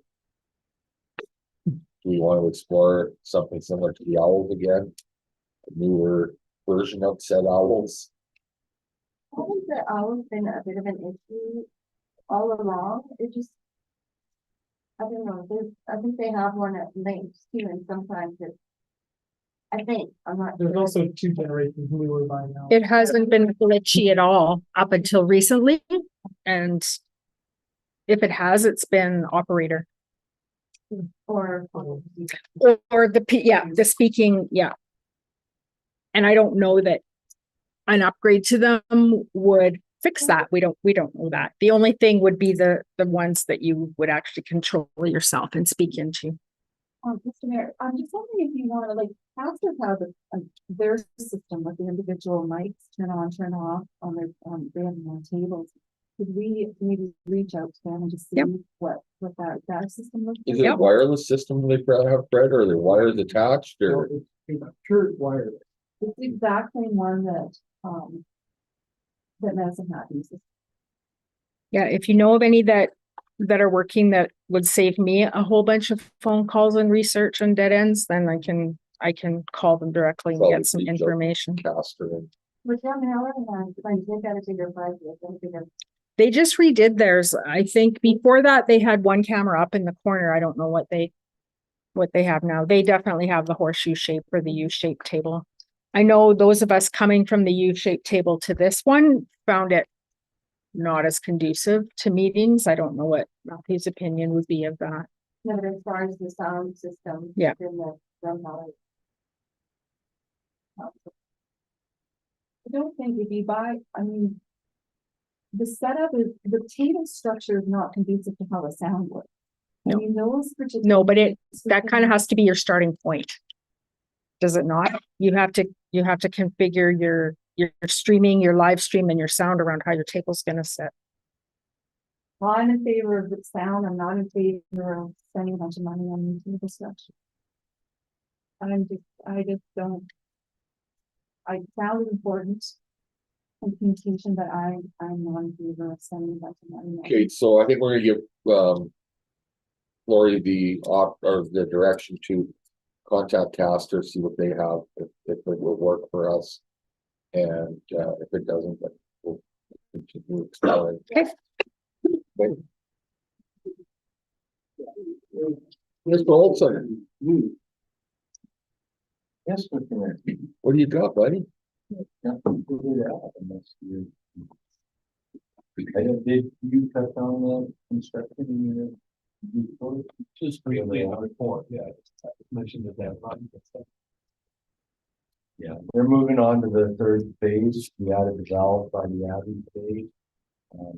Do we want to explore something similar to the owls again? A newer version of said owls? I think the owl's been a bit of an issue all along. It just, I don't know, I think they have one at links too, and sometimes it's, I'm not There's sure. also 2 generations newer by now. It hasn't been glitchy at all up until recently. And if it has, it's been operator. Or Or the speaking, yeah. And I don't know that an upgrade to them would fix that. We don't know that. The only thing would be the ones that you would actually control yourself and speak into. Mr. Mayor, I'm just wondering if you want to pastors have their system with the individual mics turn on, turn off on their tables. Could we maybe reach out to them and just see what that system looks like? Is it a wireless system they have, Fred, or are there wires attached, or? It's pure wireless. It's the exact same one that Madison had uses. Yeah, if you know of any that are working that would save me a whole bunch of phone calls and research and dead ends, then I can call them directly and get some information. with them, and they got a bigger budget, They just redid theirs. I think before that they had one camera up in the corner. I don't know what they have now. They definitely have the horseshoe shape or the U-shaped table. I know those of us coming from the U-shaped table to this one found it not as conducive to meetings. I don't know what Matthew's opinion would be of that. No, but as far as the sound system. Yeah. In the drumhead. I don't think if you buy, I mean, the setup is, the table structure is not conducive to how the sound works. No. I mean, those particular. No, but that kind of has to be your starting point. Does it not? You have to configure your streaming, your live stream and your sound around how your table's gonna sit. Well, I'm in favor of the sound. I'm not in favor of spending a bunch of money on the stuff. I just don't. Sound is important. And communication, but I'm not in favor of spending a bunch of money. on it. Okay, so I think we're gonna give, Lori or the direction to contact Castor, see what they have, if it will work for us. And, if it doesn't, then we'll continue exploring. Okay. Mr. Olson. Yes, Mr. Mayor. What do you got, buddy? Did you touch on the construction in your report? Just briefly in our report, yeah, I mentioned that Yeah, they're moving on to the third phase. We added the valve by the Abbey phase.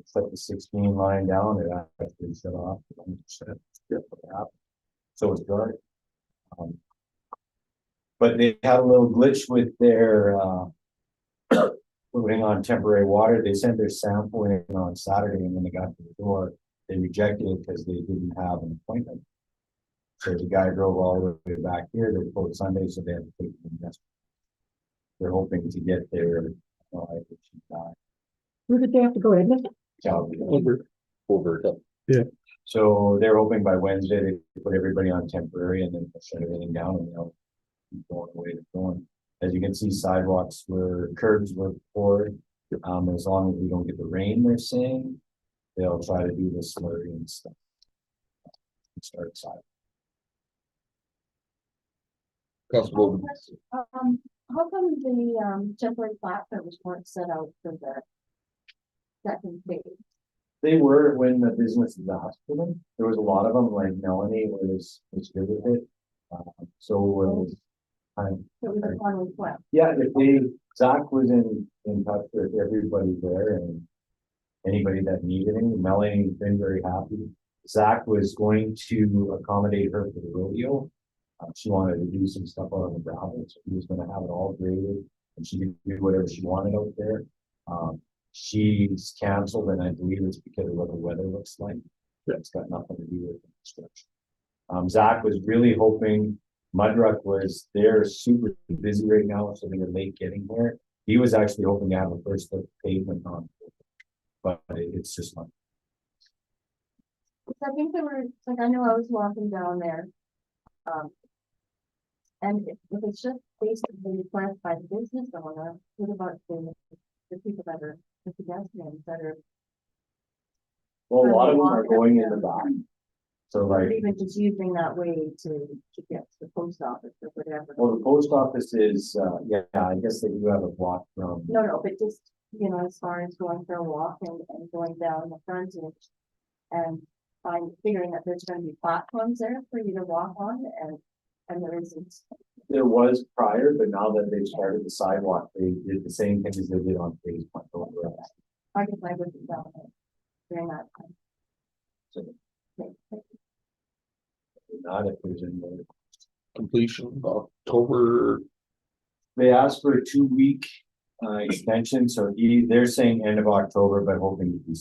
Set the 16 line down, it actually shut off 100%. So it's dark. But they had a little glitch with their putting on temporary water. They sent their sample in on Saturday, and when they got to the door, they rejected it because they didn't have an appointment. So the guy drove all the way back here. They closed Sunday, so they had to take them yesterday. They're hoping to get there. Where did they have to go, Edmonton? Over. Yeah. So they're hoping by Wednesday they put everybody on temporary and then shut everything down and they'll keep going the way it's going. As you can see, sidewalks curbs were poured. As long as we don't get the rain, they're saying they'll try to do the slurry and stuff. Start side. Constable. How come the temporary platforms weren't set out for the second phase? They were when the businesses asked for them. There was a lot of them, like Melanie was good with it. So was So it was a final request. yeah, Zach was in touch with everybody there and anybody that needed him. Melanie's been very happy. Zach was going to accommodate her for the rodeo. She wanted to do some stuff out on the gravel, so he was going to have it all graded and she could do whatever she wanted out there. She's canceled, and I believe it's because of what the weather looks like. It's got nothing to do with the construction. Zach was really hoping. Mudruck was there, super busy right now, so they were late getting there. He was actually hoping to have the first lift pavement on, but it's just not. I think there were, like, I know I was walking down there. And if it's just basically request by the business owner, what about the people that are the pedestrians that are? Well, a lot of them are going in the back. So like, even just using that way to get to the post office or whatever. well, the post office is, yeah, I guess they do have a block from. No, but just, as far as going for a walk and going down the frontage and figuring that there's gonna be platforms there for you to walk on and there isn't. There was prior, but now that they've started the sidewalk, they did the same thing as they did on phase 1. I guess I wasn't down there during that time. So, not if there's any other. Completion October. They asked for a 2-week extension, so they're saying end of October, but hoping to be.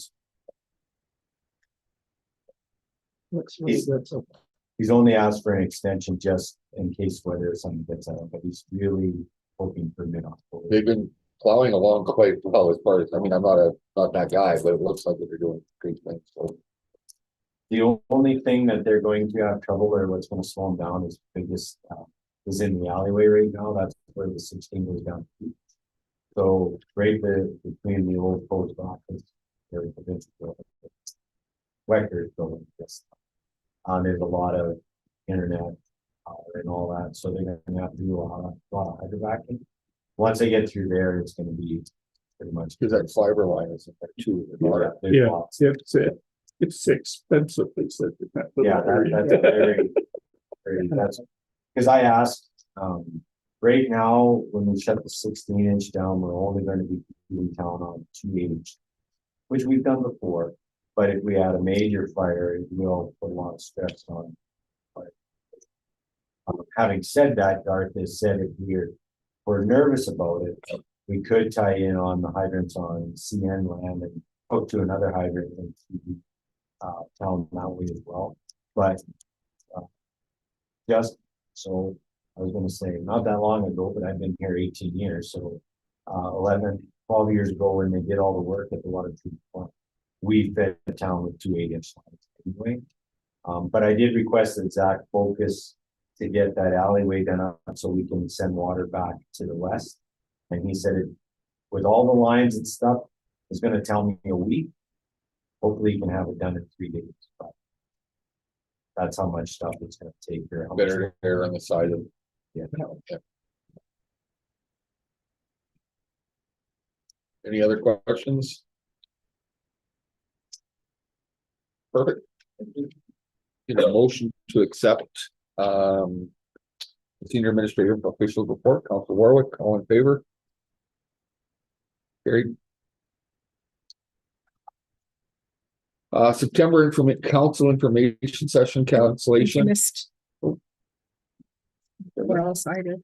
He's only asked for an extension just in case whether something gets out, but he's really hoping for mid-October. They've been plowing along quite well as far as, I mean, I'm not that guy, but it looks like they're doing great things, so. The only thing that they're going to have trouble or what's going to slow them down is biggest is in the alleyway right now. That's where the 16 goes down. So right between the old post office, there's a bit of Wecker building. Yes. There's a lot of internet and all that, so they're going to have to do a lot of hydrovacuum. Once they get through there, it's going to be pretty much because that fiber line is there too. Yeah, it's expensive. They said that. Yeah, that's very, that's because I asked. Right now, when we shut the 16-inch down, we're only going to be doing town on 2-inch, which we've done before. But if we had a major fire, it will put a lot of stress on. Having said that, Garth has said if we're nervous about it, we could tie in on the hydrants on CN land and hook to another hydrant in town Maui as well. But just so I was gonna say, not that long ago, but I've been here 18 years, so 12 years ago when they did all the work at the water treatment plant, we fed the town with 2 8-inch lines anyway. But I did request that Zach focus to get that alleyway done up so we can send water back to the west. And he said it, with all the lines and stuff, it's gonna tell me a week. Hopefully you can have it done in 3 days, but that's how much stuff it's gonna take here. Better err on the side of. Yeah. Any other questions? Perfect. Get a motion to accept the senior administrator official report. Council Warwick, all in favor? Carried. September council information session cancellation. Missed. What else I did?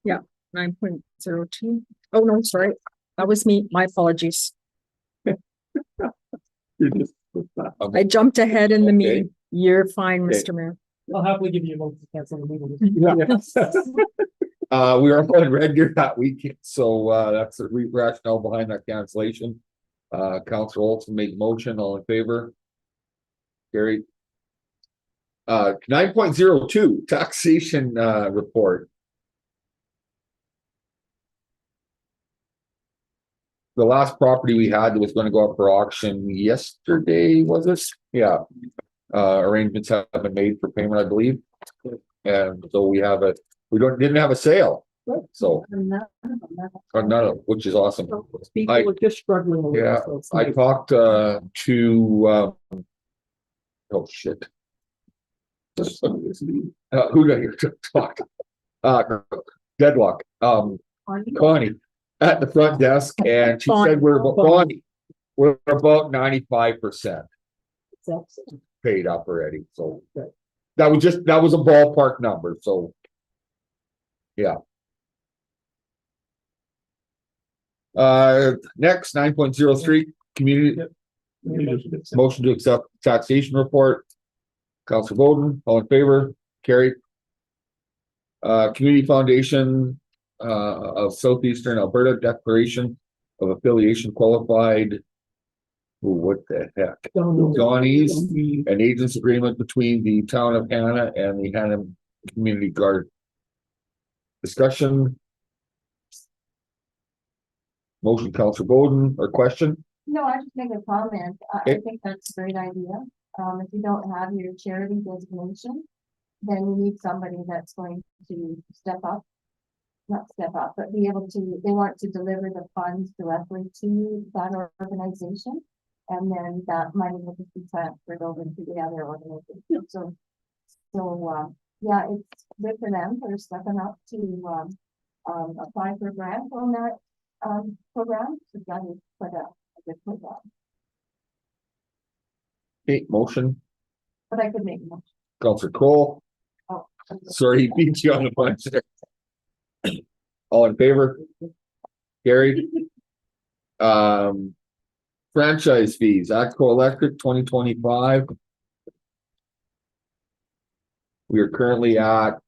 Yeah, 9.02. Oh, no, sorry. That was me. My apologies. I jumped ahead in the meeting. You're fine, Okay. Mr. Mayor. I'll happily give you a vote to cancel the meeting. We are on Red Deer that weekend, so that's the rationale behind that cancellation. Councilor Olson made the motion, all in favor? Carried. 9.02 taxation report. The last property we had was going to go up for auction yesterday, was it? Yeah. Arrangements have been made for payment, I believe. And so we didn't have a sale. So another, which is awesome. People were just struggling a little. Yeah, so it's I nice. talked to oh shit. Who did I hear talk? Deadlock. Connie at the front desk, and she said we're about 95% paid up already. So that was a ballpark number. So yeah. Next 9.03 community motion to accept taxation report. Councilor Bowden, all in favor? Carried. Community Foundation of Southeastern Alberta Declaration of Affiliation Qualified. Ooh, what the heck? Johnny's, an agents agreement between the town of Hanna and the Hanna Community Guard. Discussion. Motion, Councilor Bowden, or question? No, I just make a comment. I think that's a great idea. If you don't have your charity designation, then you need somebody that's going to step up. Not step up, but be able to, they want to deliver the funds directly to that organization. And then that money will just be transferred over to the other organization. So yeah, it's good for them for stepping up to apply for a grant on that program. So that is quite a good program. Okay, motion. But I could make a motion. Councilor Kroll. Oh, Sorry, he beat you on the punch there. All in favor? Carried. Franchise fees, AXCO Electric 2025. We are currently at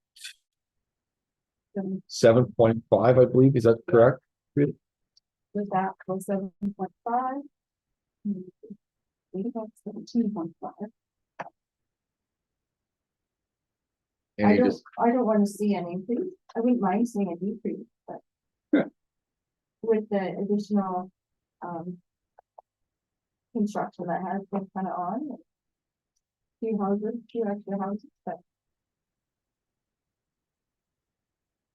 7.5, I believe. Is that correct? With that was 7.5. 17.5. I don't want to see an increase. I wouldn't mind seeing a decrease, but with the additional construction that has been kind of on, two extra houses, but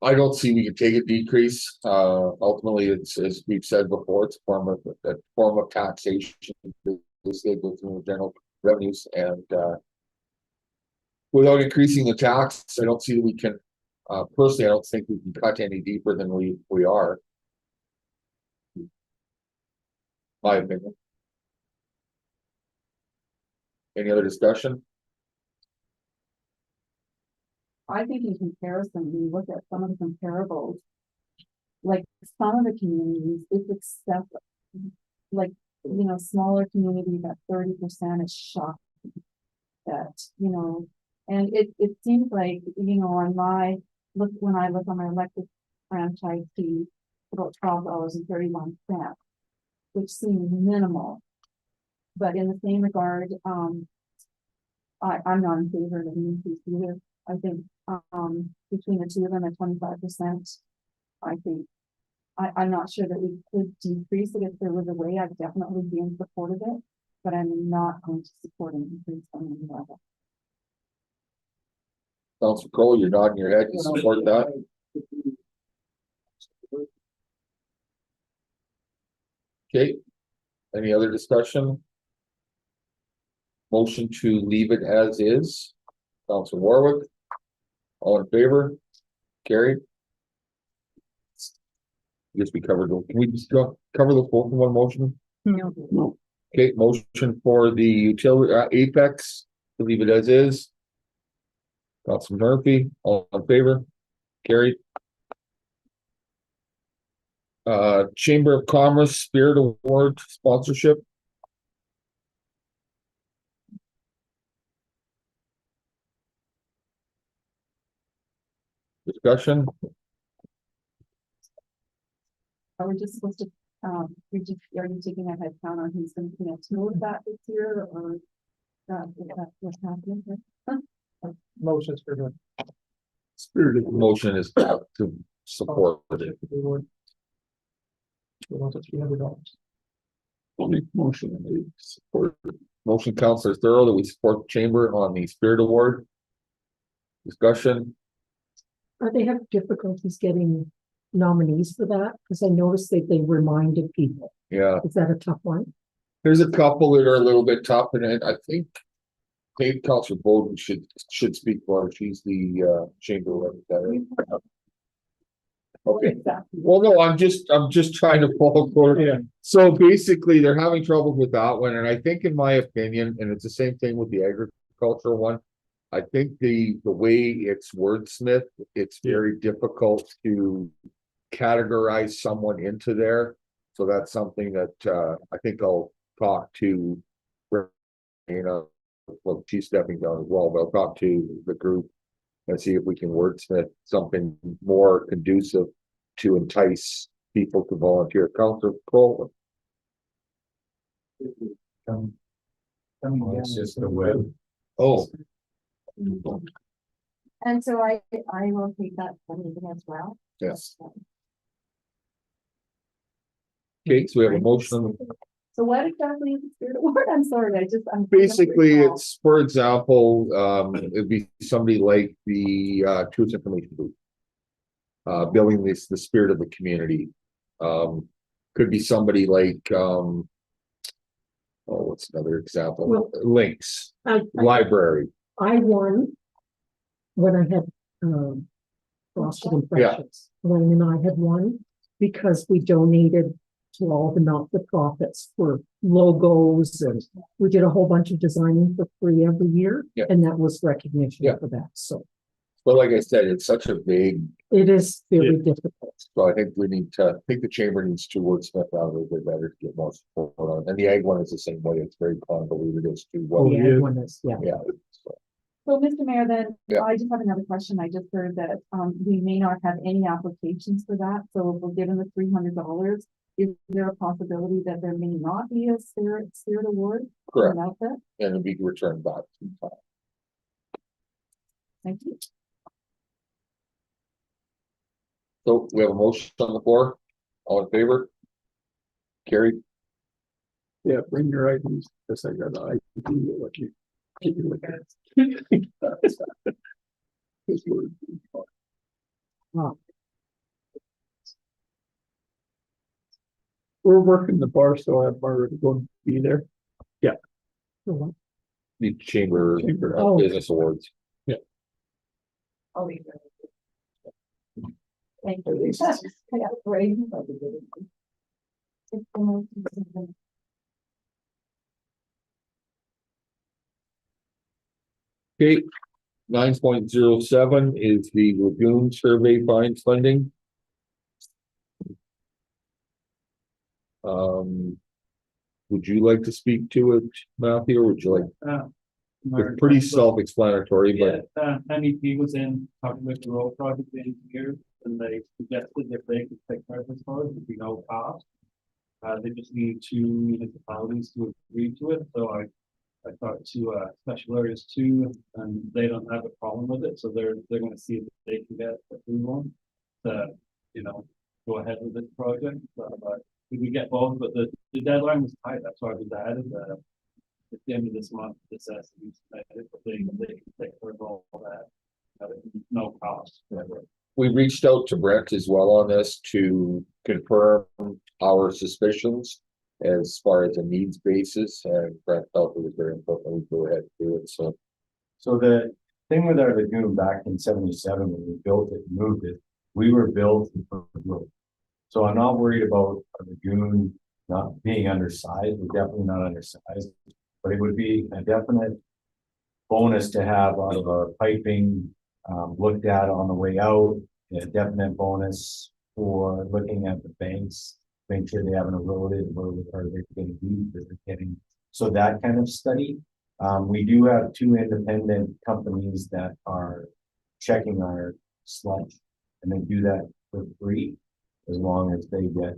I don't see we can take a decrease. Ultimately, it's, as we've said before, it's a form of taxation. They go through the general revenues, and without increasing the tax, I don't see that we can. Personally, I don't think we can cut any deeper than we are. My opinion. Any other discussion? I think in comparison, when you look at some of the comparables, like some of the communities, it's excessive. Like, you know, smaller communities at 30% is shocking. That, you know, and it seems like, you know, on my, when I look on my electric franchise fee, about $12.31, which seems minimal. But in the same regard, I'm not in favor of an increase either. I think between the two of them at 25%, I think I'm not sure that we could decrease it if there was a way. I'd definitely be in support of it, but I'm not going to support an increase on any level. Councilor Cole, you're nodding your head, you support that? Okay, any other discussion? Motion to leave it as is. Councilor Warwick, all in favor? Carried. Guess we covered, can we just cover the both in one motion? No. Okay, motion for the utility, Apex, to leave it as is. Councilor Murphy, all in favor? Carried. Chamber of Commerce Spirit Award sponsorship. Discussion. Are we just supposed to, are you taking a head count on who's going to connect to that this year, or what's happening here? Motions for the. Spirit motion is to support it. $300. Only motion support. Motion, Councilor Thorough, that we support the chamber on the Spirit Award. Discussion. They have difficulties getting nominees for that? Because I noticed that they reminded people. Yeah. Is that a tough one? There's a couple that are a little bit tough, and I think maybe Councilor Bowden should speak for her. She's the chamber representative. Okay. Well, no, I'm just trying to follow forward. Yeah. So basically, they're having trouble with that one, and I think, in my opinion, and it's the same thing with the agricultural one. I think the way it's wordsmith, it's very difficult to categorize someone into there. So that's something that I think I'll talk to, well, she's stepping down as well, but I'll talk to the group and see if we can wordsmith something more conducive to entice people to volunteer. Councilor Cole. It's just the web. Oh. And so I will take that as well. Yes. Okay, so we have a motion. So what exactly is the Spirit Award? I'm sorry, I'm Basically, it's, for example, it'd be somebody like the Truth Information Booth. Building the spirit of the community. Could be somebody like what's another example? Well, Links Library. I won when I had Frosted Impressions. Wayne and I had won because we donated to all the not-for-profits for logos, and we did a whole bunch of designing for free every year, and that was recognition for that. So, but like I said, it's such a big. It is very difficult. So I think we need to. I think the chamber needs to wordsmith out a little bit better to get more support on. And the ag one is the same way. It's very convoluted as to what the ag one is. Yeah. So, Mr. Mayor, then I just have another question. I just heard that we may not have any applications for that. So if we're given the $300, is there a possibility that there may not be a Spirit Award? Correct. And it'll be returned back to time. Thank you. So we have a motion on the floor. All in favor? Carried. Yeah, bring your IDs. Because I got an ID. What you look at. We're working the bar, so I'm already going to be there. Yeah. The chamber business awards. Yeah. I'll leave it. Thank you. I got great. Okay, 9.07 is the lagoon survey fine funding. Would you like to speak to it, Matthew, or would you like? It's pretty self-explanatory, but. Yeah, MEP was in talking with the road project engineer, and they suggested if they could take part of this for it would be no cost. They just need 2 municipalities to agree to it, so I talked to special areas 2, and they don't have a problem with it, so they're gonna see if they can get approval to, you know, go ahead with this project. We could get both, but the deadline was tight, that's why we added at the end of this month, this has to be submitted, but they can take care of all that, no cost. We reached out to Brent as well on this to confirm our suspicions as far as a needs basis, and Brent felt it was very important that we go ahead and do it, so. So the thing with our lagoon back in 77, when we built it and moved it, we were built for growth. So I'm not worried about our lagoon not being undersized. We're definitely not undersized, but it would be a definite bonus to have out of our piping looked at on the way out, a definite bonus for looking at the banks, make sure they haven't eroded or are they getting deep, that they're getting, so that kind of study. We do have 2 independent companies that are checking our sludge, and they do that for free as long as they get,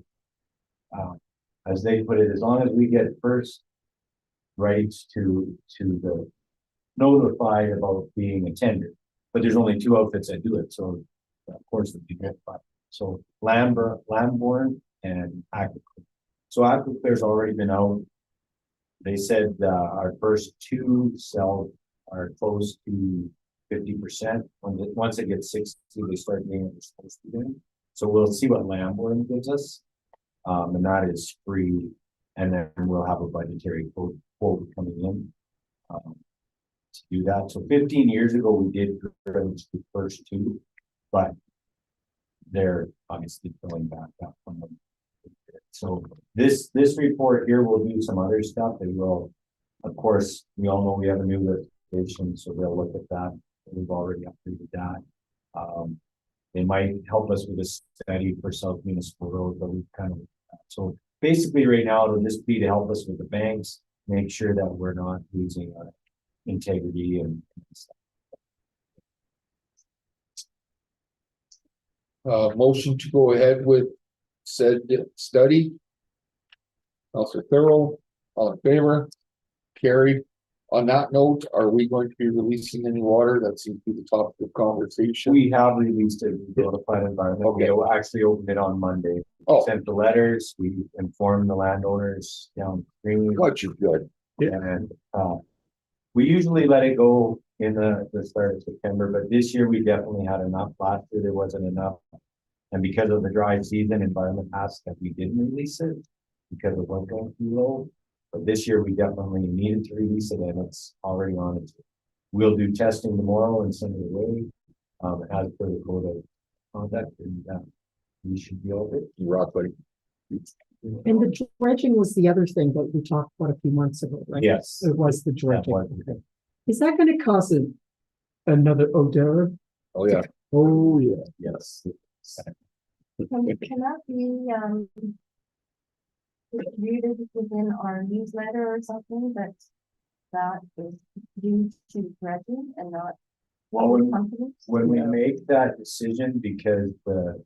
as they put it, as long as we get first rights to the notified about being a tender. But there's only 2 outfits that do it, so of course we get 5. So Lamborn and Aquaclear. So Aquaclear's already been out. They said our first 2 cells are close to 50%. Once it gets 60, they start getting what they're supposed to do. So we'll see what Lamborn gives us, and that is free. And then we'll have a budgetary quote coming in to do that. So 15 years ago, we did the first 2, but they're obviously filling back up from them. So this report here will do some other stuff. They will, of course, we all know we have a new litigation, so they'll look at that. We've already updated that. They might help us with a study for South Municipal Road, but we've kind of, so basically right now it'll just be to help us with the banks, make sure that we're not losing our integrity and stuff. Motion to go ahead with said study. Counselor Thurl, all in favor? Carried. On that note, are we going to be releasing any water? That seems to be the topic of conversation. We have released it. We notified environment. Okay. We actually opened it on Monday. Oh. Sent the letters. We informed the landowners downstream. Which is good. And we usually let it go in the start of September, but this year we definitely had enough. Last year there wasn't enough. And because of the dry season, environment asked that we didn't release it because it wasn't going too low. But this year we definitely needed to release it, and it's already on its way. We'll do testing tomorrow and send it away as per the code of conduct, and we should be all good. Rock, buddy. And the dredging was the other thing that we talked about a few months ago, right? Yes. It was the dredging. Okay. Is that going to cause another odor? Oh, yeah. Oh, yeah. Yes. Can that be, read within our newsletter or something that is due to dredging and not Well, companies? when we make that decision, because the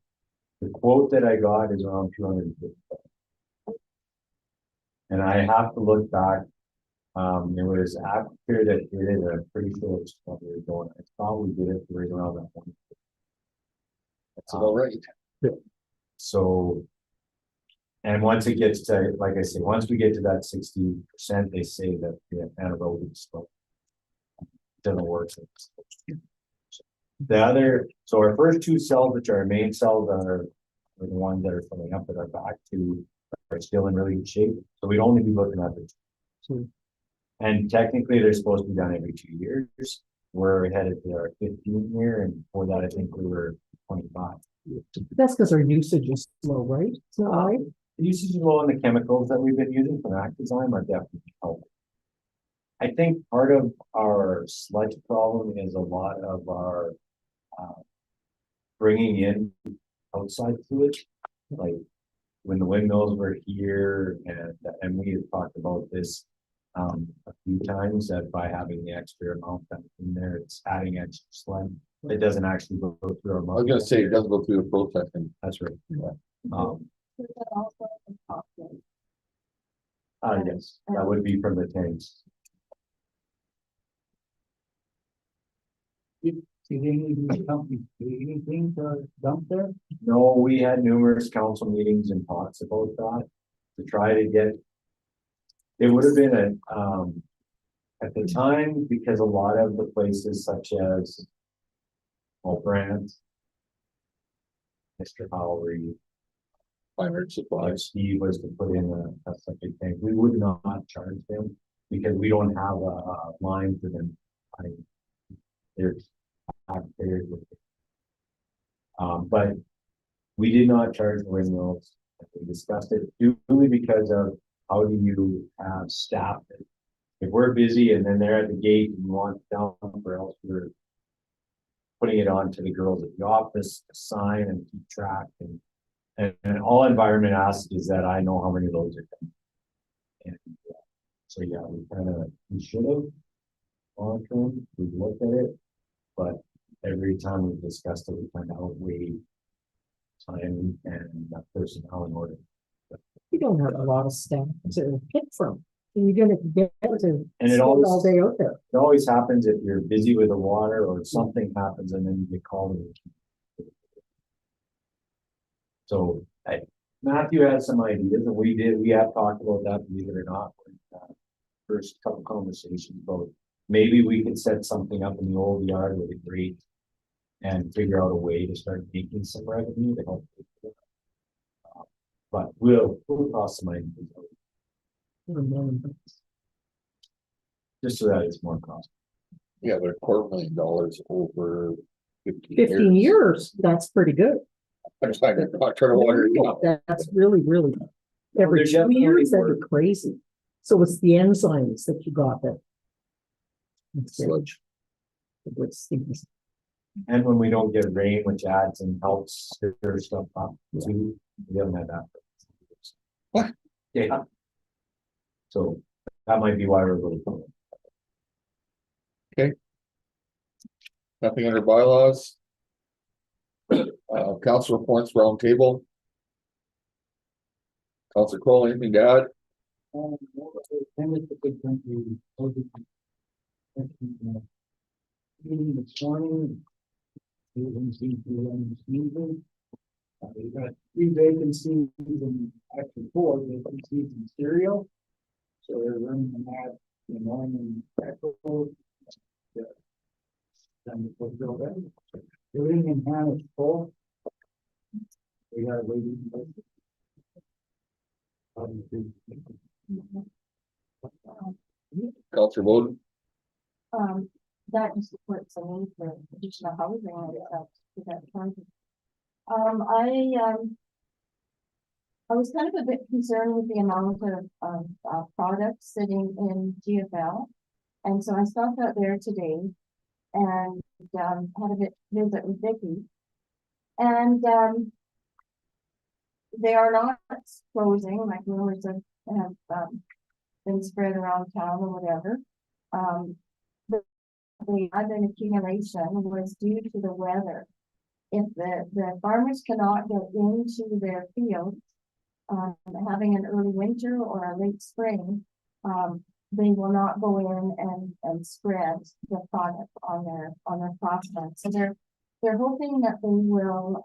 quote that I got is around 250. And I have to look back. It was after that did it. I'm pretty sure it's probably going. I thought we did it right around that one. That's about right. Yeah. So, and once it gets to, like I say, once we get to that 60%, they say that the anaerobic slope doesn't work. The other, so our first 2 cells, which are our main cells, are the ones that are filling up that are back to are still in really good shape. So we'd only be looking at the 2. And technically they're supposed to be done every 2 years. We're headed to our 15th year, and before that I think we were 25. That's because our usage is low, right? It's not high. The usage is low, and the chemicals that we've been using for Actizyme are definitely helping. I think part of our sludge problem is a lot of our, bringing in outside fluid, like when the windmills were here and we have talked about this a few times, that by having the extra amount in there, it's adding extra sludge. It doesn't actually go through our. I was gonna say, it doesn't go through the processing. That's right. Yeah. Yes, that would be from the tanks. Did any of these companies do anything to dump there? No, we had numerous council meetings and talks about that to try to get. It would have been at the time, because a lot of the places such as Brand, Mr. Howry, Primary supplies. Steve was to put in a septic tank. We would not charge them because we don't have a line for them. There's taxpayers with it. But we did not charge the windmills. We discussed it purely because of how do you have staff. If we're busy and then they're at the gate and want down, or else we're putting it on to the girls at the office to sign and keep track, and all environment asks is that I know how many loads are coming. And so yeah, we should have long term, we looked at it, but every time we've discussed it, we kind of outweigh time and personnel in order. You don't have a lot of staff to pick from. You're gonna get to And it spend always, all day out there. it always happens if you're busy with the water or something happens and then you get called. So Matthew had some ideas and we have talked about that, believe it or not, first couple conversations about maybe we could set something up in the old yard with a grate and figure out a way to start making some revenue to help. But we'll toss some ideas out. Just so that it's more cost. Yeah, they're $250,000 over 15 years, that's pretty good. I'm just trying to water it down. That's really, really, every There's 2 definitely years, that'd work. be crazy. So it's the enzymes that you got that. Sludge. And when we don't get rain, which adds and helps stir stuff up too, we haven't had that. What? Yeah. So that might be why we're really cool. Nothing under bylaws. Council reports round table. Council Crowley, anything to add? Meeting this morning. We got 3 vacancies and actually 4 vacancies in Stereo. So they're running an ad in morning and echo. Everything in Hanna is full. We got a waiting list. Council Bowden. That just supports the need for additional housing to that county. I was kind of a bit concerned with the amount of products sitting in GFL. And so I stopped out there today and had a visit with Vicky. And they are not closing, like rumors have been spread around town or whatever. The other accumulation was due to the weather. If the farmers cannot get into their fields, having an early winter or a late spring, they will not go in and spread the product on their cropland. So they're hoping that they will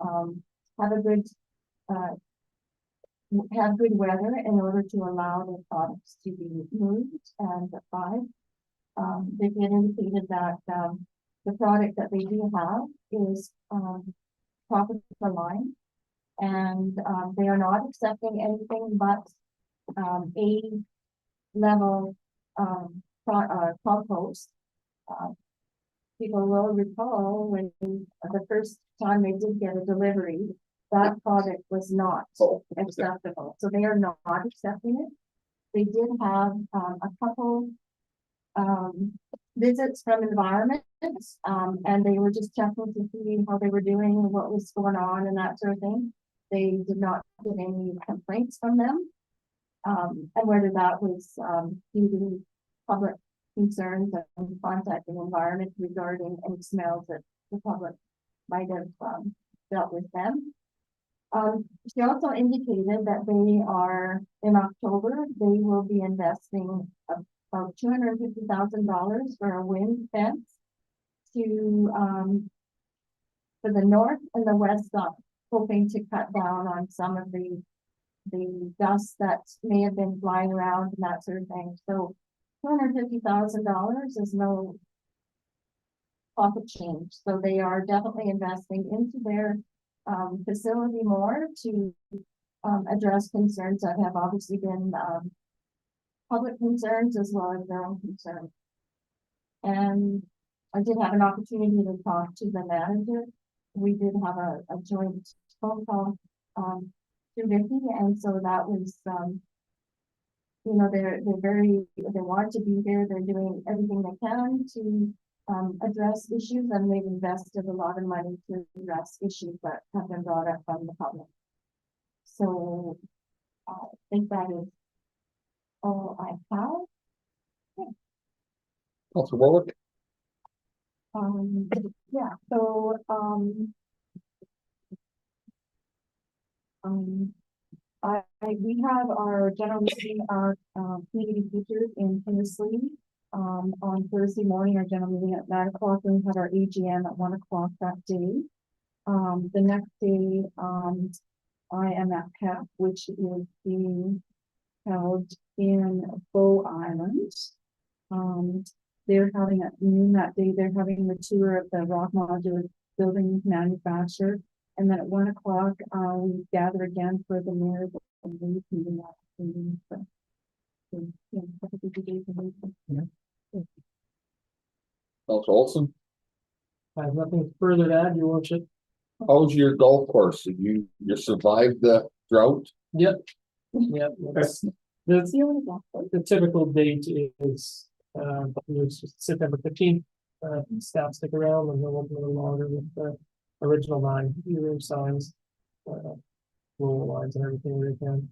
have good weather in order to allow the products to be moved and applied. They've indicated that the product that they do have is top of the line, and they are not accepting anything but A-level compost. People will recall when the first time they did get a delivery, that product was not acceptable. So they are not accepting it. They did have a couple visits from environment, and they were just checking to see how they were doing, and what was going on and that sort of thing. They did not get any complaints from them. And whether that was, due to public concerns and contacting environment regarding any smells that the public might have, dealt with them. She also indicated that they are, in October, they will be investing about $250,000 for a wind fence to, for the north and the west side, hoping to cut down on some of the dust that may have been flying around and that sort of thing. So $250,000 is no pocket change. So they are definitely investing into their facility more to address concerns that have obviously been public concerns as well as their own concerns. And I did have an opportunity to talk to the manager. We did have a joint phone call to Vicky, and so that was you know, they want to be here. They're doing everything they can to address issues, and they've invested a lot of money to address issues that have been brought up from the public. So I think that is all I have. Councilor Warwick? Yeah, so we have our general meeting, our community features in Tennessee on Thursday morning, our general meeting at 9 o'clock, and we have our AGM at 1 o'clock that day. The next day, I am at PEP, which is being held in Bow Island. They're having at noon that day, they're having the tour of the rock modular building manufacturer. And then at 1 o'clock, we gather again for the mayor and we meeting that afternoon. Councilor Olson? I have nothing further to add, your worship. How's your golf course? Did you survived the drought? Yep. Yep. The typical date is September 15th. Staff stick around and they'll open a little longer with the original 9 signs, roll lines and everything they can.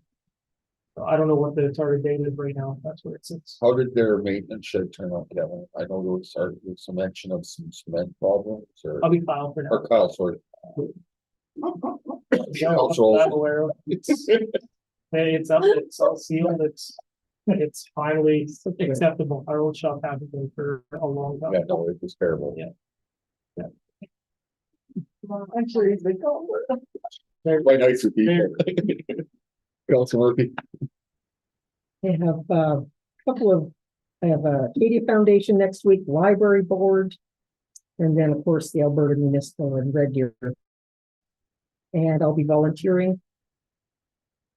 So I don't know what the target date is right now. That's where it sits. How did their maintenance shed turn out, Kevin? I know there was some mention of some cement problems or. I'll be Kyle for now. Or Kyle, sorry. I'm aware of. Hey, it's up, it's all sealed, it's finally acceptable. Our old shop hasn't been for a long time. Yeah, no, it was terrible. Yeah. Well, I'm sure he's been going. They're quite nice with people. Councilor Murphy. I have a couple of, I have a Acadia Foundation next week, library board, and then of course the Alberta Municipal and Red Deer. And I'll be volunteering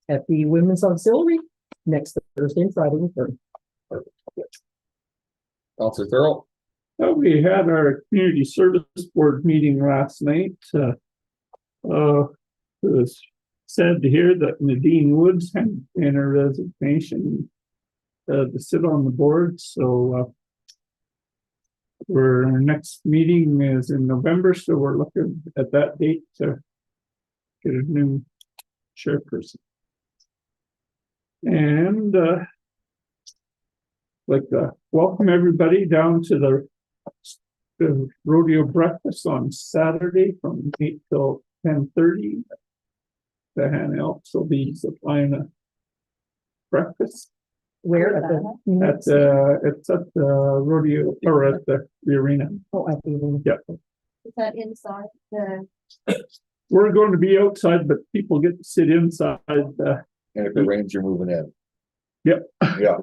at the Women's Auxiliary next Thursday and Friday and Thursday. Councilor Thurl. We had our community service board meeting last night. It was sad to hear that Nadine Woods had in her resignation to sit on the board. So our next meeting is in November, so we're looking at that date to get a new chairperson. And like welcome everybody down to the rodeo breakfast on Saturday from 8 till 10:30. The Hanna Elks will be supplying a breakfast. Where it's at the rodeo or at the arena. Oh, at the arena. Yeah. Is that inside the? We're going to be outside, but people get to sit inside. And if it rains, you're moving in. Yep. Yeah.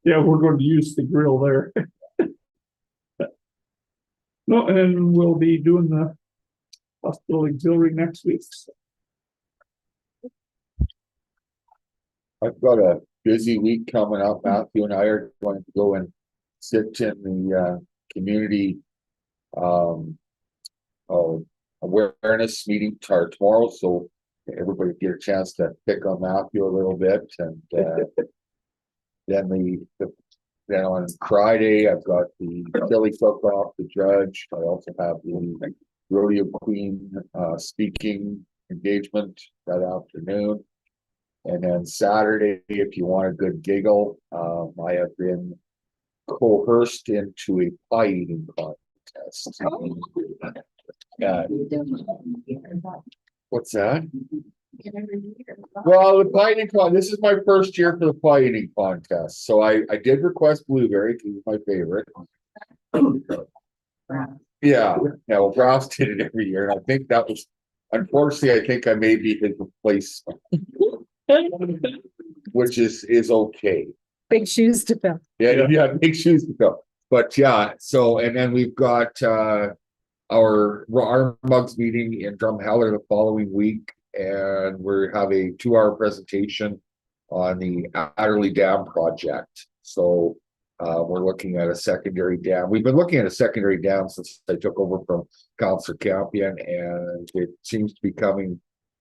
Yeah, we're going to use the grill there. No, and we'll be doing the hospital auxiliary next week. So. I've got a busy week coming up. Matthew and I are going to go and sit in the community awareness meeting tomorrow. So everybody get a chance to pick on Matthew a little bit, and then the then on Friday, I've got the Philly cook-off, the judge. I also have the rodeo queen speaking engagement that afternoon. And then Saturday, if you want a good giggle, I have been coerced into a pie eating contest. What's that? Well, the pie eating contest, this is my first year for the pie eating contest. So I did request blueberry, because it's my favorite. Yeah, well, Ross did it every year, and I think that was, unfortunately, I think I may be his replacement. Which is okay. Big shoes to fill. Yeah, big shoes to fill. But yeah, so, and then we've got our mugs meeting in Drumheller the following week, and we have a 2-hour presentation on the Adderley Dam project. So we're looking at a secondary dam. We've been looking at a secondary dam since I took over from Councillor Campion, and it seems to be coming.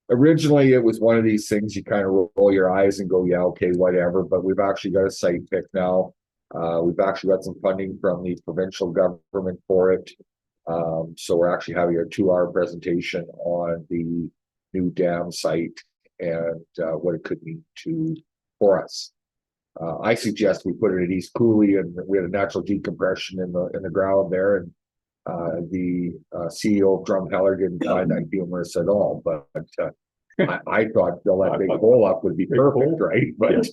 Originally, it was one of these things you kind of roll your eyes and go, yeah, okay, whatever. But we've actually got a site pick now. We've actually got some funding from the provincial government for it. So we're actually having a 2-hour presentation on the new dam site and what it could mean for us. I suggest we put it at East Cooley, and we had a natural decompression in the ground there, and the CEO of Drumheller didn't find that humorous at all, but I thought fill that big hole up would be perfect, right? But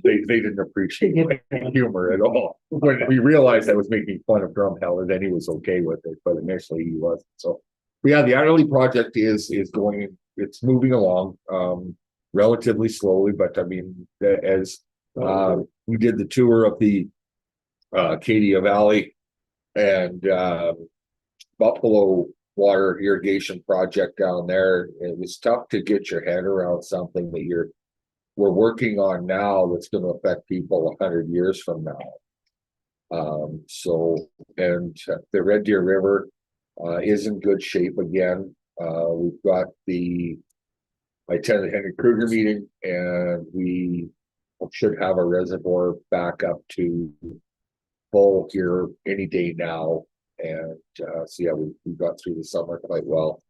they didn't appreciate my humor at all. When we realized I was making fun of Drumheller, then he was okay with it, but initially he wasn't. So, but yeah, the Adderley project is going, it's moving along relatively slowly, but I mean, as we did the tour of the Acadia Valley and Buffalo water irrigation project down there, it was tough to get your head around something that we're working on now that's going to affect people 100 years from now. So, and the Red Deer River is in good shape again. We've got I attended the Henry Kruger meeting, and we should have our reservoir back up to full here any day now. And so yeah, we got through the summer quite well,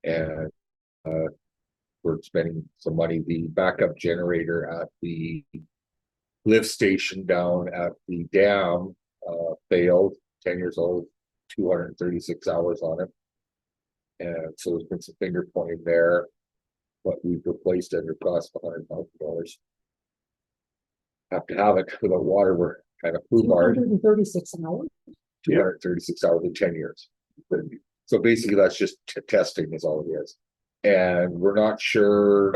and we're spending some money. The backup generator at the lift station down at the dam failed, 10 years old, 236 hours on it, and so there's been some finger pointing there, but we've replaced it. It cost $100,000. Have to have it for the water. We're kind of foobarred. 236 hours. 236 hours in 10 years. So basically, that's just testing is all it is. And we're not sure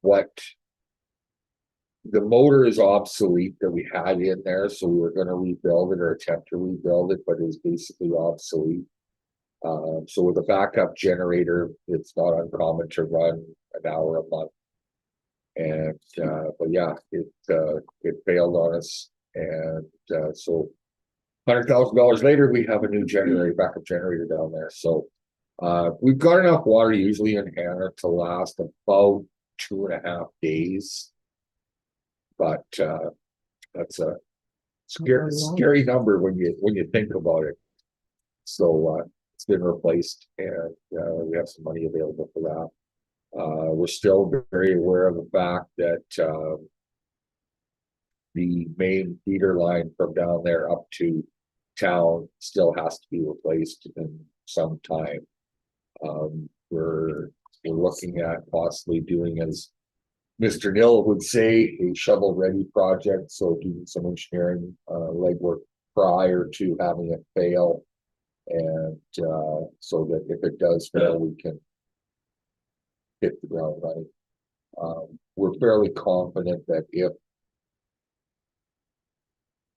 what the motor is obsolete that we had in there. So we were going to rebuild it or attempt to rebuild it, but it's basically obsolete. So with a backup generator, it's not uncommon to run an hour a month. And but yeah, it failed on us. And so $100,000 later, we have a new generator, backup generator down there. So we've got enough water usually in Hanna to last about 2.5 days. But that's a scary number when you think about it. So it's been replaced, and we have some money available for that. We're still very aware of the fact that the main feeder line from down there up to town still has to be replaced in some time. We're looking at possibly doing, as Mr. Nill would say, a shovel-ready project, so doing some engineering legwork prior to having it fail, and so that if it does fail, we can hit the ground running. We're fairly confident that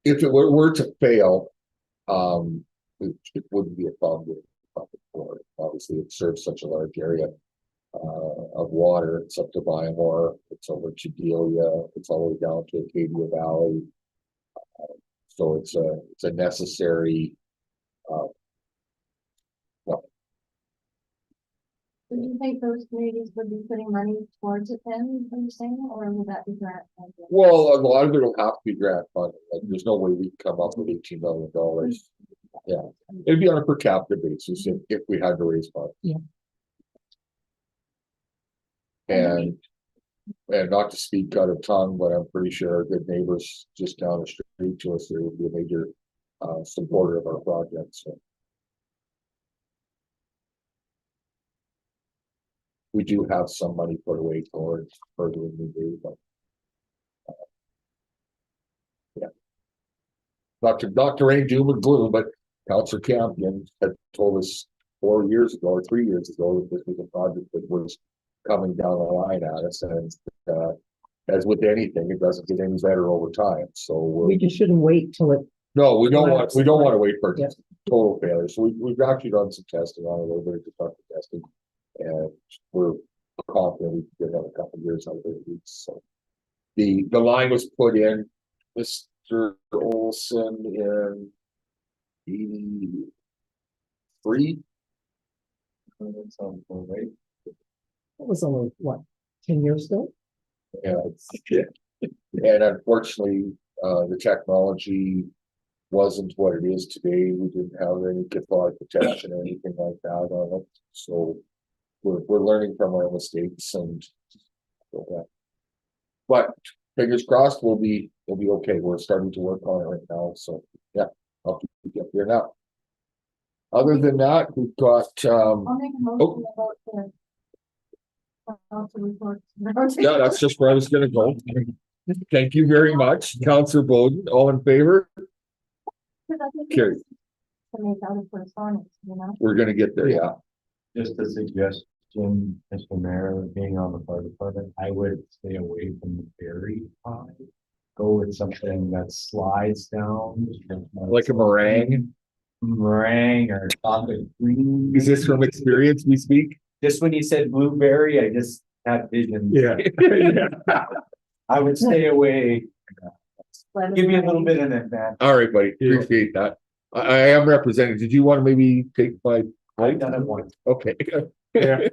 if it were to fail, it wouldn't be a problem for it. Obviously, it serves such a large area of water. It's up to Bymore, it's over to Delia, it's all the way down to Acadia Valley. So it's a necessary Do you think those communities would be putting money towards it then, are you saying, or would that be grant funded? Well, a lot of it will have to be grant funded, like, there's no way we can come up with $18 million. Yeah, it'd be on a per capita basis if we had to raise funds. Yeah. And not to speak out of tongue, but I'm pretty sure our good neighbors just down the street to us, they would be a major supporter of our project, so. We do have some money put away towards furthering the do, but. Yeah. Not to rain doom and gloom, but Councillor Campion had told us 4 years ago or 3 years ago that this was a project that was coming down the line at us, and as with anything, it doesn't get any better over time. So We just shouldn't wait till it. no, we don't want to wait for Yeah. total failure. So we've actually done some testing on it, a little bit of constructive testing, and we're confident we can get another couple of years out of it. So the line was put in, Mr. Olson, in 83. That sounds about right. That was only, what, 10 years ago? Yeah, and unfortunately, the technology wasn't what it is today. We didn't have any cathodic protection or anything like that on it. So we're learning from our mistakes, and yeah. But fingers crossed, we'll be okay. We're starting to work on it right now. So yeah, I'll keep you up here now. Other than that, we've got I'll make a motion about the council report. yeah, that's just where I was gonna go. Thank you very much, Councillor Bowden. All in favor? Carry. To make other correspondence, you know? We're gonna get there, yeah. Just a suggestion, Mr. Mayor, being on the fire department, I would stay away from the berry pie. Go with something that slides down. Like a meringue. Meringue or chocolate cream. Is this from experience we speak? Just when you said blueberry, I just had visions. Yeah. I would stay away. Give me a little bit in advance. All right, buddy, appreciate that. I am representing. Did you want to maybe take my? I've done it once. Okay. Yeah.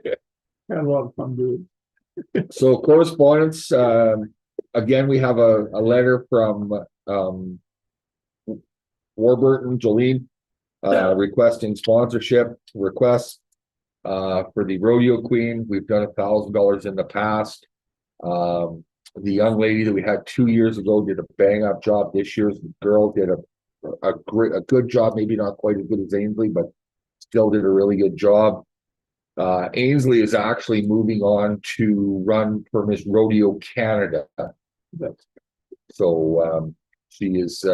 Had a lot of fun doing. So correspondence, again, we have a letter from Warburton, Jolene, requesting sponsorship requests for the rodeo queen. We've done $1,000 in the past. The young lady that we had 2 years ago did a bang up job. This year's girl did a good job, maybe not quite as good as Ainsley, but still did a really good job. Ainsley is actually moving on to run for Miss Rodeo Canada. So she's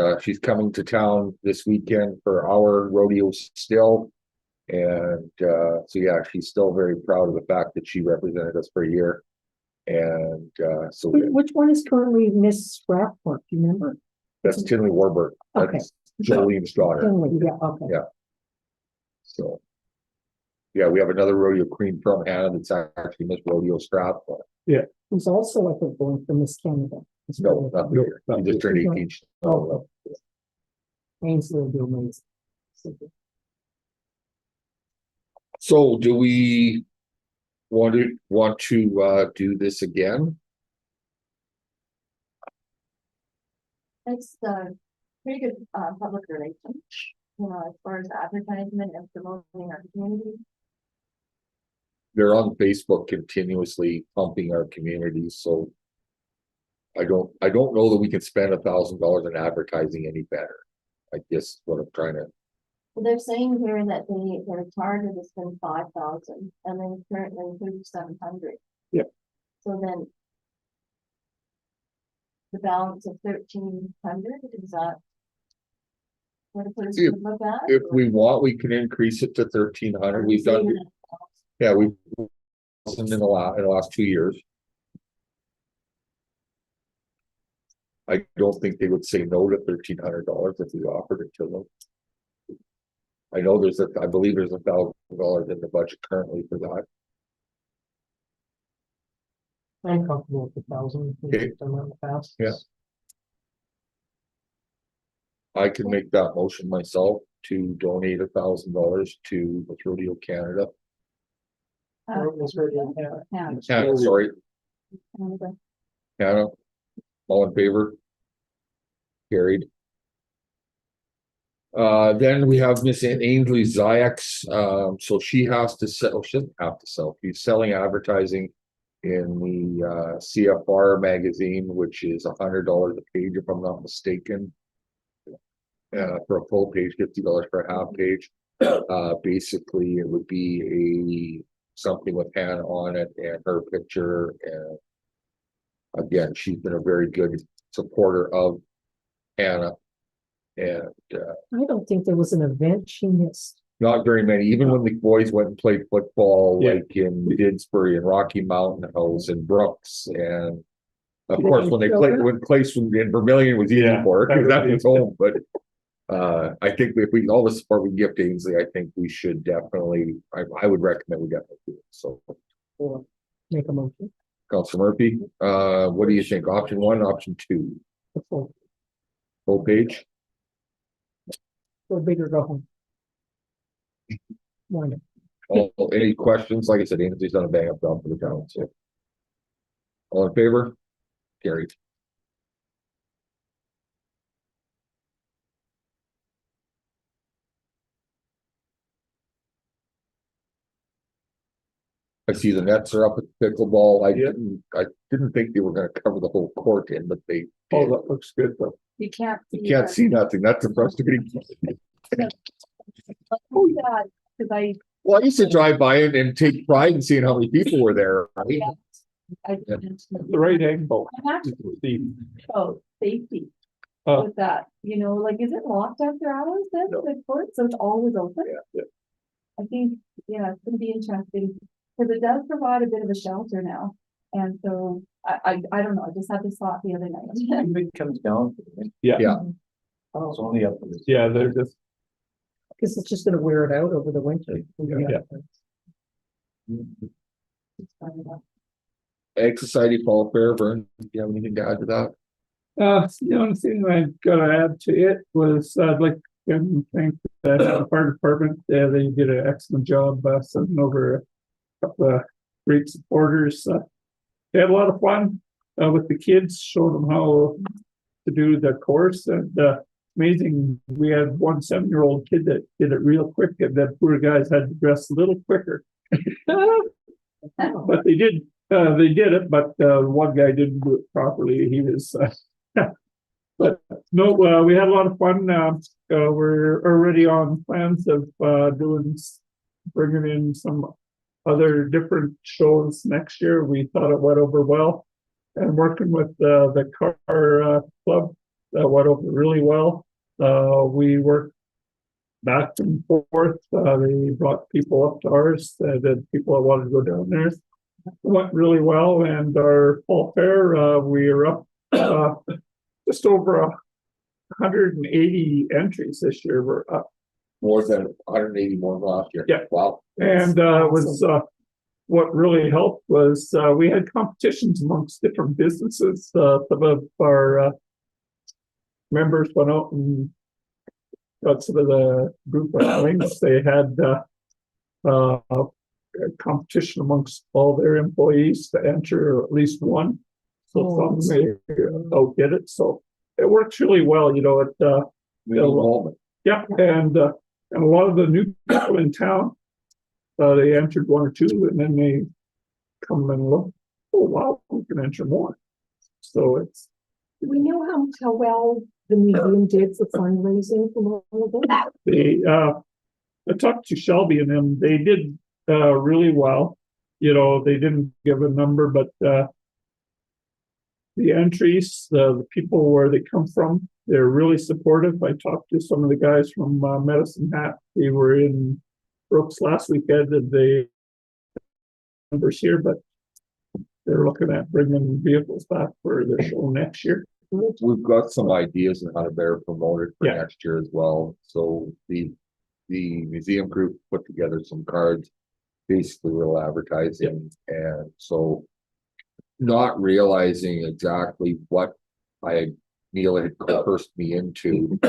coming to town this weekend for our rodeo still. And so yeah, she's still very proud of the fact that she represented us for a year. And so Which one is currently Miss Rapport? Do you remember? that's Tinley Warburton. Okay. That's Jolene's daughter. Yeah, okay. Yeah. So yeah, we have another rodeo queen from Hanna that's actually Miss Rodeo Strathmore. Who's also, I think, going for Miss Canada. No, not here. He just turned 18. Oh, Ainsley will be amazing. So do we want to do this again? It's pretty good public relations, you know, as far as advertisement and promoting our community. They're on Facebook continuously pumping our community, so I don't know that we can spend $1,000 in advertising any better. I guess what I'm trying to. Well, they're saying here that their target has been 5,000 and then currently 3,700. Yep. So then the balance of 1,300, is that what a person would look at? If we want, we can increase it to 1,300. We've done, yeah, we've in the last 2 years. I don't think they would say no to $1,300 if we offered it to them. I know I believe there's $1,000 in the budget currently for that. I'm comfortable with 1,000. Okay. We've done that in the past. Yeah. I can make that motion myself to donate $1,000 to the Rodeo Canada. Hannah. Hannah, sorry, Hannah, all in favor? Carried. Then we have Miss Ainsley Ziyax, so she has to sell, she doesn't have to sell, she's selling advertising in the CFR magazine, which is $100 a page, if I'm not mistaken. For a full page, $50 for a half page. Basically, it would be something with Hannah on it and her picture, and again, she's been a very good supporter of Hanna. And I don't think there was an event she missed. not very many, even when the boys went and played football, Yeah. like in Didsbury and Rocky Mountain House and Brooks, and of Did course, they when they show played, her? when place in Vermilion was easy Yeah, for her, because that that was was home, but I think if we, all the support we give to Ainsley, I think we should definitely, I would recommend we definitely do it, so. Or make a motion. Councilor Murphy, what do you think? Option one, option two, Before, full page? go big or go home. One. Any questions? Like I said, Ainsley's done a bang up job for the town, so. All in favor? Carried. I see the nets are up at pickleball. I didn't think they were gonna cover the whole court in, but they. Oh, did. that looks good though. You can't. You can't see nothing. That's a frustrating. Oh, God, because Well, I used to drive by it and take pride in seeing how many people were there. Right? I. Yeah. The right angle. I'm actually about safety Oh. with that, you know, like, is it locked after hours then, the court, so it's always open? Yeah. I think, yeah, it's gonna be interesting, because it does provide a bit of a shelter now, and so, I don't know, I just had this thought the other night. It comes down. Yeah. Yeah. It's only up to this. Yeah, they're just, Because it's just gonna wear it out over the winter. yeah. Egg Society Fall Fair, Vern, do you have anything to add to that? The only thing I gotta add to it was, I'd like to thank the fire department. They did an excellent job, sending over a couple of great supporters. They had a lot of fun, with the kids, showed them how to do the course, and, amazing. We had one 7-year-old kid that did it real quick, and then poor guys had to dress a little quicker. But they did it, but one guy didn't do it properly. He was, but no, we had a lot of fun. We're already on plans of bringing in some other different shows next year. We thought it went over well, and working with the car club, that went over really well. We worked back and forth. They brought people up to ours, the people that wanted to go down there. It went really well, and our fall fair, we are up just over 180 entries this year. We're up More than 180 more than last year. Yeah. Wow. and was what really helped was we had competitions amongst different businesses. Some of our members went out and got some of the group of things. They had a competition amongst all their employees to enter at least one. So some may outdid it. So it works really well, you know. Yeah, and a lot of the new people in town, they entered one or two, and then they come and look. Oh wow, we can enter more. So it's. Do we know how well the museum did for fundraising from all of them? I talked to Shelby and them. They did really well. You know, they didn't give a number, but the entries, the people where they come from, they're really supportive. I talked to some of the guys from Medicine Hat. They were in Brooks last weekend, and they numbers here, but they're looking at bringing vehicles back for their show next year. We've got some ideas on how to better promote it for Yeah. next year as well. So the museum group put together some cards, basically real advertising, and so not realizing exactly what Neil had coerced me into.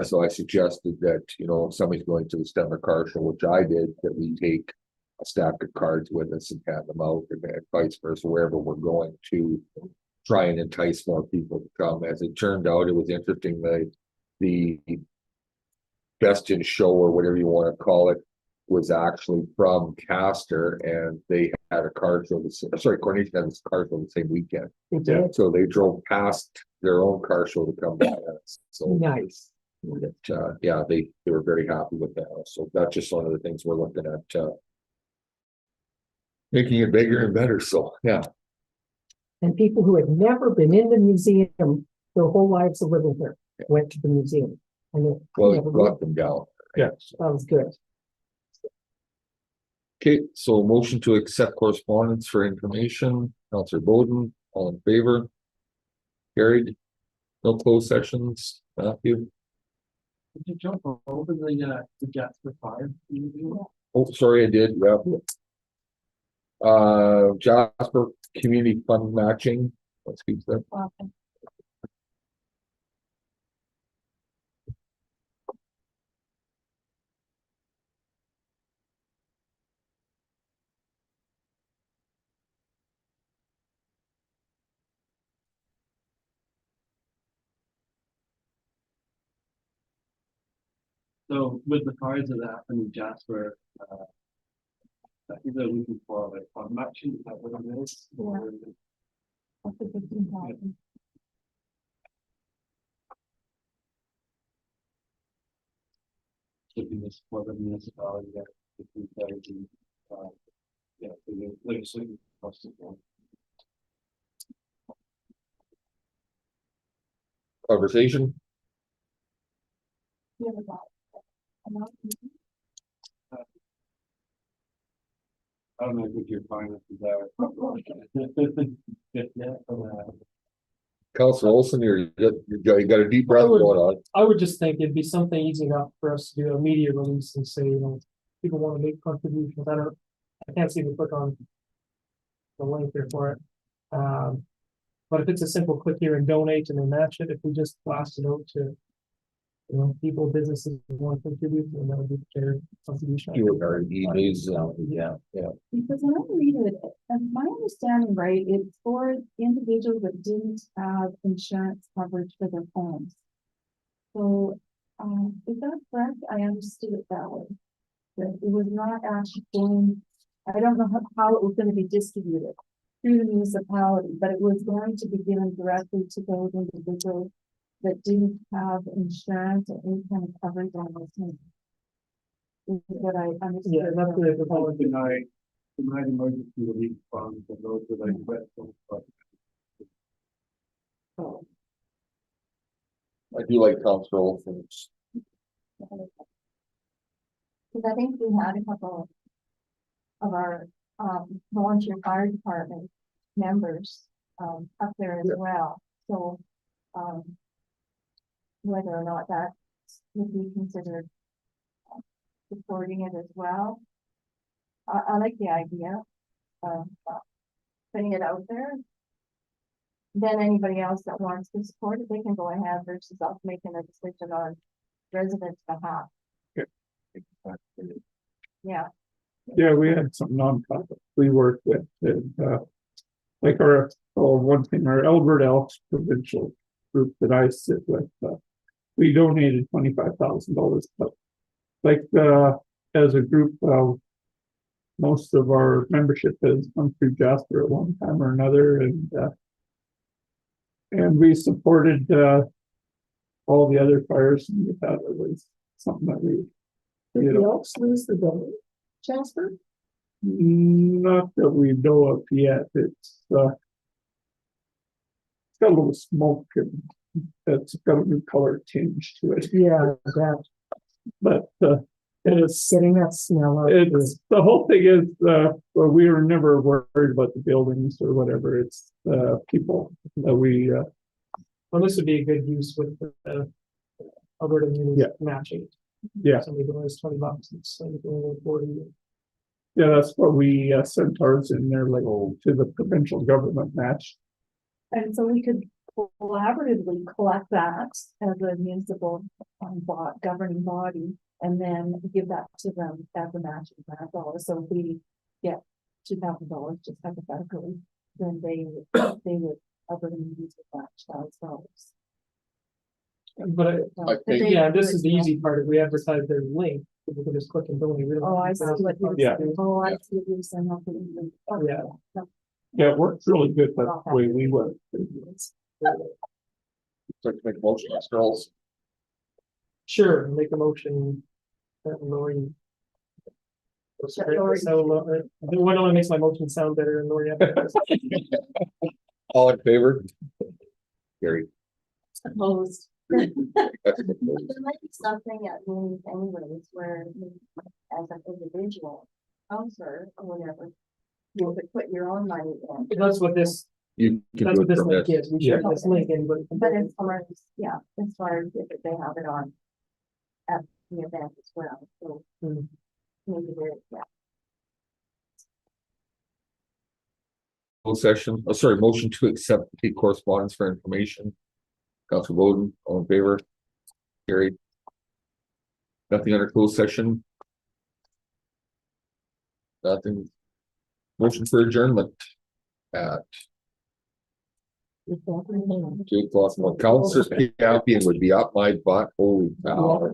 So I suggested that, you know, if somebody's going to the Stenler Car Show, which I did, that we take a stack of cards with us and hand them out, and vice versa, wherever we're going to try and entice more people to come. As it turned out, it was interesting, the best in show, or whatever you want to call it, was actually from Castor, and they had a card show, Coronation had a card show the same weekend. Yeah. So they drove past their own car show to come by us. So Nice. yeah, they were very happy with that. So that's just one of the things we're looking at, making it bigger and better. So yeah. And people who had never been in the museum their whole lives of living here went to the museum. And Well, brought them down. Yes. that was good. Okay, so motion to accept correspondence for information. Counselor Bowden, all in favor? Carried. No closed sessions. Matthew? Did you jump over the Jasper Fire? Oh, sorry, I did. Yeah. Jasper Community Fund matching. Let's keep that. So with the fires that happened in Jasper, I think they're looking for like fund matching. Is that what it is? Or is it- Up to 15,000. should be this for the municipality that if we try to, yeah, for the legislative process. Conversation. Yeah, about amount. I don't know what your finances are. Yeah, Counselor Olson, you got a deep breath I would- going on. I would just think it'd be something easy enough for us to do a media release and say, people want to make contributions. I can't seem to click on the link there for it. But if it's a simple click here and donate and they match it, if we just blast it out to, people, businesses who want to contribute, and that would be their contribution. You are news, yeah. Because when I read it, and my understanding, right, it's for individuals that didn't have insurance coverage for their homes. So, is that correct? I understood it that way. That it was not actually going, I don't know how it was going to be distributed through the municipality, but it was going to be given directly to those individuals that didn't have insurance or any kind of coverage on those homes. Is what I understood. Yeah, that's the Probably denied emergency relief funds and those that I read from. I do like Counselor Olson's. Because I think we had a couple of our volunteer fire department members up there as well. So whether or not that would be considered supporting it as well. I like the idea of putting it out there. Then anybody else that wants to support it, they can go ahead versus us making a decision on residents' behalf. Yeah. Yeah, we had some nonprofits we worked with, and, like one thing, our Alberta Elks provincial group that I sit with, we donated $25,000, but like, as a group, most of our membership has come through Jasper at one time or another, and we supported, all the other fires, and we thought it was something that we, Did the Elks lose the building, Jasper? not that we know of yet. It's got a little smoke and it's got a new color tinge to it. Yeah, that. But it's getting that smell out. It's the whole thing is well, we were never worried about the buildings or whatever. It's people that we. Well, this would be a good use with the Alberta Munis matching. Yeah. Somebody donates $20, it's like 40. Yeah, that's what we sent ours in there, like to the provincial government match. And so we could collaboratively collect that as a municipal governing body and then give that to them as a matching grant dollar. So if we get $2,000, just hypothetically, then they would cover the needs of that $1,000. But I think- yeah, this is the easy part. If we advertise their link, people can just click and donate. We don't Oh, I have see to- what you're Yeah. saying. Oh, I see what you're saying. Okay. Yeah. Yeah, it works really good that way we work. Like to make a motion, girls. Sure, make a motion. That Lori. Lori. What only makes my motion sound better than Lori. All in favor? Gary. Opposed. That's There might be something at meetings anyways, where you, as an individual, counselor or whatever, you could put your own money in. That's what this, You can that's do what it this from link this. is. We share this link and. But as far as, yeah, as far as if they have it on at the event as well, so Hmm. maybe there, yeah. Closed session, motion to accept the correspondence for information. Council Bowden, all in favor? Carried. Nothing under closed session. Nothing. Motion for adjournment at 2:00. Councilor Campion would be up my butt, holy cow.